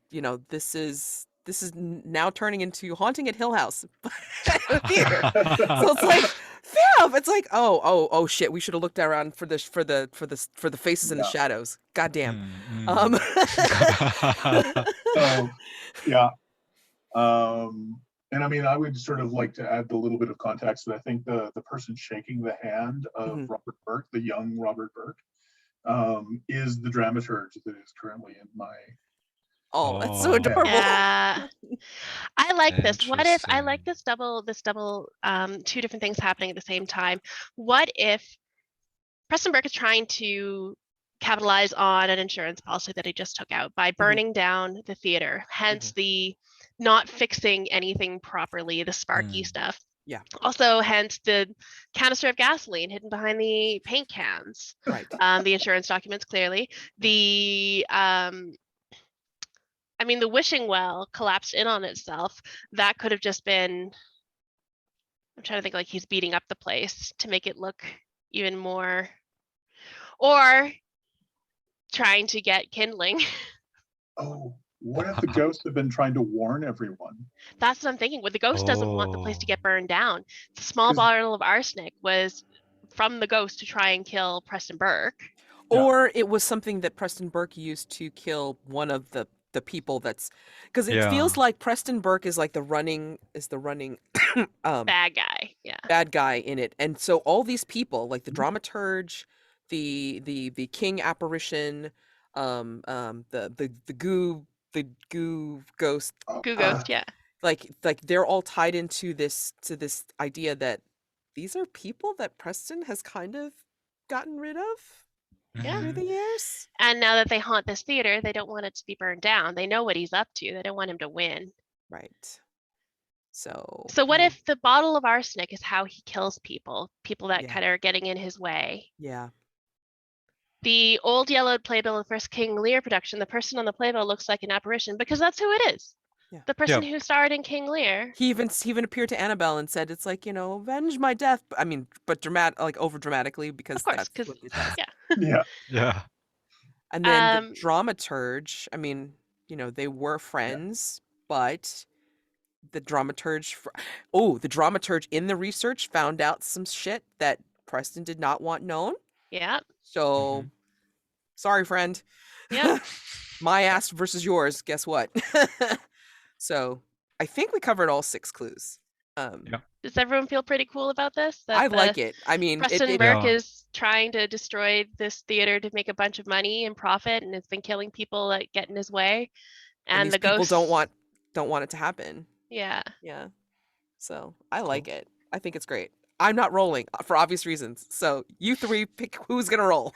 this is now turning into Haunting at Hill House theater. So it's like, fam, it's like, oh shit, we should have looked around for the faces in the shadows. Goddamn. So yeah. And I mean, I would sort of like to add a little bit of context that I think the person shaking the hand of Robert Burke, the young Robert Burke, is the dramaturge that is currently in my Oh, that's so Oh, adorable. Yeah. I like this. What if I like interesting. this double two different things happening at the same time? What if Preston Burke is trying to capitalize on an insurance policy that he just took out by burning down the theater, hence the not fixing anything properly, the sparky Mm. stuff. Yeah. Also, hence the canister of gasoline hidden behind the paint cans. Right. The insurance documents clearly. The I mean, the wishing well collapsed in on itself. That could have just been. I'm trying to think like he's beating up the place to make it look even more, or trying to get kindling. Oh, what if the ghosts have been trying to warn everyone? That's what I'm thinking. What the ghost doesn't want the place to get burned down. The small 'Cause- bottle of arsenic was from the ghost to try and kill Preston Burke. Yeah. Or it was something that Preston Burke used to kill one of the people that's because it feels Yeah. like Preston Burke is like the running Bad guy. Yeah. bad guy in it. And so all these people, like the dramaturge, the king apparition, the goo ghost, Goo Ghost. Yeah. like they're all tied into this idea that these are people that Preston has kind of gotten rid of Yeah. through Mhm. the years. And now that they haunt this theater, they don't want it to be burned down. They know what he's up to. They don't want him to win. Right. So So I what mean, if the bottle of arsenic is how he kills people? People that yeah, kind of are getting in his way. yeah, The old yellowed playbill of the first King Lear production, the person on the playbill looks like an apparition because that's who it is. Yeah. The person Yeah. who starred in King Lear. he even appeared to Annabelle and said it's like, avenge my death. I mean, but like over dramatically because Of course, that's because what it does. yeah. Yeah. Yeah. And then the Um, dramaturge, I mean, they were friends, but the dramaturge, the dramaturge in the research found out some shit that Preston did not want known. yeah, So, Mhm. sorry, friend. yeah. My ass versus yours. Guess what? So, I think we covered all 6 clues. Yeah. Does everyone feel pretty cool about this? That I the like it. I mean, Preston it Burke Yeah. is trying to destroy this theater to make a bunch of money and profit, and it's been killing people that get in his way. and And these the people ghosts, don't want it to happen. yeah. Yeah. So, I Cool. like it. I think it's great. I'm not rolling for obvious reasons. So, you 3 pick who's going to roll.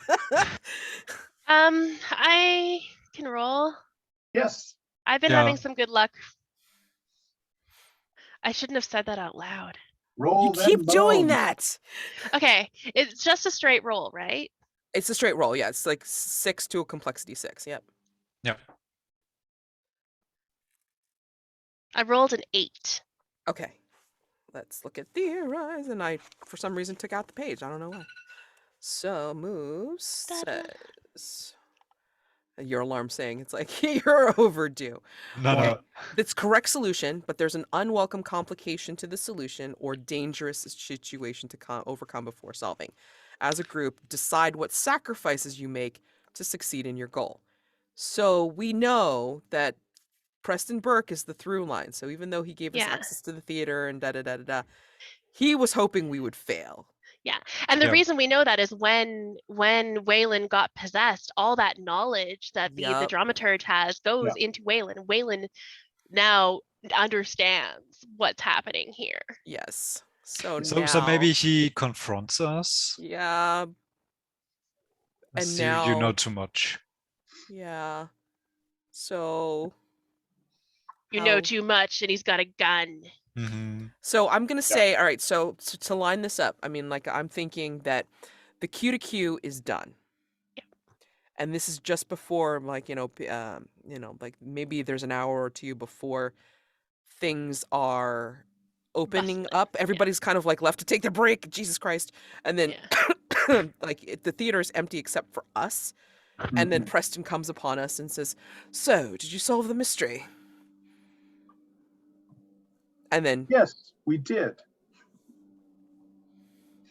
I can roll. Yes. I've been Yeah. having some good luck. I shouldn't have said that out loud. Roll You them keep doing bones. that. Okay, it's just a straight roll, right? It's a straight roll. Yeah, it's like 6 to a complexity 6. Yep. Yeah. I rolled an 8. Okay. Let's look at Theorize. And I, for some reason, took out the page. I don't know why. So, moves Ta-da. says. Your alarm saying it's like, you're overdue. No, Okay. no. It's correct solution, but there's an unwelcome complication to the solution or dangerous situation to overcome before solving. As a group, decide what sacrifices you make to succeed in your goal. So we know that Preston Burke is the through line. So even though he gave us Yeah. access to the theater and da-da-da-da-da, he was hoping we would fail. Yeah. And the Yeah. reason we know that is when Weyland got possessed, all that knowledge that the Yup. dramaturge has goes into Weyland. Weyland now understands what's happening here. Yes. So So now, maybe he confronts us. yeah, and See, you know now, too much. yeah. So You know how- too much and he's got a gun. Mm-hmm. So I'm gonna say, all right. So to line this up, I mean, like I'm thinking that the Q to Q is done, Yep. and this is just before, like like maybe there's an hour or two before things are opening Bustling, up. yeah. Everybody's kind of like left to take their break. Jesus Christ, and then Yeah. like the theater is empty except for us, and then Mhm. Preston comes upon us and says, "So, did you solve the mystery?" And then Yes, we did.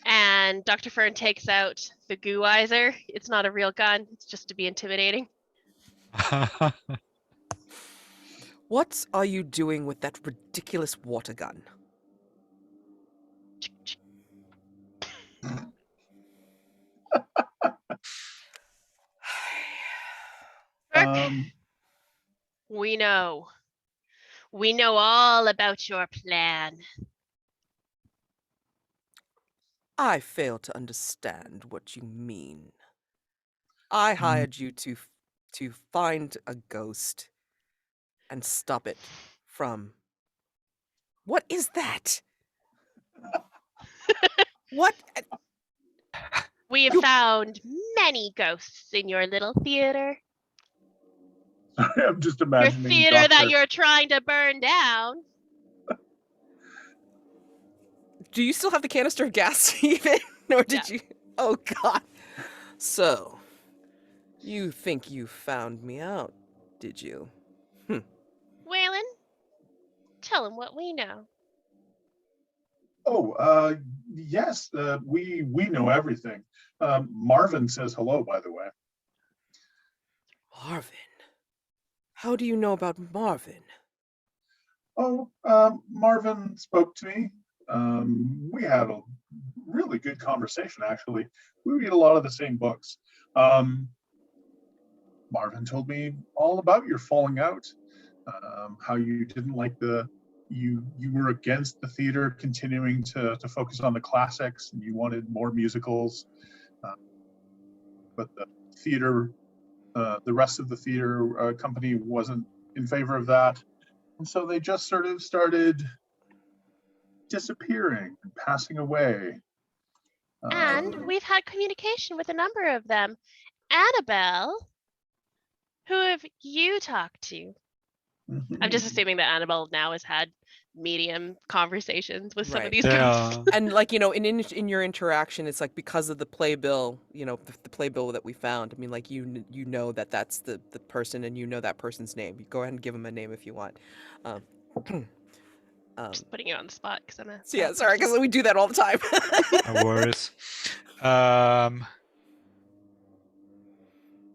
And Dr. Fern takes out the Goo-izer. It's not a real gun, it's just to be intimidating. what are you doing with that ridiculous water gun? Burke, Um, We know. We know all about your plan. I fail to understand what you mean. I hired you to find a ghost and stop it from. What is that? What? We have You- found many ghosts in your little theater. I'm just Your imagining theater that Doctor. you're trying to burn down. Do you still have the canister of gas even? Or did Yeah. you? Oh, God. So, you think you found me out, did you? Waylend, tell him what we know. Oh, yes, we know everything. Marvin says hello, by the way. Marvin. How do you know about Marvin? Oh, Marvin spoke to me. We had a really good conversation, actually. We read a lot of the same books. Marvin told me all about your falling out, how you didn't like you were against the theater continuing to focus on the classics, and you wanted more musicals, but the theater, the rest of the theater company wasn't in favor of that, and so they just sort of started disappearing and passing away. And we've had communication with a number of them. Annabelle, who have you talked to? I'm just assuming that Annabelle now has had medium conversations with some of Right. these Yeah. ghosts. And like, in your interaction, it's like because of the playbill, the playbill that we found. I mean, like you know that that's the person, and you know that person's name. You go ahead and give him a name if you want. Um, Just putting you on the spot because I'm a so yeah, bad sorry, person. because we do that all the time. No worries.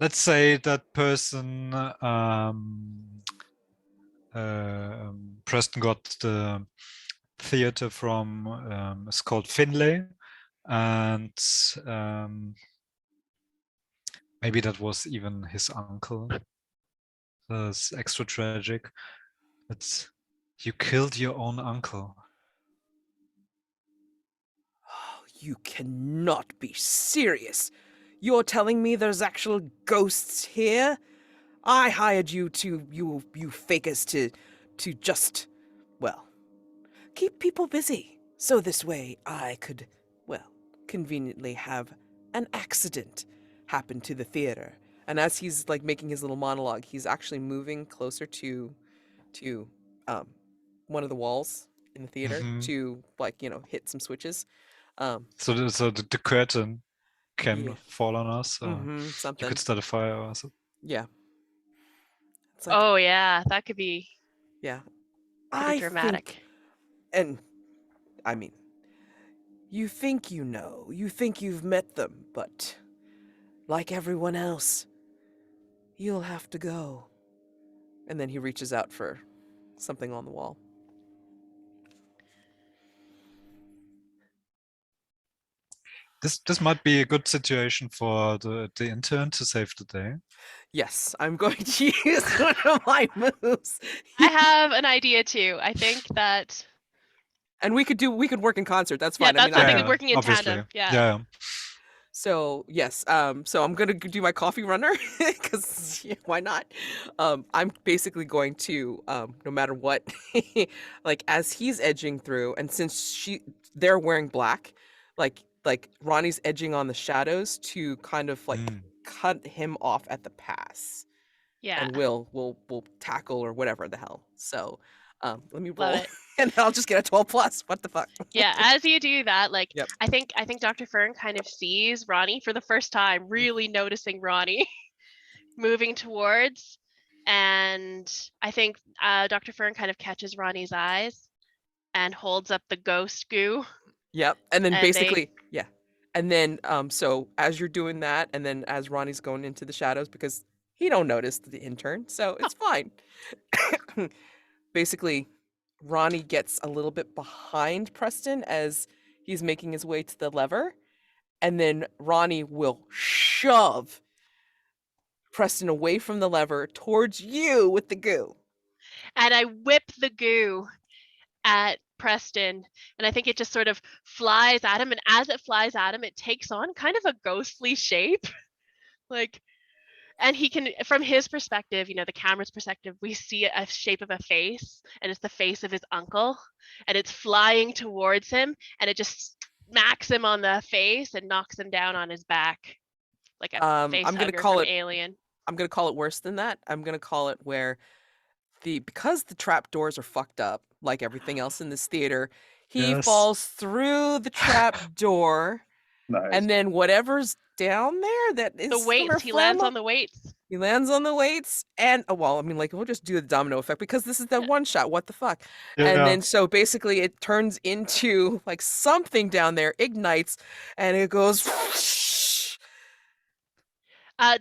Let's say that person Preston got the theater from it's called Finlay, and maybe that was even his uncle. That's extra tragic. It's you killed your own uncle. Oh, you cannot be serious. You're telling me there's actual ghosts here? I hired you you fakers to just, well, keep people busy. So this way I could, well, conveniently have an accident happen to the theater. And as he's like making his little monologue, he's actually moving closer to um one of the walls in the theater Mhm. to like, hit some switches. Um So the curtain can yeah. fall on us. You Something. could start a fire or something. Yeah. It's like, Oh yeah, that could be yeah. pretty I dramatic. think, and I mean, you think you think you've met them, but like everyone else, you'll have to go. And then he reaches out for something on the wall. This might be a good situation for the intern to save the day. Yes, I'm going to use one of my moves. I have an idea too. I think that And we could work in concert. That's yeah, fine. I mean, that's I I think could. working in obviously. tandem. Yeah. Yeah. So yes, so I'm gonna do my coffee runner because why not? I'm basically going to, no matter what, like as he's edging through, and since they're wearing black, like Ronnie's edging on the shadows to kind of like Mm. cut him off at the pass, Yeah. and we'll tackle or whatever the hell. So, let me Love roll, it. and I'll just get a 12 plus. What the fuck? Yeah, as you do that, like Yep. I think Dr. Fern kind of sees Ronnie for the first time, really noticing Ronnie moving towards, and I think Dr. Fern kind of catches Ronnie's eyes and holds up the ghost goo, Yep. And then and they basically, yeah. And then so as you're doing that, and then as Ronnie's going into the shadows, because he don't notice the intern, so it's fine. Basically, Ronnie gets a little bit behind Preston as he's making his way to the lever, and then Ronnie will shove Preston away from the lever towards you with the goo. And I whip the goo at Preston, and I think it just sort of flies at him. And as it flies at him, it takes on kind of a ghostly shape. Like, and he can, from his perspective, you know, the camera's perspective, we see a shape of a face, and it's the face of his uncle, and it's flying towards him, and it just smacks him on the face and knocks him down on his back like a face I'm gonna hugger call from it. Alien. I'm gonna call it worse than that. I'm gonna call it where because the trap doors are fucked up, like everything else in this theater, he Yes. falls through the trap door, Nice. and then whatever's down there that is The weights, he lands on the weights. He lands on the weights, and well, I mean, like we'll just do the domino effect because this is the one shot. What the fuck? And then so basically, it turns into like something down there ignites, and it goes.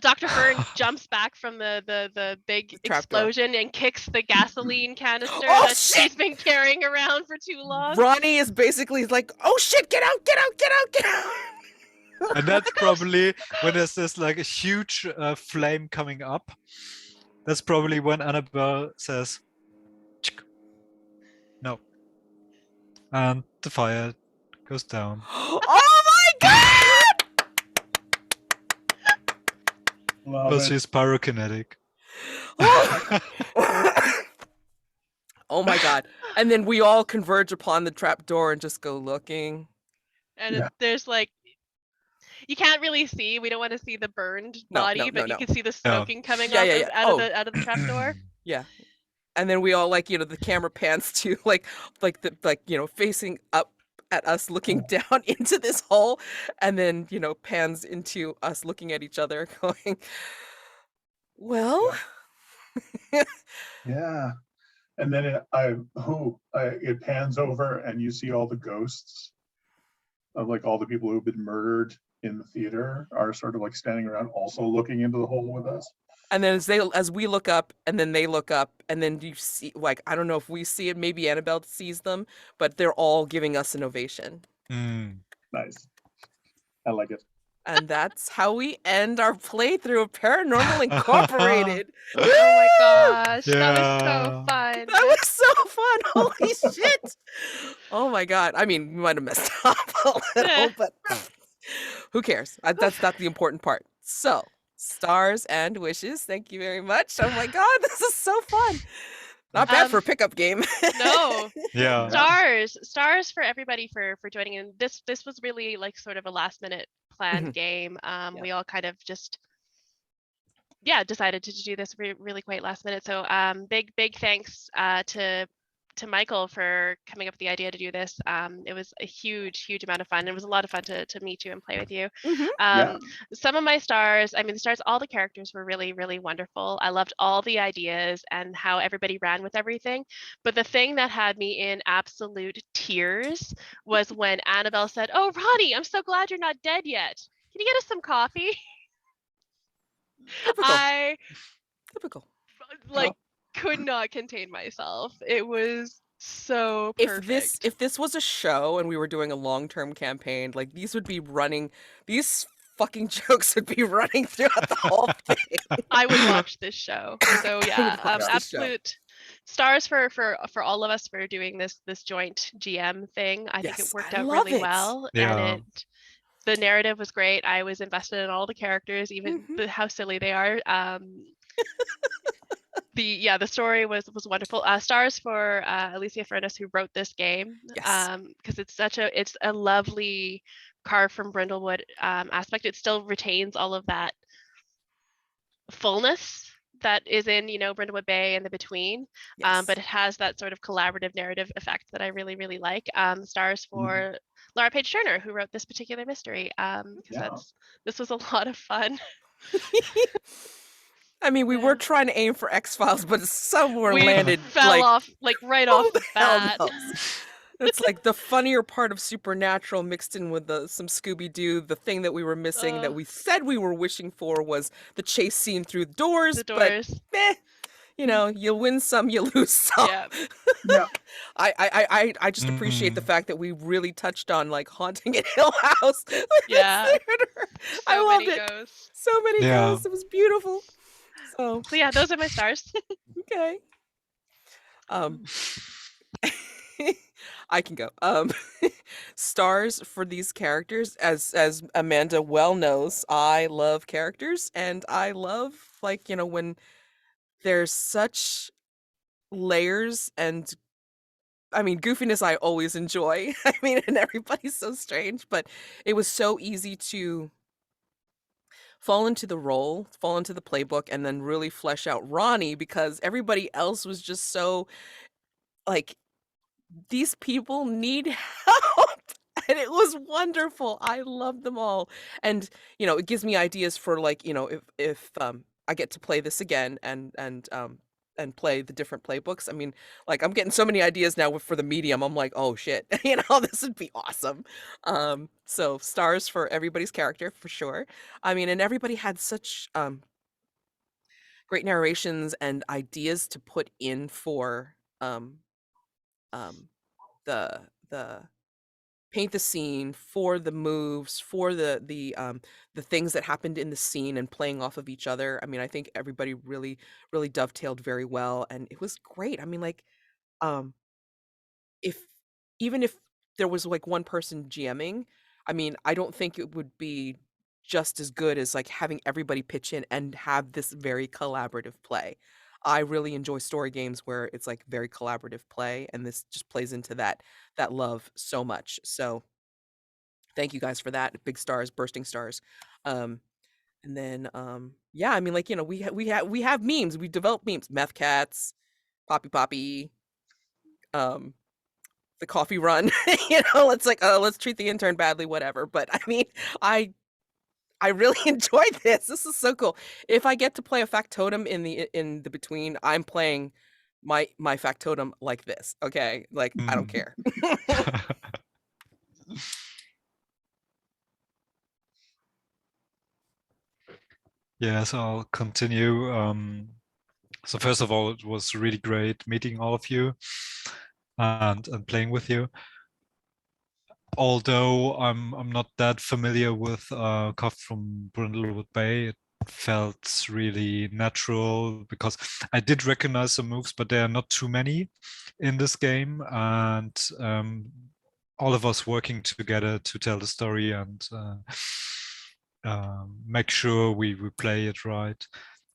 Dr. Fern jumps back from the big The trap door. explosion and kicks the gasoline canister Oh, that shit! she's been carrying around for too long. Ronnie is basically like, "Oh shit! Get out! Get out! Get out! Get out!" And that's probably when there's this like a huge flame coming up. That's probably when Annabelle says, "Chick." No. And the fire goes down. Oh my god! Love Because it. she's pyrokinetic. Oh my god! And then we all converge upon the trap door and just go looking. And Yeah. there's like, you can't really see. We don't want to see the burned No, body, no, but no, you no. can see the smoking coming Yeah, off yeah, yeah. out Oh. of the trap door. Yeah. And then we all like, you know, the camera pans to like you know, facing up at us looking down into this hole, and then, you know, pans into us looking at each other going, well, Yeah. And then it pans over and you see all the ghosts of like all the people who've been murdered in the theater are sort of like standing around also looking into the hole with us. and then as we look up and then they look up and then you see, like, I don't know if we see it, maybe Annabelle sees them, but they're all giving us an ovation. Nice. I like it. And that's how we end our playthrough of Paranormal Incorporated. Oh my gosh, that was Yeah. so fun. That was so fun. Holy shit. Oh my god. I mean, we might have messed up a little, but who cares? That's not the important part. So, stars and wishes. Thank you very much. Oh my god, this is so fun. Not bad for a pickup game. No. Yeah. Stars for everybody for joining in. This was really like sort of a last minute planned game. We all kind of just decided to do this really quite last minute. So big thanks to Michael for coming up with the idea to do this. It was a huge amount of fun. It was a lot of fun to meet you and play with you. Some of my stars, I mean, the stars, all the characters were really wonderful. I loved all the ideas and how everybody ran with everything. But the thing that had me in absolute tears was when Annabelle said, "Oh, Ronnie, I'm so glad you're not dead yet. Can you get us some coffee?" Typical. Typical. Like could not contain myself. It was so perfect. If this was a show and we were doing a long-term campaign, like these fucking jokes would be running throughout the whole thing. I would watch this show. So yeah, absolute stars for all of us for doing this joint GM thing. I think it worked out really well. And the narrative was great. I was invested in all the characters, even how silly they are. The story was wonderful. Stars for Alicia Furnace, who wrote this game, because it's a lovely carved from Brindlewood aspect. It still retains all of that fullness that is in, you know, Brindlewood Bay and the between, but it has that sort of collaborative narrative effect that I really like. Stars for Laura Page Turner, who wrote this particular mystery, because this was a lot of fun. I mean, we were trying to aim for X-Files, but somewhere we landed fell off like right off the bat. It's like the funnier part of Supernatural mixed in with some Scooby-Doo. The thing that we were missing that we said we were wishing for was the chase scene through the doors. But you know, you win some, you lose some. Yeah. I just appreciate the fact that we really touched on like haunting at Hill House. I loved it. Ghosts. So many ghosts. It was beautiful. Oh, So yeah, those are my stars. okay. I can go. Stars for these characters, as Amanda well knows, I love characters, and I love, like, when there's such layers, and I mean, goofiness I always enjoy. I mean, and everybody's so strange, but it was so easy to fall into the role, fall into the playbook, and then really flesh out Ronnie, because everybody else was just so, like, these people need help. And it was wonderful. I love them all. And, it gives me ideas for, like, if I get to play this again, and play the different playbooks. I mean, like, I'm getting so many ideas now for the medium. I'm like, oh shit, this would be awesome. So stars for everybody's character for sure. I mean, and everybody had such great narrations and ideas to put in for um the paint the scene, for the moves, for the things that happened in the scene and playing off of each other. I mean, I think everybody really, really dovetailed very well, and it was great. I mean, like, um, if even if there was, like, one person GMing, I mean, I don't think it would be just as good as, like, having everybody pitch in and have this very collaborative play. I really enjoy story games where it's, like, very collaborative play, and this just plays into that love so much. So, thank you guys for that. Big stars, bursting stars. Um, and then, yeah, I mean, like, we have memes. We developed memes. Meth cats, Poppy Poppy, um, the coffee run. It's like, oh, let's treat the intern badly, whatever. But I mean, I I really enjoyed this. This is so cool. If I get to play a factotum in the between, I'm playing my factotum like this. Okay, like, I don't Mm. care. Yes, I'll continue. So first of all, it was really great meeting all of you and playing with you. Although I'm not that familiar with Cough from Brindlewood Bay, it felt really natural because I did recognize some moves, but there are not too many in this game, and all of us working together to tell the story and make sure we play it right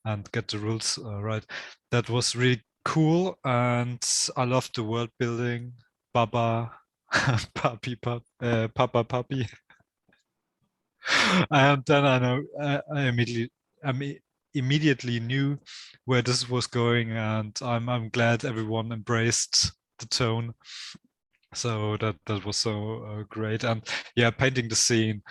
and get the rules right. That was really cool, and I loved the world building. Baba, Papa Poppie, and then I immediately knew where this was going, and I'm glad everyone embraced the tone. So that was so great, and yeah, painting the scene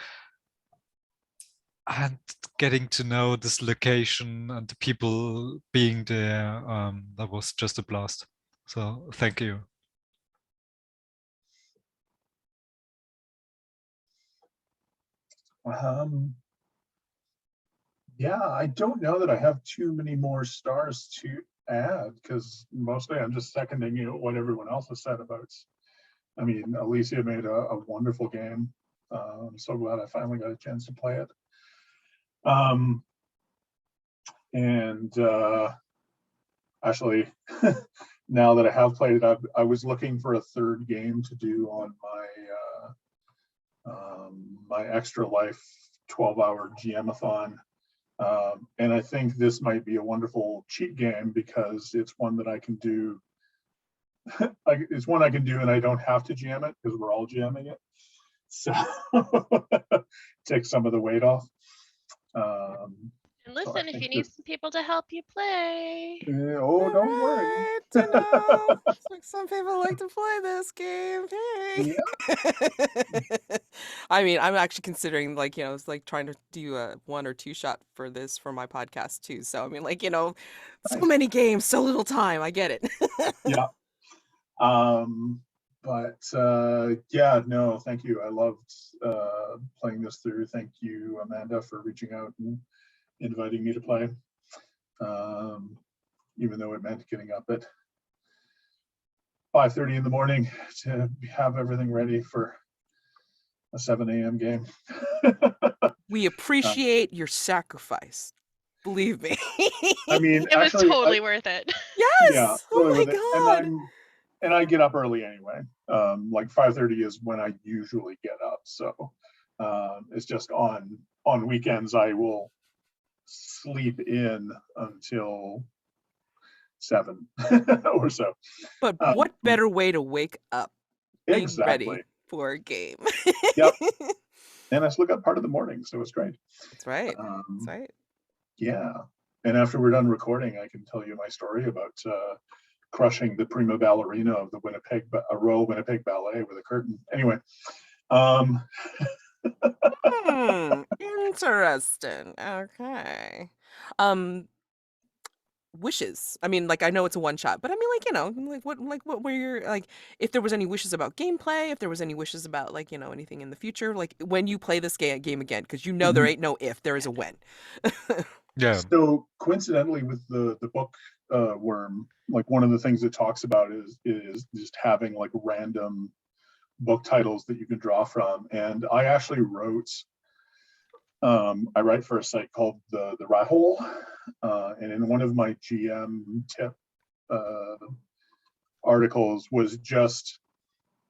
and getting to know this location and the people being there, that was just a blast. So thank you. Yeah, I don't know that I have too many more stars to add, because mostly I'm just seconding what everyone else has said about. I mean, Alicia made a wonderful game. I'm so glad I finally got a chance to play it. And actually, now that I have played it, I was looking for a third game to do on my extra life 12-hour GM-a-thon. And I think this might be a wonderful cheat game because it's one that I can do. It's one I can do and I don't have to GM it because we're all GMing it. So take some of the weight off. And So listen, I if you think need some people to help you play. oh, don't worry. Right, I know. It's like, some people like to play this game. Hey. Yeah. I mean, I'm actually considering, like, it's like trying to do a 1 or 2 shot for this for my podcast too. So I mean, like, so Nice. many games, so little time. I get it. Yeah. But yeah, no, thank you. I loved playing this through. Thank you, Amanda, for reaching out and inviting me to play. Even though it meant getting up at 5:30 in the morning to have everything ready for a 7 a.m. game. We appreciate your sacrifice. Believe me. I mean, It was actually, totally worth it. yeah, Yes. Oh totally my with it. god. And I get up early anyway. Like 5:30 is when I usually get up. So it's just on weekends I will sleep in until 7 or so. But what better way to wake up being ready Exactly. for a game? Yep. And I still got part of the morning, so it's great. That's right. That's right. Yeah. And after we're done recording, I can tell you my story about crushing the prima ballerina of the Royal Winnipeg Ballet with a curtain. Anyway, Interesting. Okay. Wishes. I mean, like I know it's a one shot, but I mean, like like what were your like? If there was any wishes about gameplay, if there was any wishes about like anything in the future, like when you play this game again, because there ain't no if, there is a when. Yeah. So coincidentally, with the book worm, like one of the things it talks about is just having like random book titles that you can draw from, and I actually wrote. I write for a site called the Rat Hole, and in one of my GM tip articles was just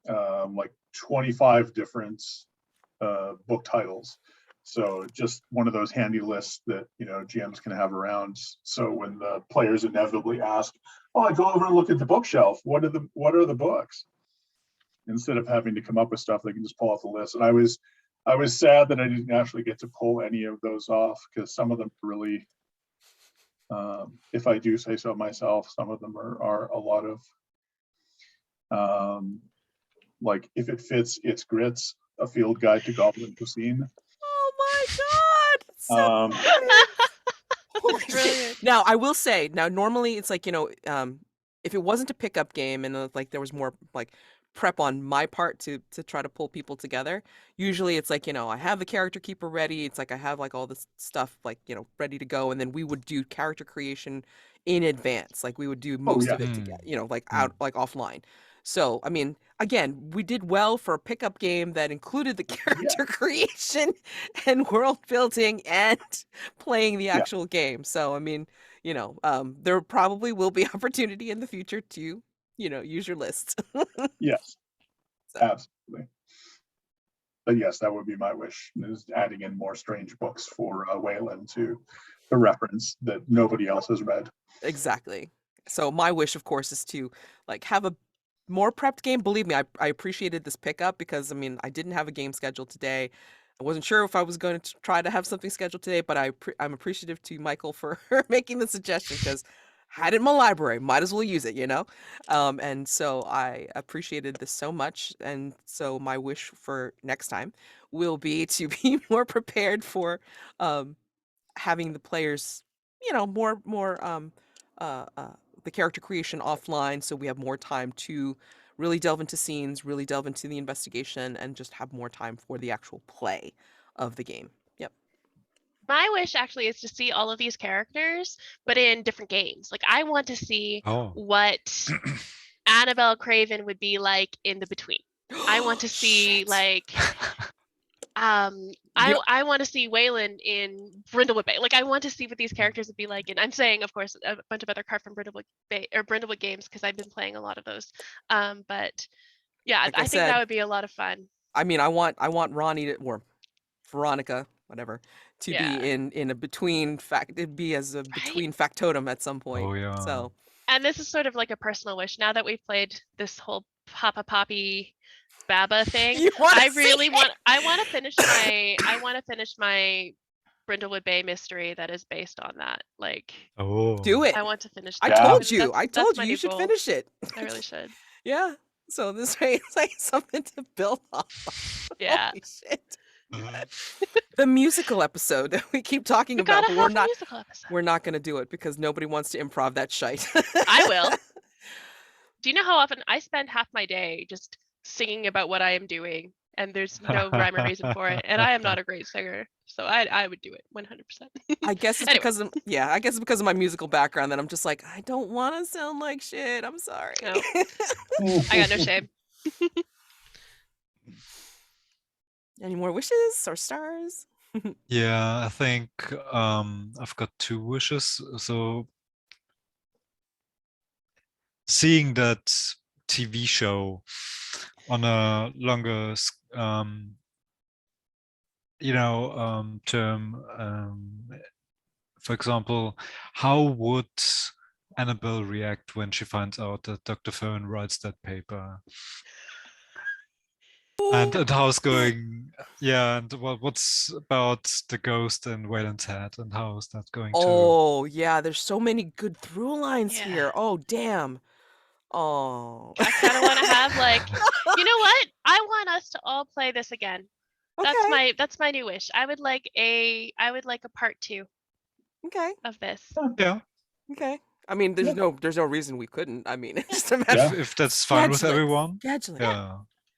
like 25 different book titles. So just one of those handy lists that GMs can have around. So when the players inevitably ask, "Oh, I go over and look at the bookshelf. What are the books?" Instead of having to come up with stuff, they can just pull off the list. And I was sad that I didn't actually get to pull any of those off, because some of them really, if I do say so myself, some of them are a lot of like If It Fits, It's Grits, a field guide to goblin cuisine. Oh my god! So Um, holy That's shit. brilliant. Now I will say, normally it's like if it wasn't a pickup game and like there was more like prep on my part to try to pull people together, usually it's like I have the character keeper ready. It's like I have like all this stuff like ready to go, and then we would do character creation in advance. Like we would do Oh, most yeah. of it together, like Mm. out like offline. So I mean, again, we did well for a pickup game that included the character creation and world building and playing the Yeah. actual game. So I mean, there probably will be opportunity in the future to use your list. Yes, So, absolutely. But yes, that would be my wish, is adding in more strange books for Waylend to reference that nobody else has read. exactly. So my wish, of course, is to like have a more prepped game. Believe me, I appreciated this pickup because I mean I didn't have a game scheduled today. I wasn't sure if I was going to try to have something scheduled today, but I'm appreciative to Michael for making the suggestion, because had it in my library, might as well use it, and so I appreciated this so much, and so my wish for next time will be to be more prepared for um, having the players, more uh, uh, the character creation offline, so we have more time to really delve into scenes, really delve into the investigation, and just have more time for the actual play of the game. Yep. My wish actually is to see all of these characters, but in different games. Like I want to see Oh. what Annabelle Craven would be like in The Between. I want to see Shit. like The- I want to see Waylend in Brindlewood Bay. Like I want to see what these characters would be like. And I'm saying, of course, a bunch of other cards from Brindlewood Bay or Brindlewood games, because I've been playing a lot of those. But yeah, like I I think that said, would be a lot of fun. I mean, I want Ronnie to, or Veronica, whatever, to Yeah. be in a between fact, it'd be as a Right? between factotum at some point. Oh yeah. So And this is sort of like a personal wish. Now that we've played this whole Papa Poppie Baba thing, you want I to really see want I want to finish my Brindlewood Bay mystery that is based on that. Like Oh. do it. I want to finish I that. Yeah. told you. That's I told my you you new should goal. finish it. I really should. Yeah. So this way it's like something to build off. Yeah. Holy shit. Mhm. The musical episode that we keep talking We about, gotta but have a musical episode. we're not gonna do it because nobody wants to improv that shite. I will. Do you know how often I spend half my day just singing about what I am doing, and there's no rhyme or reason for it, and I am not a great singer, so I would do it 100%. I guess it's Anyway. because of I guess it's because of my musical background that I'm just like, I don't want to sound like shit. I'm sorry. No. I got no shame. Any more wishes or stars? Yeah, I think I've got 2 wishes. So seeing that TV show on a longer term, for example, how would Annabelle react when she finds out that Dr. Fern writes that paper? And how's going? Yeah, and what's about the ghost in Wayland's head, and how is that going to? Oh, yeah, there's so many good through lines Yeah. here. Oh, damn. Oh. I kind of want to have like, you know what? I want us to all play this again. Okay. That's my new wish. I would like a part 2 Okay. of this. Yeah, Okay. I mean, there's no reason we couldn't. I mean, it's just a matter Yeah. if that's fine with scheduling. everyone. Scheduling. Yeah.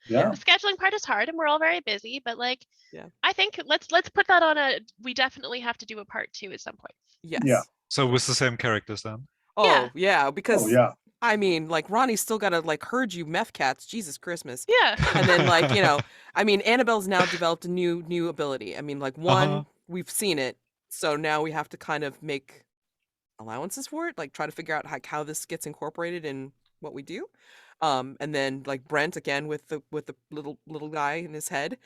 Yeah. The scheduling part is hard, and we're all very busy. But like, Yeah. I think let's put that on a. We definitely have to do a part 2 at some point. Yes. Yeah. So with the same characters then. Oh, yeah, because Oh yeah. I mean, like Ronnie's still gotta like herd you meth cats. Jesus Christmas. Yeah. And then like, I mean, Annabelle's now developed a new ability. I mean, like one, we've seen it, so now we have to kind of make allowances for it, like try to figure out how this gets incorporated in what we do. And then like Brent again with the little guy in his head,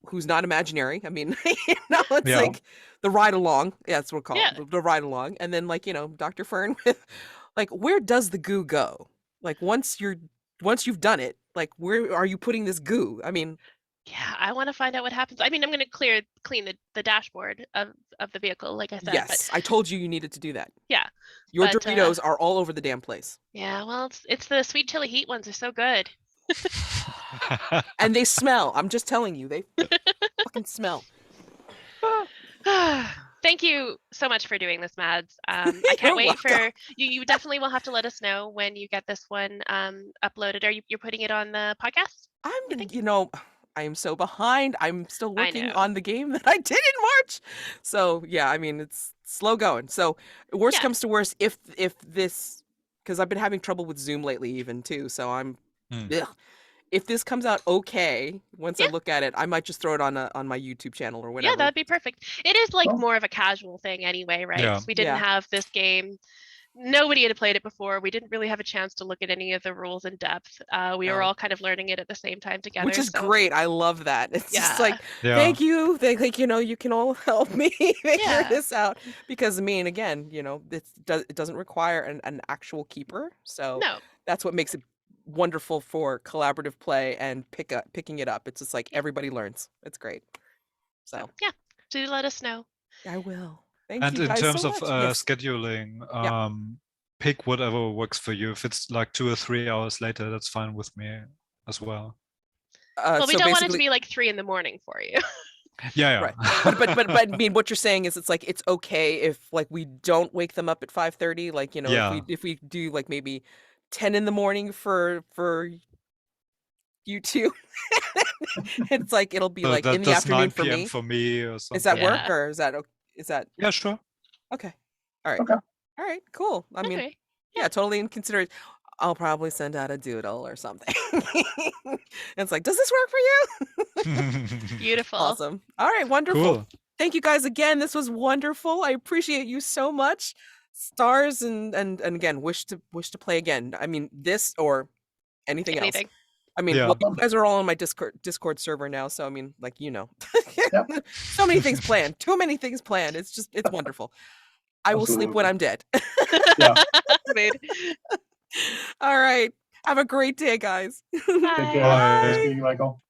who's not imaginary. I mean, it's Yeah. like the ride along. Yeah, that's what we call Yeah. it, the ride along. And then like, Dr. Fern with like, where does the goo go? Like once you've done it, like where are you putting this goo? I mean, Yeah, I want to find out what happens. I mean, I'm going to clean the dashboard of the vehicle, like I said. yes, I told you needed to do that. Yeah. Your but, Doritos are all over the damn place. Yeah, well, it's the sweet chili heat ones are so good. And they smell. I'm just telling you, they fucking smell. Thank you so much for doing this, Mads. I can't You're wait welcome. for you. You definitely will have to let us know when you get this one uploaded. You're putting it on the podcast? I am so behind. I'm still I working know. on the game that I did in March. So yeah, I mean it's slow going. So worst Yeah. comes to worst, if this, because I've been having trouble with Zoom lately even too. So I'm, ugh. If this comes out okay, once I Yeah. look at it, I might just throw it on my YouTube channel or whatever. Yeah, that'd be perfect. It is like Oh. more of a casual thing anyway, right? Yeah. We didn't Yeah. have this game. Nobody had played it before. We didn't really have a chance to look at any of the rules in depth. We were No. all kind of learning it at the same time together. Which is so- great. I love that. It's just like, Yeah. thank you. Like, you can all help me figure Yeah. this out. Because I mean, again, it doesn't require an actual keeper. So No. that's what makes it wonderful for collaborative play and picking it up. It's just like everybody learns. It's great. So Yeah, do let us know. I will. Thank And you in guys terms so of much. Yes. scheduling, pick whatever works for you. If it's like 2 or 3 hours later, that's fine with me as well. Well, we so don't want it to basically- be like 3 in the morning for you. Yeah. Right. But I mean, what you're saying is it's like it's okay if like we don't wake them up at 5:30. Like Yeah. if we do like maybe 10 in the morning for you two. It's like it'll be So like in the that's 9 afternoon for PM me. for me or something. Is that work Yeah. or is that Yeah, sure. okay? All right. Okay. All right. Cool. I mean, Okay. yeah, totally in consideration. I'll probably send out a doodle or something. It's like, does this work for you? Beautiful. Awesome. All right, wonderful. Cool. Thank you guys again. This was wonderful. I appreciate you so much. Stars and again, wish to play again. I mean, this or anything else. Anything. I mean, Yeah. well, you guys are all on my Discord server now, so I mean, like Yep. so many things planned. Too many things planned. It's wonderful. I will sleep when I'm dead. Yeah. Mood. All right. Have a great day, guys. Take care. Bye. Nice meeting you, Michael.